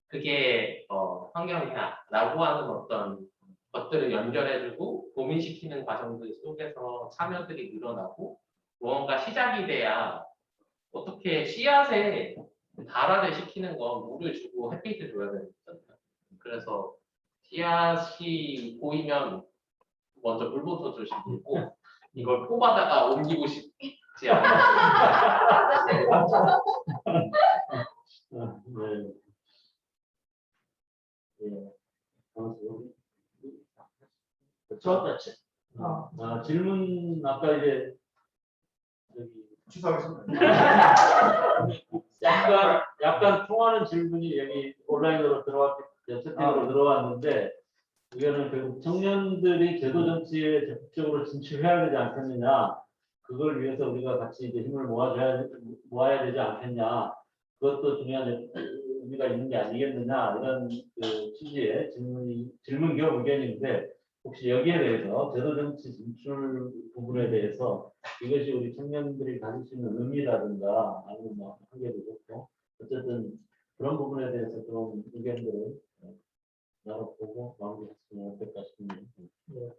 그게 환경이야. 라고 하는 어떤 것들을 연결해주고 고민시키는 과정들 속에서 참여들이 늘어나고 무언가 시작이 돼야 어떻게 씨앗에 발화를 시키는 건 물을 주고 햇빛을 줘야 되는 거잖아요. 그래서 씨앗이 보이면 먼저 물부터 주시고 이걸 뽑아다가 옮기고 싶지 않아요. 네. 예. 질문 아까 이제 여기 취소하겠습니다. 약간 통하는 질문이 여기 온라인으로 채팅으로 들어왔는데 이거는 결국 청년들이 제도 정치에 적극적으로 진출해야 되지 않겠느냐, 그걸 위해서 우리가 같이 이제 힘을 모아야 되지 않겠냐, 그것도 중요한 의미가 있는 게 아니겠느냐, 이런 그 취지의 질문 겸 의견인데 혹시 여기에 대해서 제도 정치 진출 부분에 대해서 이것이 우리 청년들이 가질 수 있는 의미라든가 아니면 뭐 한계도 좋고 어쨌든 그런 부분에 대해서 좀 의견들을 나눠보고 마무리했으면 어떨까 싶습니다. 네.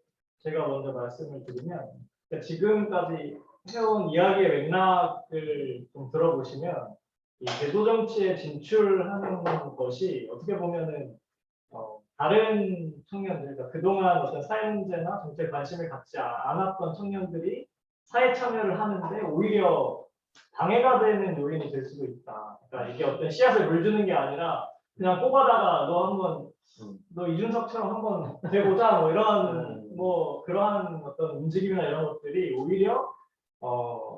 제가 먼저 말씀을 드리면 그러니까 지금까지 해온 이야기의 맥락을 좀 들어보시면 이 제도 정치에 진출하는 것이 어떻게 보면은 다른 청년들, 그러니까 그동안 어떤 사회 문제나 정치에 관심을 갖지 않았던 청년들이 사회 참여를 하는데 오히려 방해가 되는 요인이 될 수도 있다. 그러니까 이게 어떤 씨앗을 물 주는 게 아니라 그냥 뽑아다가 너 이준석처럼 한번 돼보자 뭐 이런 뭐 그러한 어떤 움직임이나 이런 것들이 오히려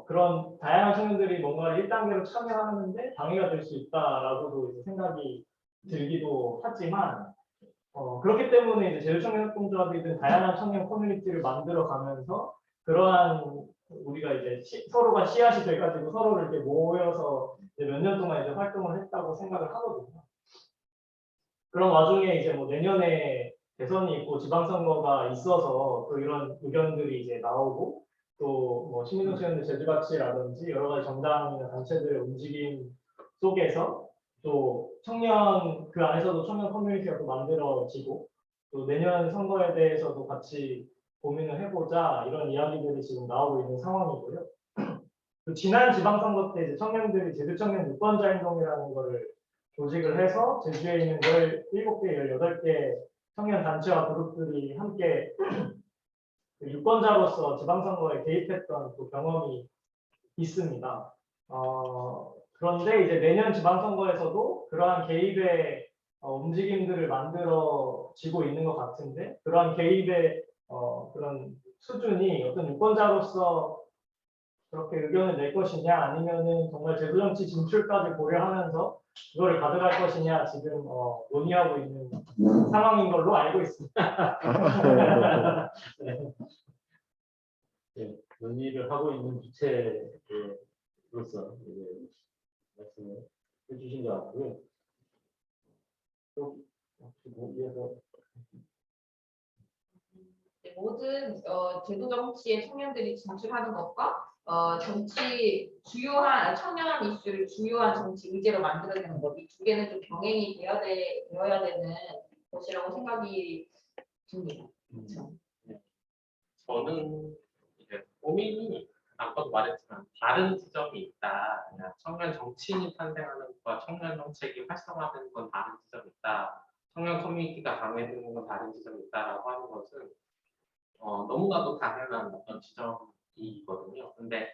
그런 다양한 청년들이 뭔가를 1단계로 참여하는데 방해가 될 수 있다라고도 이제 생각이 들기도 하지만 그렇기 때문에 이제 제주청년협동조합이든 다양한 청년 커뮤니티를 만들어 가면서 그러한 우리가 이제 서로가 씨앗이 돼가지고 서로를 이렇게 모여서 몇 년 동안 이제 활동을 했다고 생각을 하거든요. 그런 와중에 이제 뭐 내년에 대선이 있고 지방선거가 있어서 또 이런 의견들이 이제 나오고 또 뭐 시민정치연대 제주같이라든지 여러 가지 정당이나 단체들의 움직임 속에서 또 청년 그 안에서도 청년 커뮤니티가 또 만들어지고 또 내년 선거에 대해서도 같이 고민을 해보자 이런 이야기들이 지금 나오고 있는 상황이고요. 그 지난 지방선거 때 이제 청년들이 제주청년 유권자 행동이라는 거를 조직을 해서 제주에 있는 17개, 18개 청년 단체와 그룹들이 함께 유권자로서 지방선거에 개입했던 또 경험이 있습니다. 그런데 이제 내년 지방선거에서도 그러한 개입의 움직임들을 만들어지고 있는 것 같은데 그러한 개입의 그런 수준이 어떤 유권자로서 그렇게 의견을 낼 것이냐 아니면은 정말 제도정치 진출까지 고려하면서 그거를 가져갈 것이냐 지금 논의하고 있는 상황인 걸로 알고 있습니다. 네, 논의를 하고 있는 주체로서 말씀을 해주신 것 같고요. 또 혹시 이어서 모든 제도 정치에 청년들이 진출하는 것과 주요한 청년 이슈를 주요한 정치 의제로 만들어내는 것, 이 두 개는 좀 병행이 되어야 되는 것이라고 생각이 듭니다. 그렇죠? 저는 이제 고민이 아까도 말했지만 다른 지점이 있다. 그냥 청년 정치인이 탄생하는 것과 청년 정책이 활성화되는 건 다른 지점이 있다. 청년 커뮤니티가 강해지는 건 다른 지점이 있다라고 하는 것은 너무나도 당연한 어떤 지점이거든요. 근데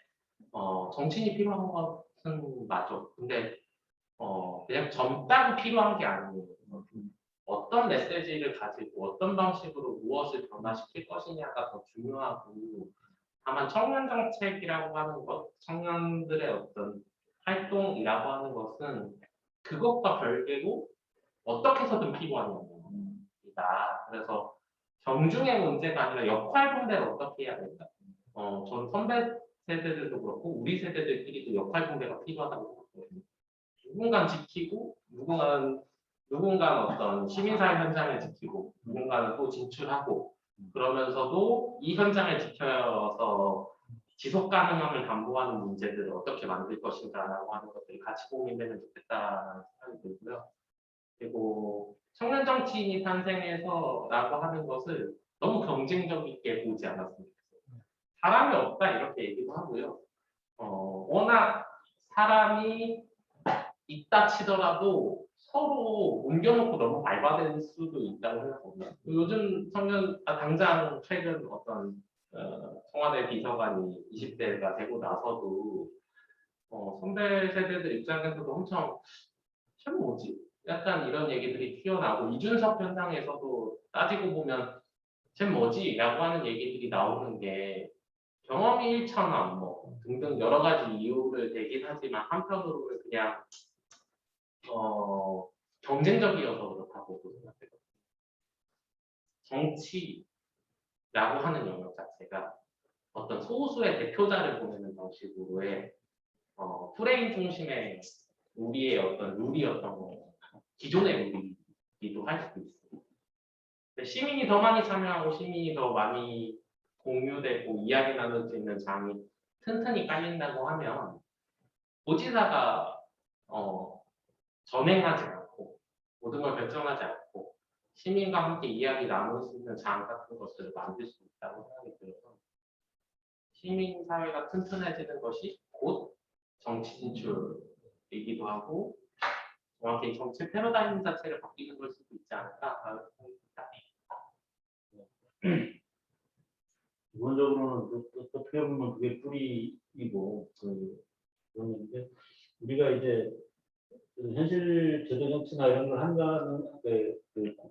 정치인이 필요한 것은 맞아. 근데 그냥 젊다고 필요한 게 아니에요. 어떤 메시지를 가지고 어떤 방식으로 무엇을 변화시킬 것이냐가 더 중요하고 다만 청년 정책이라고 하는 것, 청년들의 어떤 활동이라고 하는 것은 그것과 별개로 어떻게 해서든 필요한 영역이다. 그래서 경중의 문제가 아니라 역할 분배를 어떻게 해야 된다. 전 선배 세대들도 그렇고 우리 세대들끼리도 역할 분배가 필요하다고 생각해요. 누군가는 지키고 누군가는 어떤 시민사회 현장을 지키고 누군가는 또 진출하고 그러면서도 이 현장을 지켜서 지속 가능함을 담보하는 문제들을 어떻게 만들 것인가라고 하는 것들이 같이 고민되면 좋겠다는 생각이 들고요. 그리고 청년 정치인이 탄생해서라고 하는 것을 너무 경쟁적이게 보지 않았으면 좋겠어요. 사람이 없다 이렇게 얘기도 하고요. 워낙 사람이 있다 치더라도 서로 옮겨놓고 너무 밟아댈 수도 있다고 생각합니다. 요즘 당장 최근 어떤 청와대 비서관이 20대가 되고 나서도 선배 세대들 입장에서도 엄청 참 뭐지? 약간 이런 얘기들이 튀어나오고 이준석 현상에서도 따지고 보면 쟤 뭐지? 라고 하는 얘기들이 나오는 게 경험이 일천한 뭐 등등 여러 가지 이유를 대긴 하지만 한편으로는 그냥 경쟁적이어서 그렇다고 생각해요. 정치라고 하는 영역 자체가 어떤 소수의 대표자를 보내는 방식으로의 프레임 중심의 우리의 어떤 룰이었던 거 기존의 룰이기도 할 수도 있어요. 근데 시민이 더 많이 참여하고 시민이 더 많이 공유되고 이야기 나눌 수 있는 장이 튼튼히 깔린다고 하면 도지사가 전행하지 않고 모든 걸 결정하지 않고 시민과 함께 이야기 나눌 수 있는 장 같은 것들을 만들 수 있다고 생각이 들어서 시민 사회가 튼튼해지는 것이 곧 정치 진출이기도 하고 정확히 정치 패러다임 자체를 바뀌는 걸 수도 있지 않을까라는 생각이 듭니다. 기본적으로는 어떻게 보면 그게 뿌리이고 그런데 우리가 이제 현실 제도 정치나 이런 걸 한다는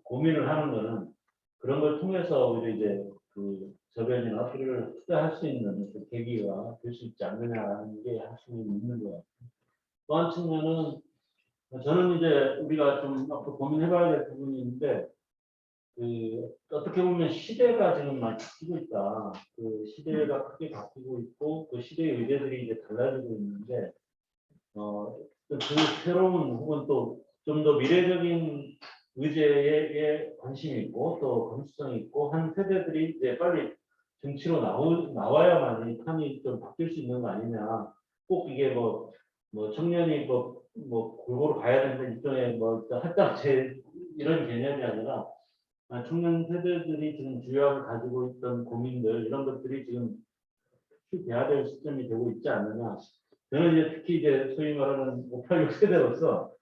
고민을 하는 거는 그런 걸 통해서 오히려 이제 저변이나 어필을 투자할 수 있는 계기가 될 수 있지 않느냐라는 게 확실히 있는 것 같아요. 또 한 측면은 저는 이제 우리가 좀 앞으로 고민해봐야 될 부분이 있는데 어떻게 보면 시대가 지금 많이 바뀌고 있다. 시대가 크게 바뀌고 있고 그 시대의 의제들이 이제 달라지고 있는데 그 새로운 혹은 또 좀 더 미래적인 의제에 관심이 있고 또 감수성이 있고 한 세대들이 이제 빨리 정치로 나와야만 이 판이 좀 바뀔 수 있는 거 아니냐. 꼭 이게 뭐 청년이 골고루 가야 되는 일종의 할당제 이런 개념이 아니라 청년 세대들이 지금 주요하게 가지고 있던 고민들 이런 것들이 지금 돼야 될 시점이 되고 있지 않느냐. 저는 이제 특히 이제 소위 말하는 586 세대로서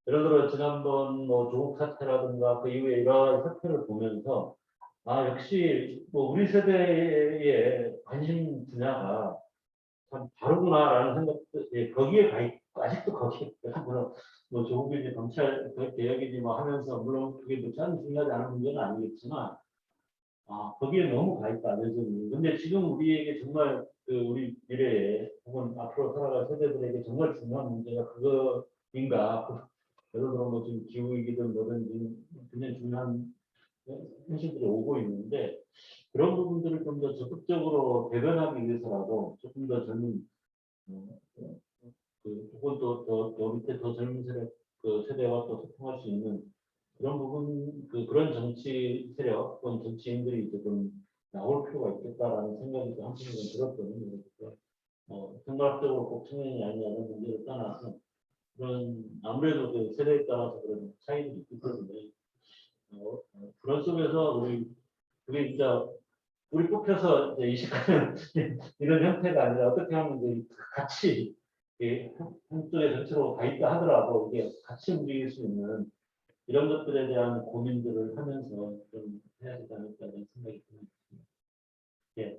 예를 들어 지난번 조국 사태라든가 그 이후에 이러한 사태를 보면서 역시 우리 세대의 관심 분야가 참 다르구나라는 생각도 거기에 가 있고 아직도 거기에 물론 조국이지 검찰 개혁이지 하면서 물론 그게 참 중요하지 않은 문제는 아니겠지만 거기에 너무 가 있다 여전히. 근데 지금 우리에게 정말 우리 미래에 혹은 앞으로 살아갈 세대들에게 정말 중요한 문제가 그거인가. 예를 들어 지금 기후위기든 뭐든 굉장히 중요한 현실들이 오고 있는데 그런 부분들을 좀 더 적극적으로 대변하기 위해서라도 조금 더 젊은 혹은 더 밑에 더 젊은 세대와 또 소통할 수 있는 그런 부분 그런 정치 세력 혹은 정치인들이 조금 나올 필요가 있겠다라는 생각이 한편으로 들었거든요. 생각적으로 꼭 청년이 아니냐는 문제를 떠나서 그런 아무래도 세대에 따라서 그런 차이들이 있기 때문에 그런 속에서 그게 진짜 우리 뽑혀서 이제 이식하는 이런 형태가 아니라 어떻게 하면 이제 같이 한쪽에 전체로 가 있다 하더라도 이게 같이 움직일 수 있는 이런 것들에 대한 고민들을 하면서 좀 해야 되지 않을까라는 생각이 듭니다. 예.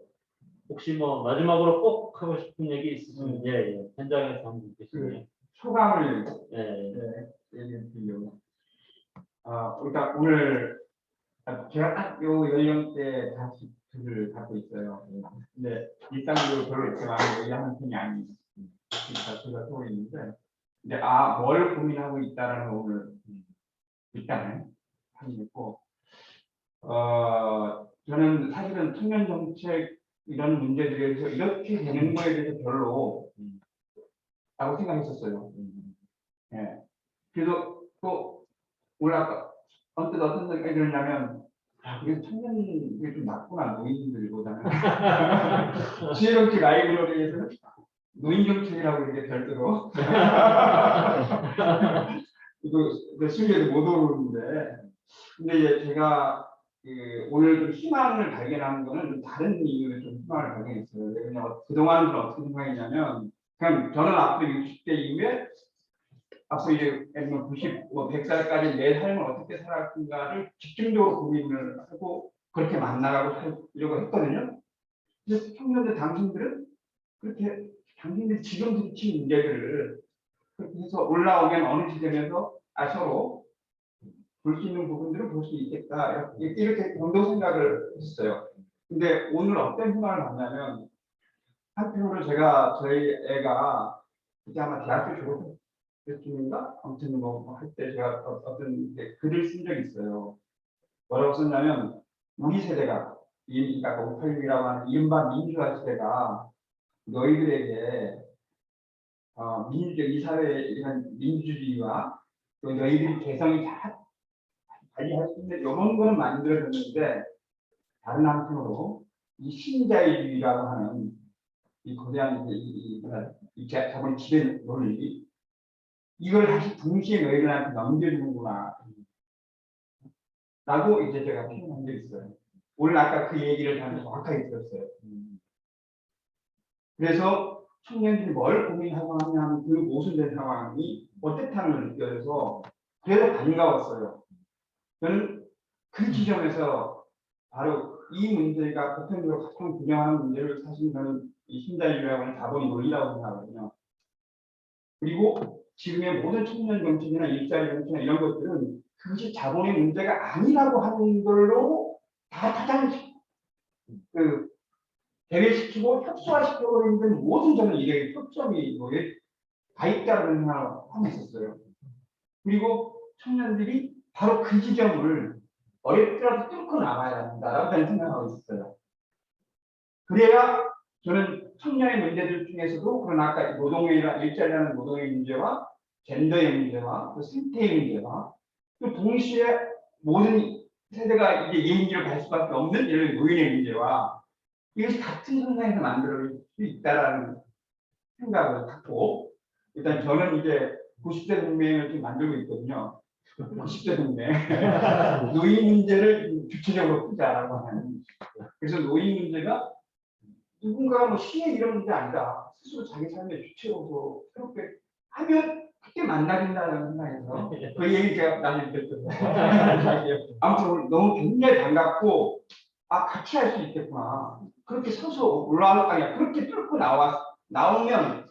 혹시 마지막으로 꼭 하고 싶은 얘기 있으시면 예. 현장에서 한분 계시네요. 소감을 얘기해 드리려고. 그러니까 오늘 제가 딱 요 연령대 자식들을 갖고 있어요. 근데 일상적으로 별로 이렇게 많이 얘기하는 편이 아닌 자체가 서 있는데, 근데 뭘 고민하고 있다라는 걸 오늘 일단은 확인했고, 저는 사실은 청년 정책 이런 문제들에 대해서 이렇게 되는 거에 대해서 별로 라고 생각했었어요. 예. 그래서 또 올라가 언뜻 어떤 생각이 들냐면, 그래서 청년들이 좀 낫구나, 노인들보다는. 지혜정책 라이브러리에서 노인정책이라고 이렇게 별도로 이거 실력이 못 오르는데, 근데 이제 제가 오늘 좀 희망을 발견한 거는 좀 다른 이유로 좀 희망을 발견했어요. 그냥 그동안은 어떻게 생각했냐면, 그냥 저는 앞으로 60대 이후에 앞으로 이제 90, 100살까지 내 삶을 어떻게 살아갈까를 집중적으로 고민을 하고 그렇게 만나가고 살려고 했거든요. 그래서 청년들 당신들은 그렇게 당신들이 지금 부딪힌 문제들을 그렇게 해서 올라오면 어느 시점에서 서로 볼 수 있는 부분들을 볼 수 있겠다. 이렇게 정도 생각을 했어요. 근데 오늘 어떤 생각을 받냐면, 한편으로 제가 저희 애가 그때 아마 대학교 졸업 때쯤인가? 아무튼 뭐 할 때 제가 어떤 글을 쓴 적이 있어요. 뭐라고 썼냐면, 우리 세대가 그러니까 586이라고 하는 이른바 민주화 시대가 너희들에게 민주적 이 사회의 이런 민주주의와 또 너희들이 개성이 잘 관리할 수 있는 이런 거는 만들어졌는데, 다른 한편으로 이 신자유주의라고 하는 이 거대한 이 자본 지배 논리, 이걸 다시 동시에 너희들한테 넘겨주는구나 라고 이제 제가 표현한 적이 있어요. 오늘 아까 그 얘기를 저는 정확하게 들었어요. 그래서 청년들이 뭘 고민하고 하냐면 그 모순된 상황이 어떻다는 걸 느껴서 그래서 반가웠어요. 저는 그 지점에서 바로 이 문제가 보편적으로 각종 규정하는 문제를 사실 저는 이 신자유주의라고 하는 자본의 논리라고 생각하거든요. 그리고 지금의 모든 청년 정책이나 일자리 정책이나 이런 것들은 그것이 자본의 문제가 아니라고 하는 걸로 다 가장 대외시키고 협소화시키고 있는 모든 저는 이게 초점이 다 있다는 생각을 하고 있었어요. 그리고 청년들이 바로 그 지점을 어렵더라도 뚫고 나가야 한다라고 생각하고 있었어요. 그래야 저는 청년의 문제들 중에서도, 그러나 아까 노동의 일자리라는 노동의 문제와 젠더의 문제와 또 생태의 문제와 또 동시에 모든 세대가 이제 예인지를 갈 수밖에 없는 이런 노인의 문제와 이것이 같은 선상에서 만들 수 있다라는 생각을 갖고, 일단 저는 이제 90대 동맹을 지금 만들고 있거든요. 90대 동맹. 노인 문제를 주체적으로 풀자라고 하는. 그래서 노인 문제가 누군가가 뭐 시의 이런 문제 아니다. 스스로 자기 삶의 주체로서 새롭게 하면 그때 만나진다는 생각에서 그 얘기 제가 나중에 드렸거든요. 아무튼 너무 굉장히 반갑고, 같이 할 수 있겠구나. 그렇게 서서 올라가니까 그렇게 뚫고 나오면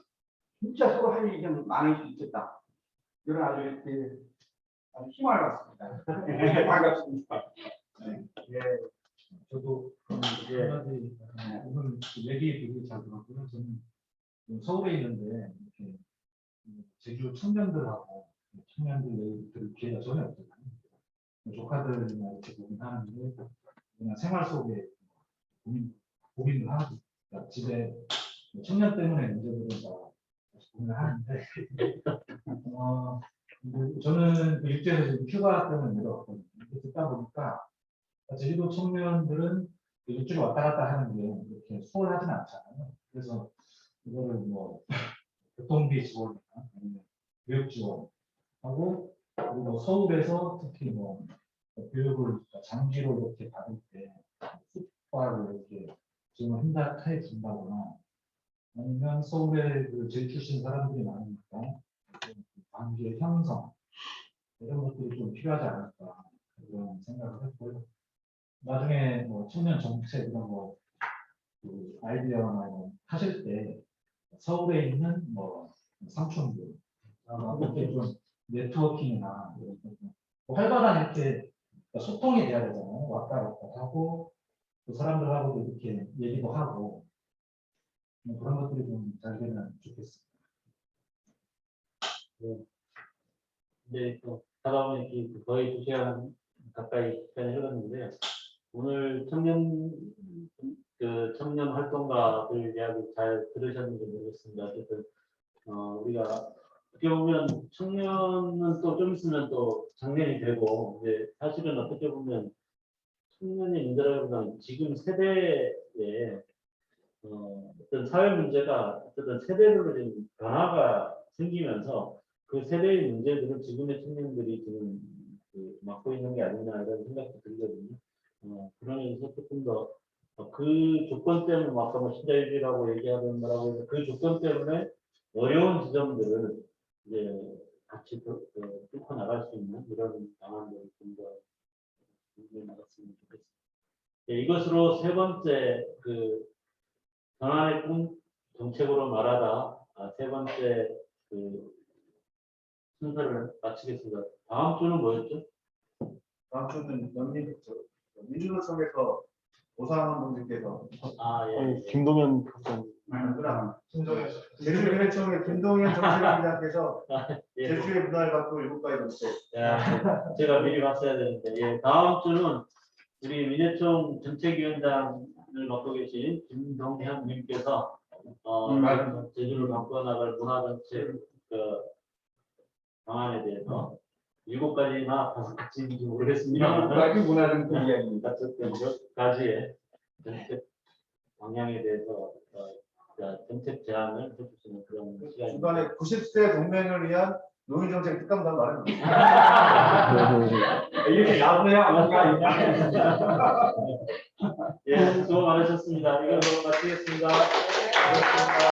진짜 서로 할 일이 좀 많을 수 있겠다. 이런 아주 희망을 갖습니다. 반갑습니다. 예, 저도 이제 오늘 얘기 되게 잘 들었고요. 저는 서울에 있는데 이렇게 제주 청년들하고 청년들 얘기 기회가 전혀 없잖아요. 조카들이나 이렇게 고민하는데 그냥 생활 속에 고민을 하고, 그러니까 집에 청년 때문에 문제들은 다 고민을 하는데 저는 그 육지에서 지금 휴가 때문에 내려왔거든요. 듣다 보니까 제주도 청년들은 육지로 왔다 갔다 하는 게 이렇게 수월하진 않잖아요. 그래서 이거를 뭐 교통비 지원이나 아니면 교육 지원하고, 그리고 서울에서 특히 뭐 교육을 장기로 이렇게 받을 때 숙박을 이렇게 지원을 해 준다거나, 아니면 서울에 그 재출신 사람들이 많으니까 관계 형성 이런 것들이 좀 필요하지 않을까 그런 생각을 했고요. 나중에 뭐 청년 정책 이런 거 그 아이디어나 하실 때 서울에 있는 뭐 삼촌들 이렇게 좀 네트워킹이나 이런 뭐 활발한 이렇게 소통이 돼야 되잖아요. 왔다 갔다 하고 또 사람들하고도 이렇게 얘기도 하고 그런 것들이 좀 잘 되면 좋겠습니다. 네, 또 하다 보니 거의 2시간 가까이 시간이 흘렀는데요. 오늘 청년 활동가들 이야기 잘 들으셨는지 모르겠습니다. 어쨌든 우리가 어떻게 보면 청년은 또 좀 있으면 또 장년이 되고, 이제 사실은 어떻게 보면 청년의 문제라기보다는 지금 세대에 어떤 사회 문제가 어떤 세대별로 좀 변화가 생기면서 그 세대의 문제들을 지금의 청년들이 지금 맡고 있는 게 아니냐 이런 생각도 들거든요. 그러면서 조금 더 그 조건 때문에 아까 뭐 신자유주의라고 얘기하는 거라고 해서 그 조건 때문에 어려운 지점들을 이제 같이 뚫고 나갈 수 있는 이런 방안들을 좀더 나갔으면 좋겠습니다. 네, 이것으로 세 번째 변화의 꿈 정책으로 말하다 세 번째 순서를 마치겠습니다. 다음 주는 뭐였죠? 다음 주는 민주노총에서 오상원 동지께서 예. 김동연 국장. 그다음 김동현 제주민회총의 김동현 정책위원장께서 예. 제주의 문화를 갖고 일곱가지 동체. 야, 제가 미리 봤어야 되는데, 예, 다음 주는 우리 민해총 정책위원장을 맡고 계신 김동현님께서 제주를 바꿔나갈 문화정책 방안에 대해서 7가지나 5가지인지 모르겠습니다. 가지 문화정책 이야기입니다. 어쨌든 몇 가지의 정책 방향에 대해서 정책 제안을 해주시는 그런 시간입니다. 중간에 90세 동맹을 위한 노인정책 특감도 한번 말해보세요. 이렇게 나오네요. 예, 수고 많으셨습니다. 이걸로 마치겠습니다.